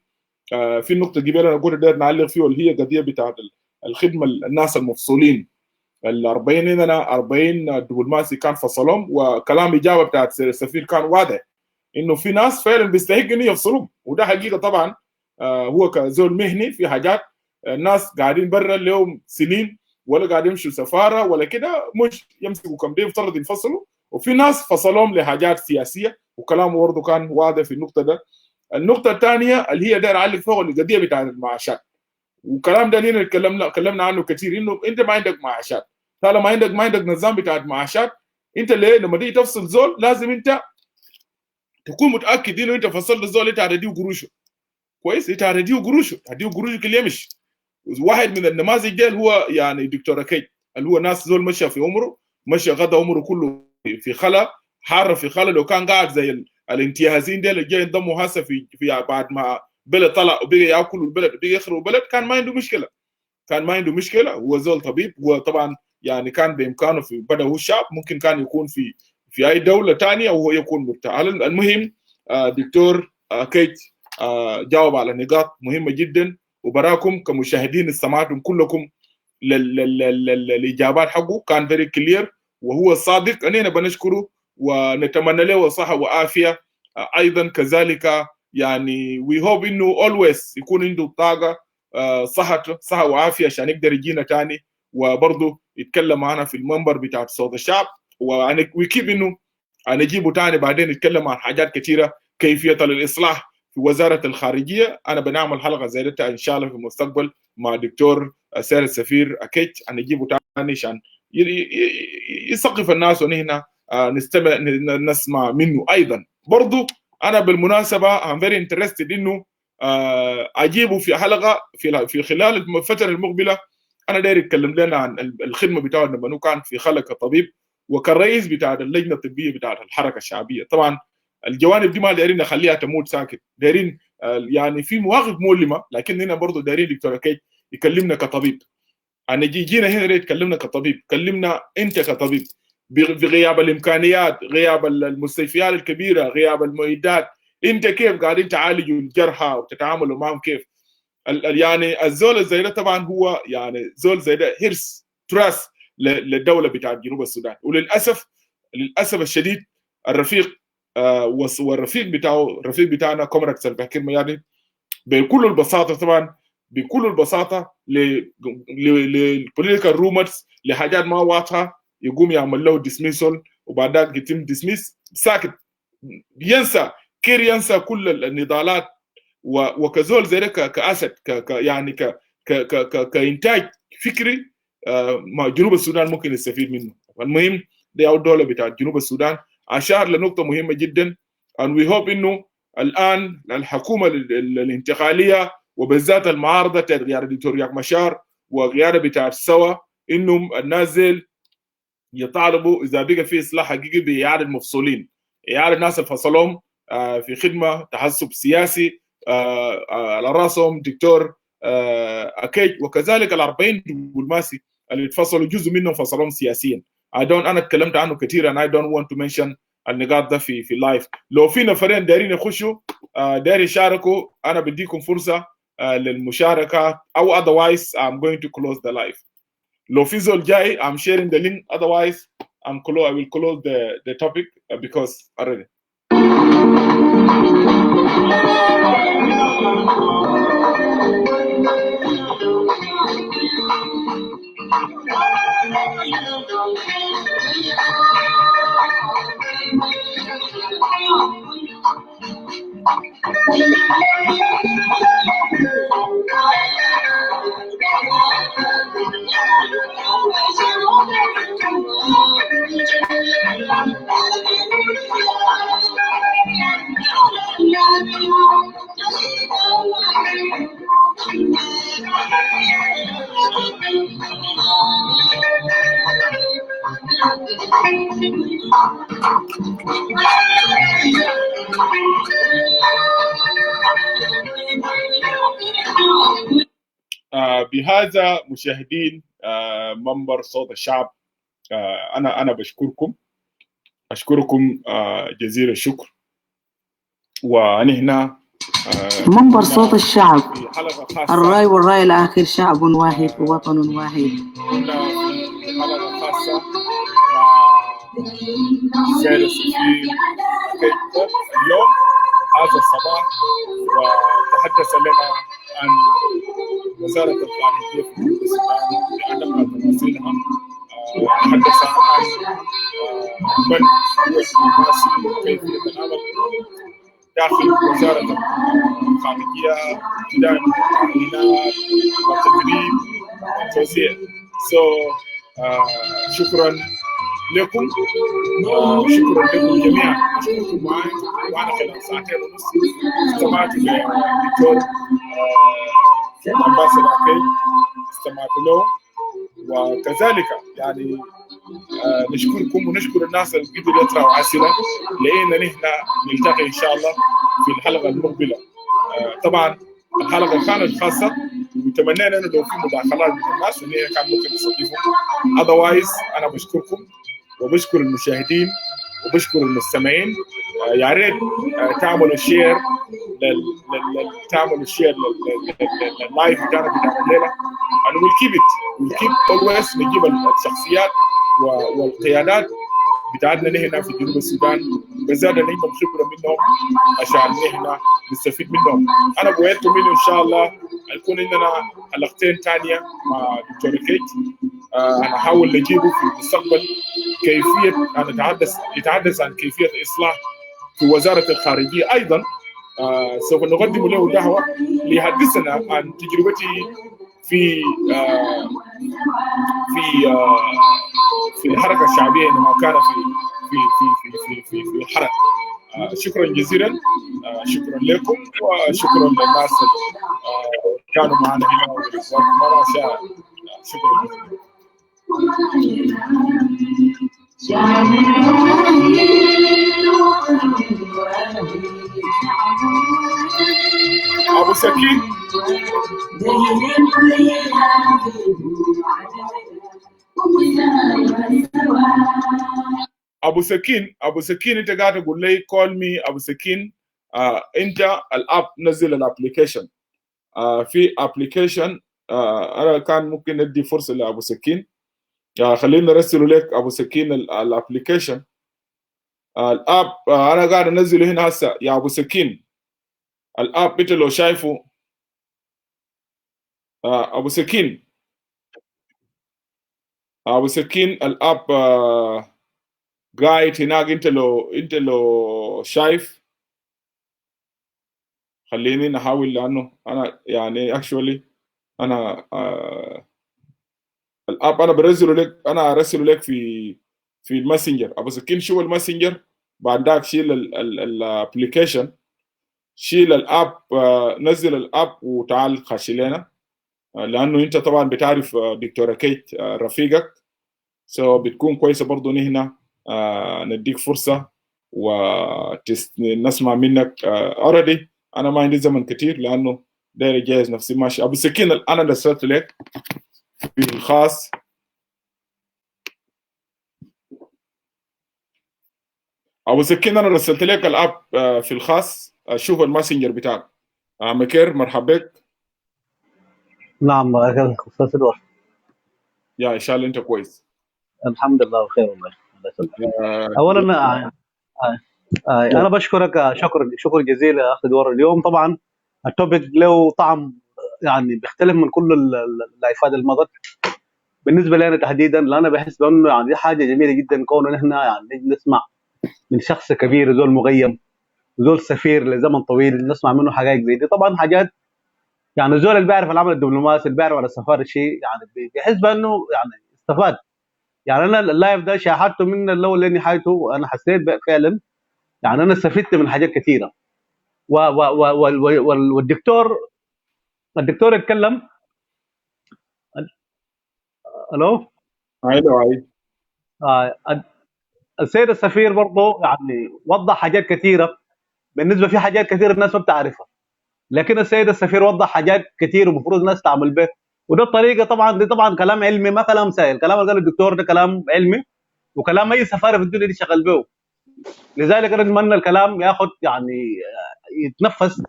في النقطة قبل أنا قلت داير نعلق فيه واللي هي قضية بتاعت الخدمة الناس المفصولين. ال 40 هنا 40 دبلوماسي كان فصلهم، وكلام إجابة بتاعت السفير كان واضح إنه في ناس فعلا بيستحق إنه يفصلهم، وده حقيقة طبعا. هو كزول مهني في حاجات الناس قاعدين برا لهم سنين ولا قاعدين يمشوا سفارة ولا كده مش يمسكوا كم دي يفترض ينفصلوا، وفي ناس فصلهم لحاجات سياسية وكلامه برضه كان واضح في النقطة ده. النقطة الثانية اللي هي داير أعلق فوق القضية بتاعت المعاشات، وكلام ده لينا تكلمنا عنه كثير، إنه أنت ما عندك معاشات، طالما ما عندك نظام بتاعت معاشات، أنت ليه لما تيجي تفصل زول لازم أنت تكون متأكد إنه أنت فصلت الزول أنت هتديه قروشه كويس، أنت هتديه قروشه كل يمشي. واحد من النماذج ديل هو يعني دكتور أكيك اللي هو ناس زول مشى في عمره، مشى غدا عمره كله في خلا حار في خلا، لو كان قاعد زي الانتهازين ديل اللي جاي ينضموا هسه في بعد ما بلد طلع وبقى ياكل البلد وبقى يخرب البلد، كان ما عنده مشكله. هو زول طبيب، وطبعا يعني كان بامكانه في بدا هو الشعب ممكن كان يكون في اي دوله ثانيه وهو يكون مرتاح. المهم دكتور أكيك جاوب على نقاط مهمه جدا، وبراكم كمشاهدين استمعتم كلكم للاجابات حقه، كان فيري كلير وهو صادق. اننا بنشكره ونتمنى له صحه وعافيه. ايضا كذلك يعني وي هوب انه اولويز يكون عنده طاقه صحه وعافيه عشان يقدر يجينا تاني وبرضه يتكلم معنا في المنبر بتاع صوت الشعب، ويكيب انه نجيبه تاني بعدين يتكلم عن حاجات كثيره، كيفيه الاصلاح في وزاره الخارجيه. انا بنعمل حلقه زي دي ان شاء الله في المستقبل مع دكتور سيادة السفير أكيك، نجيبه تاني عشان يثقف الناس ونحن نسمع منه. ايضا برضه انا بالمناسبه I'm very interested انه اجيبه في حلقه في خلال الفتره المقبله. انا داير اتكلم لنا عن الخدمه بتاعه لما كان في خلا كطبيب وكرئيس بتاع اللجنه الطبيه بتاع الحركه الشعبيه. طبعا الجوانب دي ما دايرين نخليها تموت ساكت، دايرين يعني في مواقف مؤلمه، لكن هنا برضه دايرين دكتور أكيك يكلمنا كطبيب. انا جينا هنا تكلمنا كطبيب، كلمنا انت كطبيب بغياب الامكانيات، غياب المستشفيات الكبيره، غياب المعدات، انت كيف قاعدين تعالجوا الجرحى وتتعاملوا معهم كيف؟ يعني الزول زي ده طبعا هو يعني زول زي ده هرس تراس للدوله بتاعت جنوب السودان، وللاسف الشديد الرفيق والرفيق بتاعنا كومراد سلفا كير ميادي بكل البساطه، طبعا بكل البساطه للبوليتيكال رومرز لحاجات ما واضحه يقوم يعمل له ديسميسل وبعد ذلك يتم ديسميس ساكت، ينسى كل النضالات. وكزول زي ده كاسد يعني كانتاج فكري مع جنوب السودان ممكن يستفيد منه. المهم دي الدوله بتاعت جنوب السودان اشار لنقطه مهمه جدا، and we hope انه الان الحكومه الانتقاليه وبالذات المعارضه قياده دكتور رياض مشار وقياده بتاعت سوا انهم النازل يطالبوا اذا بقى في اصلاح حقيقي باعاده المفصولين، اعاده الناس اللي فصلهم في خدمه تحسب سياسي على راسهم دكتور أكيك، وكذلك ال40 دبلوماسي اللي اتفصلوا جزء منهم فصلهم سياسيا. انا اتكلمت عنه كثير and I don't want to mention النقاط ده في اللايف. لو في نفرين دايرين يخشوا داير يشاركوا انا بديكم فرصه للمشاركه او otherwise I'm going to close the live. لو في زول جاي I'm sharing the link, otherwise I will close the topic because already. بهذا مشاهدين منبر صوت الشعب، أنا بشكركم، أشكركم جزيل الشكر. ونحن منبر صوت الشعب، في حلقة خاصة، الرأي والرأي الآخر، شعب واحد ووطن واحد. كنا في حلقة خاصة مع السيد السفير أكيك اليوم هذا الصباح، وتحدث لنا عن وزارة الخارجية في جنوب السودان بأدق تفاصيلها. تحدث عن من هو الدبلوماسي وكيف يتعامل داخل وزارة الخارجية ابتداء من التعيينات والتدريب والتوزيع. شكرا لكم، وشكرا لكم جميعا. أشكركم معنا خلال ساعتين ونص استمعتوا للدكتور Ambassador Akec، استمعتوا له، وكذلك يعني نشكركم ونشكر الناس اللي قدروا يطرحوا أسئلة لأن نحن نلتقي إن شاء الله في الحلقة المقبلة. طبعا الحلقة كانت خاصة، وتمنينا انه لو في مداخلات من الناس ان هي كان ممكن نستضيفهم. otherwise انا بشكركم وبشكر المشاهدين وبشكر المستمعين. يا ريت تعملوا شير لللايف بتاعنا بتاع الليله. and we'll keep always نجيب الشخصيات والقيادات بتاعتنا نحن في جنوب السودان، بالذات نجيب خبره منهم عشان نحن نستفيد منهم. انا بوعدكم انه ان شاء الله يكون عندنا حلقتين ثانيه مع دكتور أكيك. انا احاول نجيبه في المستقبل كيفيه يتحدث عن كيفيه الاصلاح في وزاره الخارجيه. ايضا سوف نقدم له دعوه ليحدثنا عن تجربته في الحركه الشعبيه عندما كان في الحركه. شكرا جزيلا، شكرا لكم وشكرا للناس اللي كانوا معنا هنا مرة شكرا جزيلا. أبو سكين أبو سكين أنت قاعد تقول لي كول مي أبو سكين. أنت الأب نزل الأبليكيشن. في أبليكيشن أنا كان ممكن ندي فرصة لأبو سكين. خلينا نرسل لك أبو سكين الأبليكيشن. الأب أنا قاعد أنزله هنا هسه يا أبو سكين. الأب أنت لو شايفه أبو سكين الأب قاعد هناك. أنت لو شايف خليني نحاول، لأنه أنا يعني actually أنا الأب أنا أرسله لك في الماسنجر. أبو سكين شو الماسنجر، بعد ذاك شيل الابليكيشن، شيل الأب، نزل الأب وتعال خش لنا، لأنه أنت طبعا بتعرف دكتور أكيك رفيقك، بتكون كويسة برضو نحن نديك فرصة ونسمع منك. already أنا ما عندي زمن كتير لأنه داير جاهز نفسي ماشي. أبو سكين أنا رسلت لك في الخاص. أبو سكين أنا رسلت لك الأب في الخاص. شوف الماسنجر بتاعك. مكير مرحبا بك. نعم أستاذ إدوارد. يا إن شاء الله أنت كويس. الحمد لله بخير والله. أولا أنا بشكرك شكر جزيل يا أخي إدوارد. اليوم طبعا التوبيك له طعم يعني بيختلف من كل اللايفات اللي مضت. بالنسبة لي أنا تحديدا، لأن أنا بحس بأنه يعني دي حاجة جميلة جدا كونه نحن يعني نسمع من شخص كبير زول مغيم وزول سفير لزمن طويل نسمع منه حقائق زي دي. طبعا حاجات يعني الزول اللي بيعرف العمل الدبلوماسي اللي بيعرف على السفاره شيء يعني بيحس بانه يعني استفاد. يعني انا اللايف ده شاهدته من الاول لنهايته، وانا حسيت فعلا يعني انا استفدت من حاجات كثيره. والدكتور اتكلم. الو. ايوه. السيد السفير برضه يعني وضح حاجات كثيره، بالنسبه في حاجات كثيره الناس ما بتعرفها، لكن السيد السفير وضح حاجات كثير ومفروض الناس تعمل به. وده الطريقه طبعا، دي طبعا كلام علمي ما كلام سهل، كلام اللي قاله الدكتور ده كلام علمي وكلام اي سفاره في الدنيا دي شغال به. لذلك انا اتمنى الكلام ياخذ يعني يتنفس.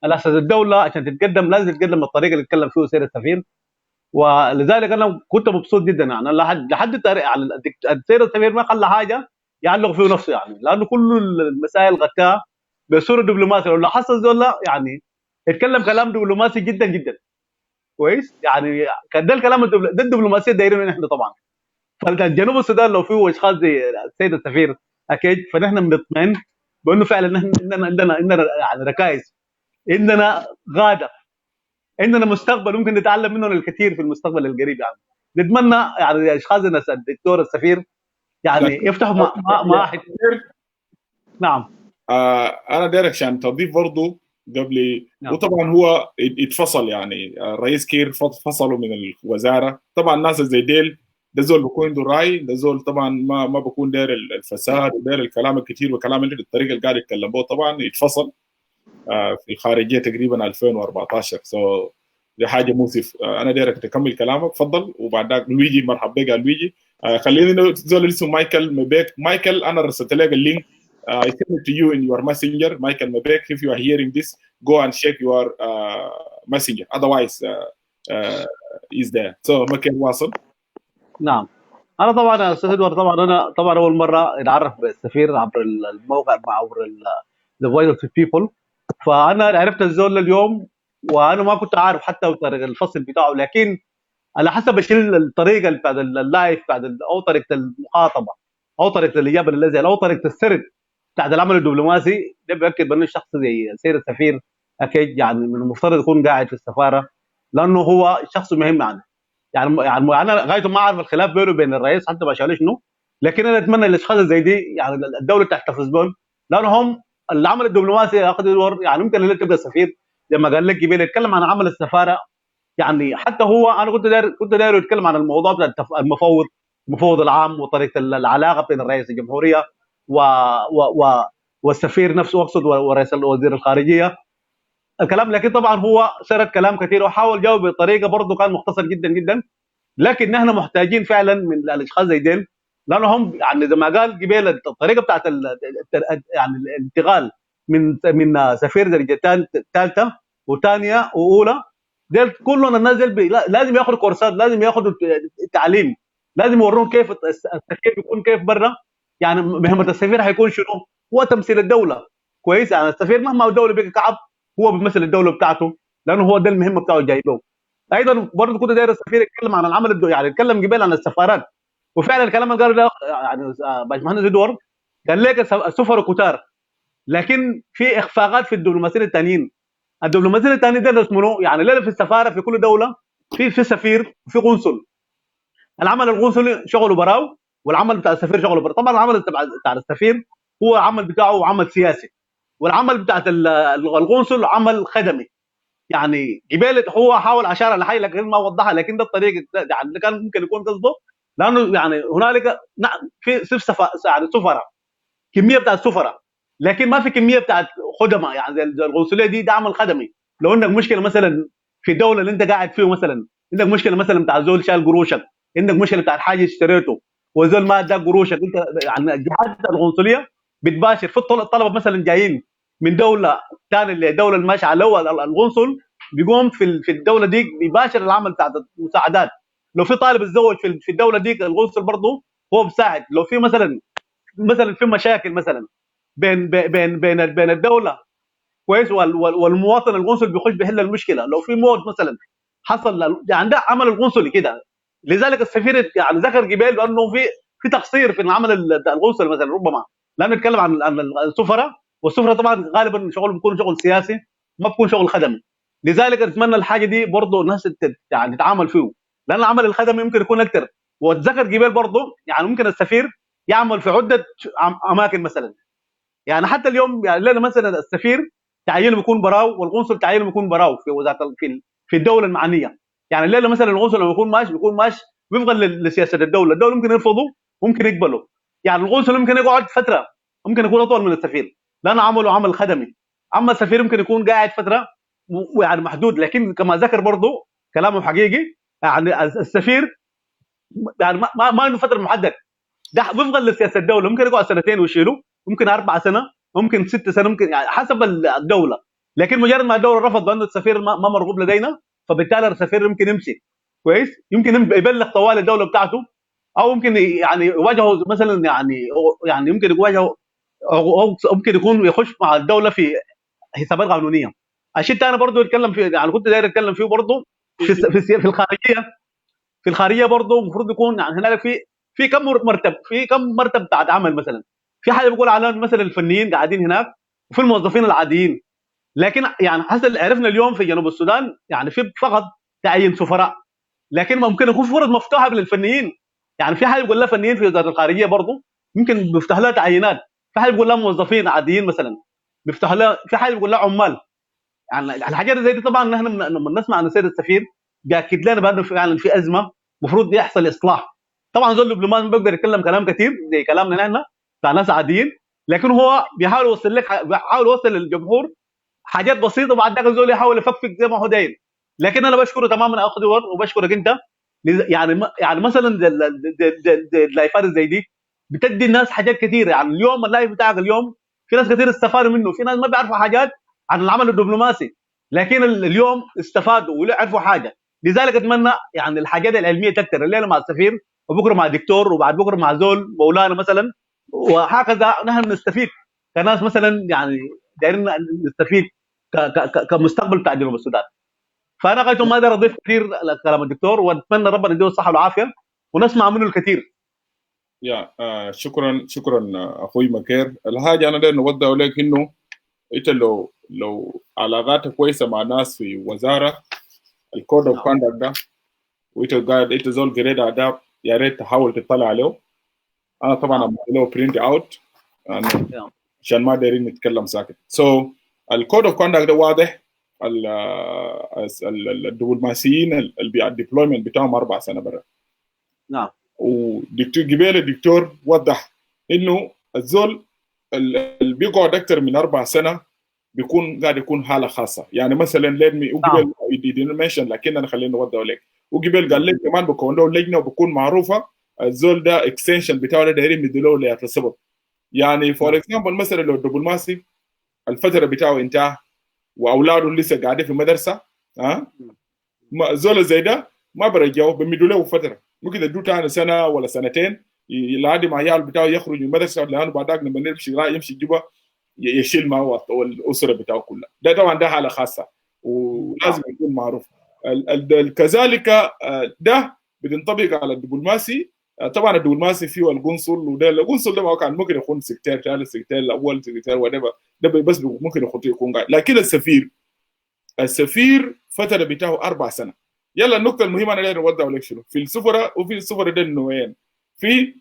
الاساس الدوله عشان تتقدم لازم تتقدم بالطريقه اللي اتكلم فيه السيد السفير. ولذلك انا كنت مبسوط جدا يعني لحد التاريخ يعني السيد السفير ما خلى حاجه يعلق فيه نفسه، يعني لانه كل المسائل غتاها بصوره دبلوماسيه. لو لاحظت الزول يعني اتكلم كلام دبلوماسي جدا جدا كويس. يعني كان ده الكلام ده الدبلوماسيه دايرين احنا طبعا. فالجنوب السودان لو فيه اشخاص زي السيد السفير اكيد فنحن بنطمئن بانه فعلا نحن عندنا يعني ركائز، عندنا غاده، عندنا مستقبل ممكن نتعلم منهم الكثير في المستقبل القريب. يعني نتمنى يعني اشخاص زي الدكتور السفير يعني لكن يفتحوا ما نعم. انا داير عشان تضيف برضه قبل. نعم. وطبعا هو اتفصل، يعني الرئيس كير فصله من الوزاره. طبعا الناس زي ديل ده زول بيكون عنده راي، ده زول طبعا ما بكون داير الفساد وداير الكلام الكثير والكلام اللي الطريقه اللي قاعد يتكلم به. طبعا يتفصل في الخارجيه تقريبا 2014. دي حاجه مؤسف. انا دايرك تكمل كلامك تفضل، وبعد ذاك لويجي مرحبا بك لويجي. خليني زول اسمه مايكل مبيك. مايكل انا رسلت لك اللينك. I sent it to you in your messenger, Michael Mabek. If you are hearing this, go and check your messenger. Otherwise, is there. So ممكن واصل. نعم. انا طبعا يا استاذ ادوار طبعا اول مره اتعرف بالسفير عبر الموقع عبر ذا فويس اوف بيبل. فانا عرفت الزول اليوم وانا ما كنت عارف حتى طريقه الفصل بتاعه، لكن على حسب الطريقه بتاعت اللايف او طريقه المخاطبه او طريقه الاجابه للاسئله او طريقه السرد بتاعت العمل الدبلوماسي، ده بياكد بانه الشخص زي السيد السفير اكيد يعني من المفترض يكون قاعد في السفاره، لانه هو شخص مهم يعني انا غايته ما اعرف الخلاف بينه وبين الرئيس حتى بشاله شنو، لكن انا اتمنى الاشخاص زي دي يعني الدوله تحتفظ بهم، لانهم العمل الدبلوماسي ياخذ دور. يعني ممكن اللي تبقى سفير زي ما قال لك قبل يتكلم عن عمل السفاره. يعني حتى هو انا كنت داير يتكلم عن الموضوع بتاع المفوض العام وطريقه العلاقه بين رئيس الجمهوريه و و و والسفير نفسه اقصد ورئيس وزير الخارجيه الكلام. لكن طبعا هو سرد كلام كثير وحاول يجاوب بطريقه برضه كان مختصر جدا جدا. لكن نحن محتاجين فعلا من الاشخاص زي ديل، لانهم يعني زي ما قال قبيل الطريقه بتاعت يعني الانتقال من سفير درجه ثالثه وثانيه واولى، ديل كلهم الناس لازم ياخذوا كورسات، لازم ياخذوا تعليم، لازم يوروهم كيف السفير بيكون كيف برا. يعني مهمه السفير حيكون شنو؟ هو تمثيل الدوله كويس. يعني السفير مهما الدوله بقى كعب هو بيمثل الدوله بتاعته، لانه هو ده المهمه بتاعه جايبه. ايضا برضه كنت داير السفير يتكلم عن العمل يعني يتكلم قبل عن السفارات، وفعلا الكلام اللي قاله ده يعني باشمهندس ادوار قال لك السفراء كتار، لكن في اخفاقات في الدبلوماسيين الثانيين. الدبلوماسيين الثانيين ده منو؟ يعني ليله في السفاره في كل دوله في سفير وفي قنصل. العمل القنصلي شغله براو، والعمل بتاع السفير شغله براو. طبعا العمل بتاع السفير هو عمل بتاعه عمل سياسي، والعمل بتاعت القنصل عمل خدمي. يعني قبيله هو حاول اشار لحاجه لكن ما وضحها، لكن ده الطريقه يعني كان ممكن يكون قصده، لانه يعني هنالك في يعني سفراء، كميه بتاعت سفراء، لكن ما في كميه بتاعت خدماء. يعني زي القنصليه ده عمل خدمي. لو عندك مشكله مثلا في الدوله اللي انت قاعد فيه، مثلا عندك مشكله مثلا بتاع زول شال قروشك، عندك مشكله بتاع حاجه اشتريته وزول ما اداك قروشك، انت يعني الجهات القنصليه بتباشر في الطلبه مثلا جايين من دوله ثانيه لدوله ماشيه على القنصل بيقوم في الدوله دي بيباشر العمل بتاع المساعدات. لو في طالب اتزوج في الدوله دي القنصل برضه هو بيساعد. لو في مثلا في مشاكل مثلا بين الدوله كويس والمواطن، القنصل بيخش بيحل المشكله. لو في موت مثلا حصل، يعني ده عمل القنصلي كده. لذلك السفير يعني ذكر قبيل انه في تقصير في العمل القنصلي مثلا ربما، لانه نتكلم عن السفراء والسفراء طبعا غالبا شغل بيكون شغل سياسي، ما بيكون شغل خدمي. لذلك اتمنى الحاجه دي برضه الناس يعني تتعامل فيه، لان العمل الخدمي ممكن يكون اكثر. واتذكر قبل برضه يعني ممكن السفير يعمل في عده اماكن مثلا. يعني حتى اليوم يعني لنا مثلا السفير تعيينه بيكون براو، والقنصل تعيينه بيكون براو في وزاره في الدوله المعنيه. يعني الليله مثلا القنصل لما بيكون ماشي وفقا لسياسه الدوله ممكن يرفضه ممكن يقبله. يعني القنصل ممكن يقعد فتره ممكن يكون اطول من السفير لانه عمله عمل خدمي. اما السفير ممكن يكون قاعد فتره يعني محدود. لكن كما ذكر برضه كلامه حقيقي، يعني السفير يعني ما عنده فتره محدده، ده وفقا لسياسه الدوله ممكن يقعد سنتين ويشيله، ممكن 4 سنه، ممكن 6 سنه، ممكن يعني حسب الدوله. لكن مجرد ما الدوله رفض بانه السفير ما مرغوب لدينا، فبالتالي السفير يمكن يمشي كويس، يمكن يبلغ طوال الدوله بتاعته، او ممكن يعني يواجهه مثلا يعني يمكن يواجهه او ممكن يكون يخش مع الدوله في حسابات قانونيه. الشيء الثاني برضه يتكلم فيه، يعني كنت داير اتكلم فيه برضه في الخارجيه. في الخارجيه برضه المفروض يكون يعني هنالك في كم مرتب بتاعت عمل مثلا. في حاجه بيقول على مثلا الفنيين قاعدين هناك، وفي الموظفين العاديين. لكن يعني حسب عرفنا اليوم في جنوب السودان يعني في فقط تعيين سفراء، لكن ممكن يكون فرص مفتوحه للفنيين. يعني في حاجه بيقول لها فنيين في وزاره الخارجيه برضه ممكن بيفتح لها تعيينات. في حاجه بيقول لها موظفين عاديين مثلا بيفتح لها. في حاجه بيقول لها عمال. يعني الحاجات زي دي طبعا نحن لما نسمع ان السيد السفير بياكد لنا بانه فعلا في ازمه المفروض يحصل اصلاح. طبعا زول دبلومات ما بيقدر يتكلم كلام كثير زي كلامنا نحن بتاع ناس عاديين، لكن هو بيحاول يوصل لك، بيحاول يوصل للجمهور حاجات بسيطه، وبعد ذاك الزول يحاول يفكفك زي ما هو داير. لكن انا بشكره تماما اخ دور، وبشكرك انت. يعني مثلا اللايفات زي دي بتدي الناس حاجات كثيره. يعني اليوم اللايف بتاعك اليوم في ناس كثير استفادوا منه، في ناس ما بيعرفوا حاجات عن العمل الدبلوماسي، لكن اليوم استفادوا وعرفوا حاجه. لذلك اتمنى يعني الحاجات العلميه تكثر، الليله مع السفير وبكره مع دكتور وبعد بكره مع زول مولانا مثلا، وهكذا نحن نستفيد كناس مثلا يعني دايرين نستفيد كمستقبل بتاع جنوب السودان. فانا غايته ما اقدر اضيف كثير لكلام الدكتور، واتمنى ربنا يديه الصحه والعافيه ونسمع منه الكثير. شكرا اخوي مكير. الحاجه انا داير نوضح لك انه انت لو علاقاتك كويسه مع ناس في وزاره الكود اوف كوندكت ده، وانت قاعد انت زول جريد اداب، يا ريت تحاول تطلع عليه. انا طبعا عملت له برنت اوت عشان ما دايرين نتكلم ساكت. الكود اوف كوندكت ده واضح. الدبلوماسيين اللي بيع الديبلويمنت بتاعهم 4 سنة برا. نعم. ودكتور قبيل الدكتور وضح انه الزول اللي بيقعد اكثر من 4 سنة بيكون قاعد يكون حالة خاصة. يعني مثلا لازم وقبل يدينا منشن، لكن انا خليني اوضح لك. وقبل قال لك كمان بكون له لجنة وبكون معروفة الزول ده اكستنشن بتاعه ده دايرين يديله لسبب. يعني فور اكزامبل مثلا لو الدبلوماسي الفترة بتاعه انتهى واولاده لسه قاعدين في المدرسه، زول زي ده ما برجعوه، بمدوا له فتره، ممكن يدوا ثاني سنه ولا سنتين لحد ما عيال بتاعه يخرج من المدرسه، لانه بعدك لما يمشي جوا يشيل معه والاسره بتاعه كلها. ده طبعا ده حاله خاصه ولازم يكون معروف. كذلك ده بتنطبق على الدبلوماسي. طبعا الدبلوماسي فيه القنصل، وده القنصل ده ما كان ممكن يكون سكرتير ثالث، سكرتير الاول، سكرتير وده بس ممكن يكون قاعد. لكن السفير فتره بتاعه 4 سنة. يلا النقطه المهمه انا اوضح لك شنو في السفراء. وفي السفراء ده نوعين، في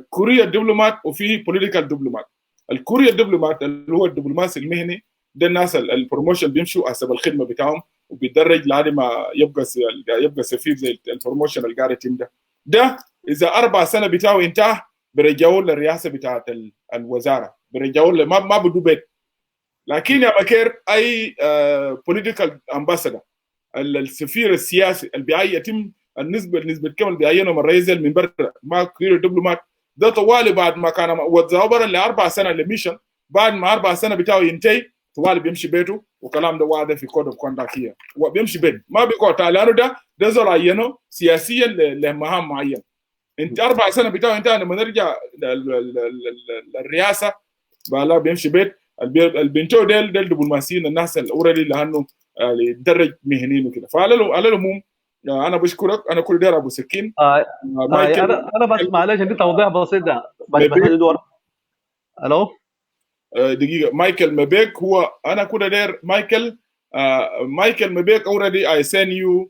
كوريا دبلومات وفي بوليتيكال دبلومات. الكوريا دبلومات اللي هو الدبلوماسي المهني، ده الناس البروموشن بيمشوا حسب الخدمه بتاعهم وبيتدرج لحد ما يبقى سفير زي البروموشن اللي قاعد يتم ده اذا 4 سنة بتاعه انتهى برجعوه للرئاسه بتاعت الوزاره، برجعوه ما بدو بيت. لكن يا بكير اي بوليتيكال امباسادور السفير السياسي اللي يتم النسبه كم بيعينهم الرئيس من برا، ما كوريا دبلومات ده طوالي بعد ما كان وزعوا برا ل4 سنة لميشن، بعد ما 4 سنة بتاعه ينتهي طوالي بيمشي بيته. وكلام ده واضح في كود اوف كوندكت هي، وبيمشي بيت ما بيقعد، لانه ده زول عينه سياسيا لمهام معينه. انت 4 سنة بتاعه انتهى، لما نرجع للرئاسه بقى بيمشي بيت. البنتو ديل دبلوماسيين الناس الاورالي لانه يتدرج مهنيين وكده. فعلى العموم انا بشكرك. انا كل دير ابو سكين. انا بس معلش عندي توضيح بسيط ده بس دور. الو دقيقه مايكل مبيك هو انا كده داير مايكل مبيك already I send you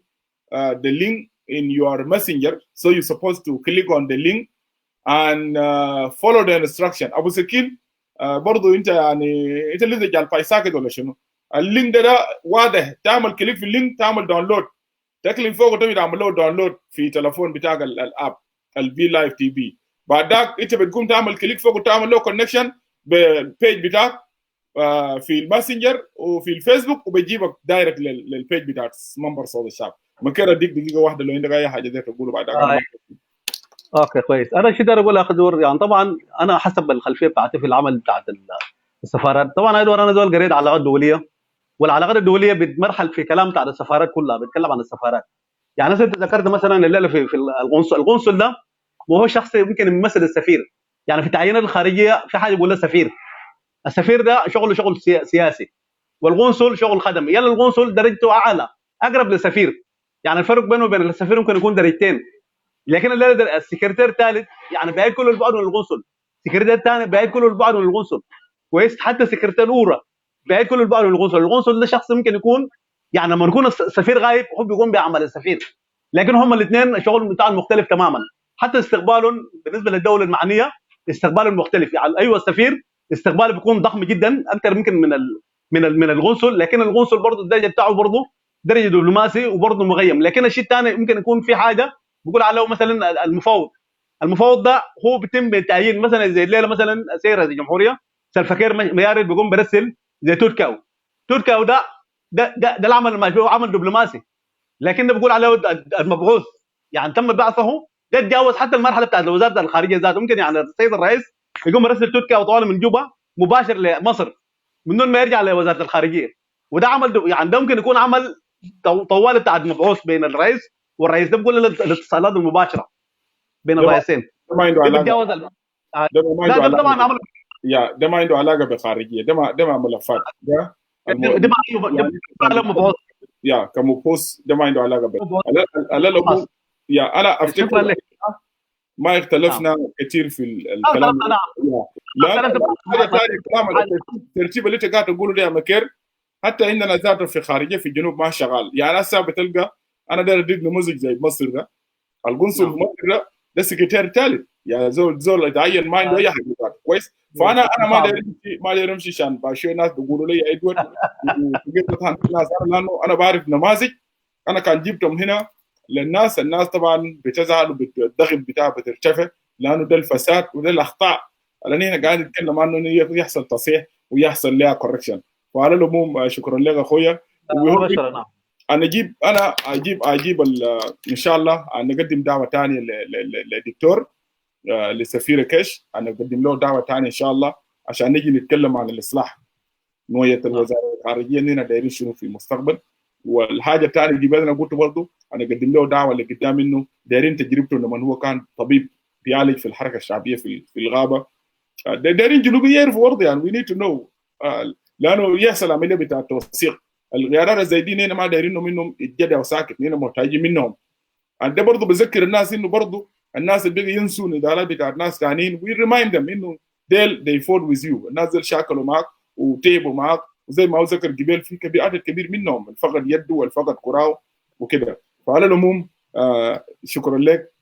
the link in your messenger, so you're supposed to click on the link and follow the instruction. ابو سكين برضو انت يعني انت اللي جال باي ساكت ولا شنو؟ اللينك ده واضح، تعمل كليك في اللينك تعمل داونلود، تكلم فوق وتبي تعمل له داونلود في تليفون بتاعك الاب البي لايف تي بي. بعد ذاك انت بتقوم تعمل كليك فوق وتعمل له كونكشن بالبيج بتاعك في الماسنجر وفي الفيسبوك، وبيجيبك دايركت للبيج بتاعت منبر صوت الشعب. ما كده اديك دقيقه واحده لو عندك اي حاجه زي تقوله بعد ذاك. اوكي كويس. انا شو اقول يا اخي دور، يعني طبعا انا حسب الخلفيه بتاعتي في العمل بتاعت السفارات. طبعا انا دول قريت علاقات دوليه، والعلاقات الدوليه بتمرحل في كلام بتاع السفارات كلها، بيتكلم عن السفارات. يعني انت ذكرت مثلا الليله في القنصل ده، وهو شخص يمكن يمثل السفير. يعني في التعيينات الخارجيه في حاجه يقول له سفير، السفير ده شغله شغل سياسي، والقنصل شغل خدمي. يلا القنصل درجته اعلى، اقرب للسفير، يعني الفرق بينه وبين السفير ممكن يكون درجتين. لكن الليله السكرتير الثالث يعني بعيد كل البعد من القنصل، السكرتير الثاني بعيد كل البعد من القنصل، كويس. حتى السكرتير الاولى بعيد كل البعد من القنصل ده شخص ممكن يكون يعني لما يكون السفير غايب هو بيقوم بعمل السفير، لكن هم الاثنين الشغل بتاعهم مختلف تماما. حتى استقبالهم بالنسبه للدوله المعنيه استقبالهم مختلف. يعني ايوه السفير استقباله بيكون ضخم جدا اكثر ممكن من القنصل، لكن القنصل برضه الدرجه بتاعه برضه درجه دبلوماسي وبرضه مغيم. لكن الشيء الثاني ممكن يكون في حاجه بيقول عليه مثلا المفوض ده هو بيتم بالتعيين، مثلا زي الليله مثلا سير رئيس الجمهوريه سلفكير ميارد بيقوم برسل زي توتكاو ده العمل ما هو عمل دبلوماسي، لكن ده بيقول عليه المبعوث، يعني تم بعثه، ده تجاوز حتى المرحله بتاعت وزاره الخارجيه ذاته. ممكن يعني السيد الرئيس يقوم يرسل توتكاو طوال من جوبا مباشر لمصر من دون ما يرجع لوزاره الخارجيه، وده عمل يعني ده ممكن يكون عمل طوال بتاعت مبعوث بين الرئيس والرئيس. ده بيقول الاتصالات المباشره بين الرئيسين. ده ما عنده علاقه، ده طبعا عمل ده ما عنده علاقه بالخارجيه، ده ما ملفات، ده ما مبعوث يا كمبوس، ده ما عنده علاقه بالعموم. يا انا افتكر ما اختلفنا كثير في الكلام. لا الترتيب اللي انت قاعد تقوله ده يا مكير حتى عندنا ذاته في خارجيه في الجنوب ما شغال. يعني هسه بتلقى انا داير اديك نموذج زي مصر ده، القنصل في مصر ده سكرتير ثالث، يعني زول يتعين ما عنده اي حاجه كويس. فانا ما داير امشي عشان باشي ناس بيقولوا لي ادوارد ناس، لانه انا بعرف نماذج انا كان جبتهم هنا للناس. الناس طبعا بتزعل والضغط بتاعها بترتفع لانه ده الفساد وده الاخطاء اللي احنا قاعدين نتكلم عنه انه يحصل تصحيح ويحصل لها كوركشن. وعلى العموم شكرا لك اخويا. انا اجيب ان شاء الله نقدم دعوه ثانيه للدكتور لسفير كيش، نقدم له دعوه ثانيه ان شاء الله عشان نجي نتكلم عن الاصلاح نوعيه الوزاره الخارجيه اننا دايرين شنو في المستقبل. والحاجه الثانيه دي انا قلت برضه انا اقدم له دعوه لقدام انه دايرين تجربته لما هو كان طبيب بيعالج في الحركه الشعبيه في الغابه. دايرين جنوبي يعرفوا برضه، يعني وي نيد تو نو لانه يحصل عمليه بتاع التوثيق. القرار زي دي هنا ما دايرينه منهم يتجدع وساكت، هنا محتاجين منهم. ده برضه بذكر الناس انه برضه الناس اللي بيجي ينسوا ندالات بتاعت ناس ثانيين وي ريمايند ذم انه they fought with you. الناس دول شاكلوا معك وتعبوا معك، وزي ما هو ذكر قبل في عدد كبير منهم الفقد يده والفقد كراو وكده. فعلى العموم شكرا لك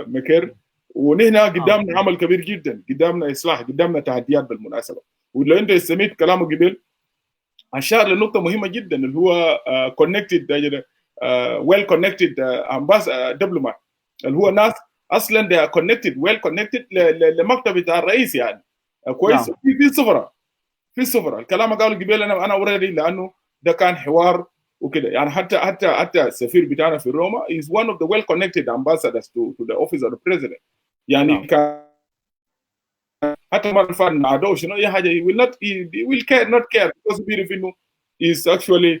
مكر. ونحن قدامنا عمل كبير جدا، قدامنا اصلاح، قدامنا تحديات بالمناسبه. ولو انت استمعت كلامه قبل اشار لنقطه مهمه جدا اللي هو كونكتد ويل كونكتد دبلومات، اللي هو ناس اصلا they are connected well connected لمكتب بتاع الرئيس يعني كويس. في صفرة الكلام قالوا قبل انا اوريدي لانه ده كان حوار وكده. يعني حتى السفير بتاعنا في روما is one of the well connected ambassadors to the office of the president. يعني حتى ما الفان عدو شنو اي حاجه he will not care because بيعرف انه is actually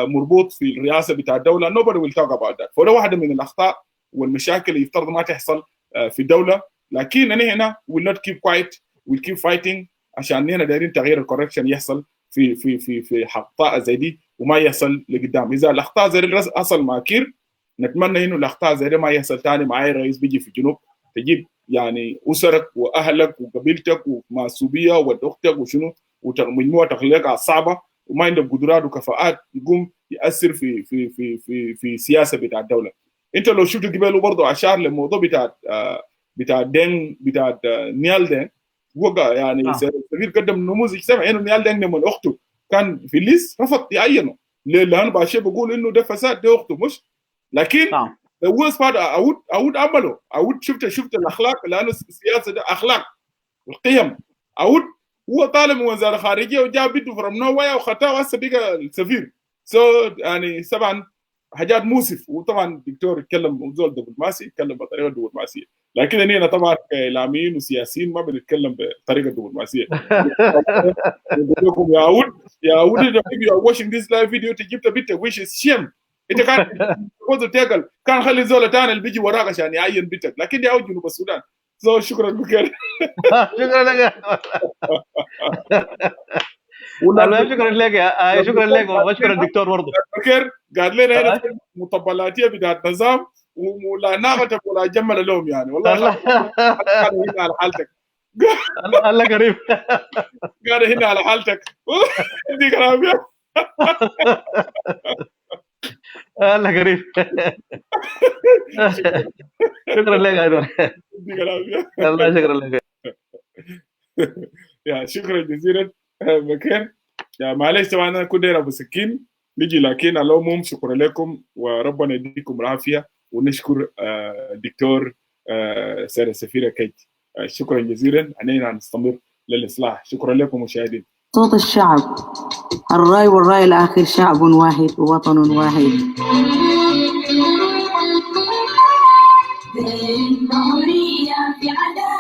مربوط في الرئاسه بتاع الدوله. nobody will talk about that. فده واحده من الاخطاء والمشاكل اللي يفترض ما تحصل في الدوله. لكن انا هنا will not keep quiet, will keep fighting عشان هنا دايرين تغيير الكوركشن يحصل في اخطاء زي دي وما يحصل لقدام. اذا الاخطاء زي دي حصل مع كير نتمنى انه الاخطاء زي دي ما يحصل ثاني مع اي رئيس بيجي في الجنوب. تجيب يعني اسرك واهلك وقبيلتك ومعصوبيه ودوختك وشنو ومجموعه تخليقها صعبه وما عندك قدرات وكفاءات يقوم ياثر في سياسه بتاع الدوله. انت لو شفت قبل برضه اشار للموضوع بتاع دين بتاع نيال دين وقع يعني سفير قدم نموذج سمع انه نيال دين لما اخته كان في الليست رفض يعينه لانه باشا بقول انه ده فساد ده اخته مش لكن the worst part اود عمله اود شفت الاخلاق لانه السياسه ده اخلاق القيم اود هو طالب من وزاره الخارجيه وجاب بده فروم نو واي وخطاه هسه بقى السفير يعني طبعا حاجات موسف. وطبعا الدكتور يتكلم زول دبلوماسي يتكلم بطريقه دبلوماسيه لكن هنا طبعا كاعلاميين وسياسيين ما بنتكلم بطريقه دبلوماسيه. بقول لكم يا عود you are watching this live video تجيب بنتك وش الشيم انت كان تقول تاكل كان خلي زول ثاني اللي بيجي وراك عشان يعين بنتك لكن دي عود جنوب السودان. شكرا بكر. شكرا لك شكرا لك شكرا لك واشكر الدكتور برضه. بكر قال لنا هنا مطبلاتيه بتاعت نظام ولا ناقه ولا جمل لهم يعني والله هنا على حالتك. الله قريب. قال هنا على حالتك. دي كلام يا الله قريب. شكرا لك ايضا. دي كلام يا الله شكرا لك يا شكرا جزيلا بكر. يا معلش طبعا انا كنت ابو سكين نجي لكن اللهم شكرا لكم وربنا يديكم العافيه ونشكر الدكتور سيد السفير كيت. شكرا جزيلا علينا نستمر للاصلاح. شكرا لكم مشاهدين. صوت الشعب الرأي والرأي الآخر شعب واحد ووطن واحد. الجمهورية في عدالة